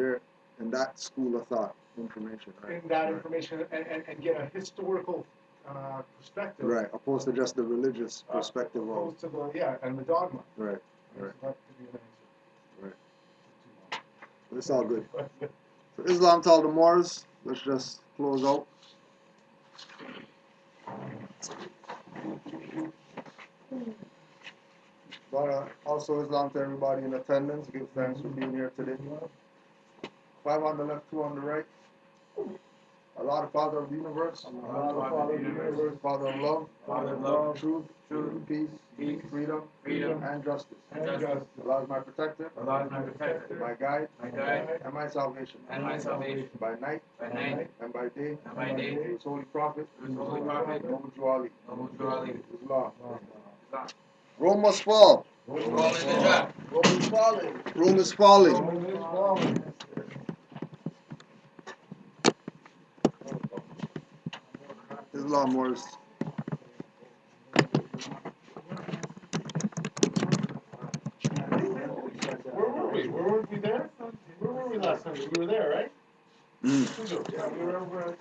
that school of thought information. Right. in that right. information and get a historical perspective. Right. Opposed to just the religious perspective of. Opposed to and the dogma. Right. Right. Right. So that could be an answer. Right. Too long. It's all good. So Islam to all the Moors. Let's just close out. But also Islam to everybody in attendance. Give thanks for being here today. 5 on the left, 2 on the right. Allah, the Father of the universe. Allah, the Father of the universe. Father of love. Father of love. Truth. Truth. Peace. Freedom. And justice. justice. Allah is my protector. Allah is my protector. My guide. And my salvation. By night. And by day. His holy prophet. Noble Ali. Islam. Rome must fall. Rome is falling. Rome is falling. Islam Moors. Where were we? Where were we there? Where were we last night? We were there, right? Mm. Cujo. Yeah, we were over at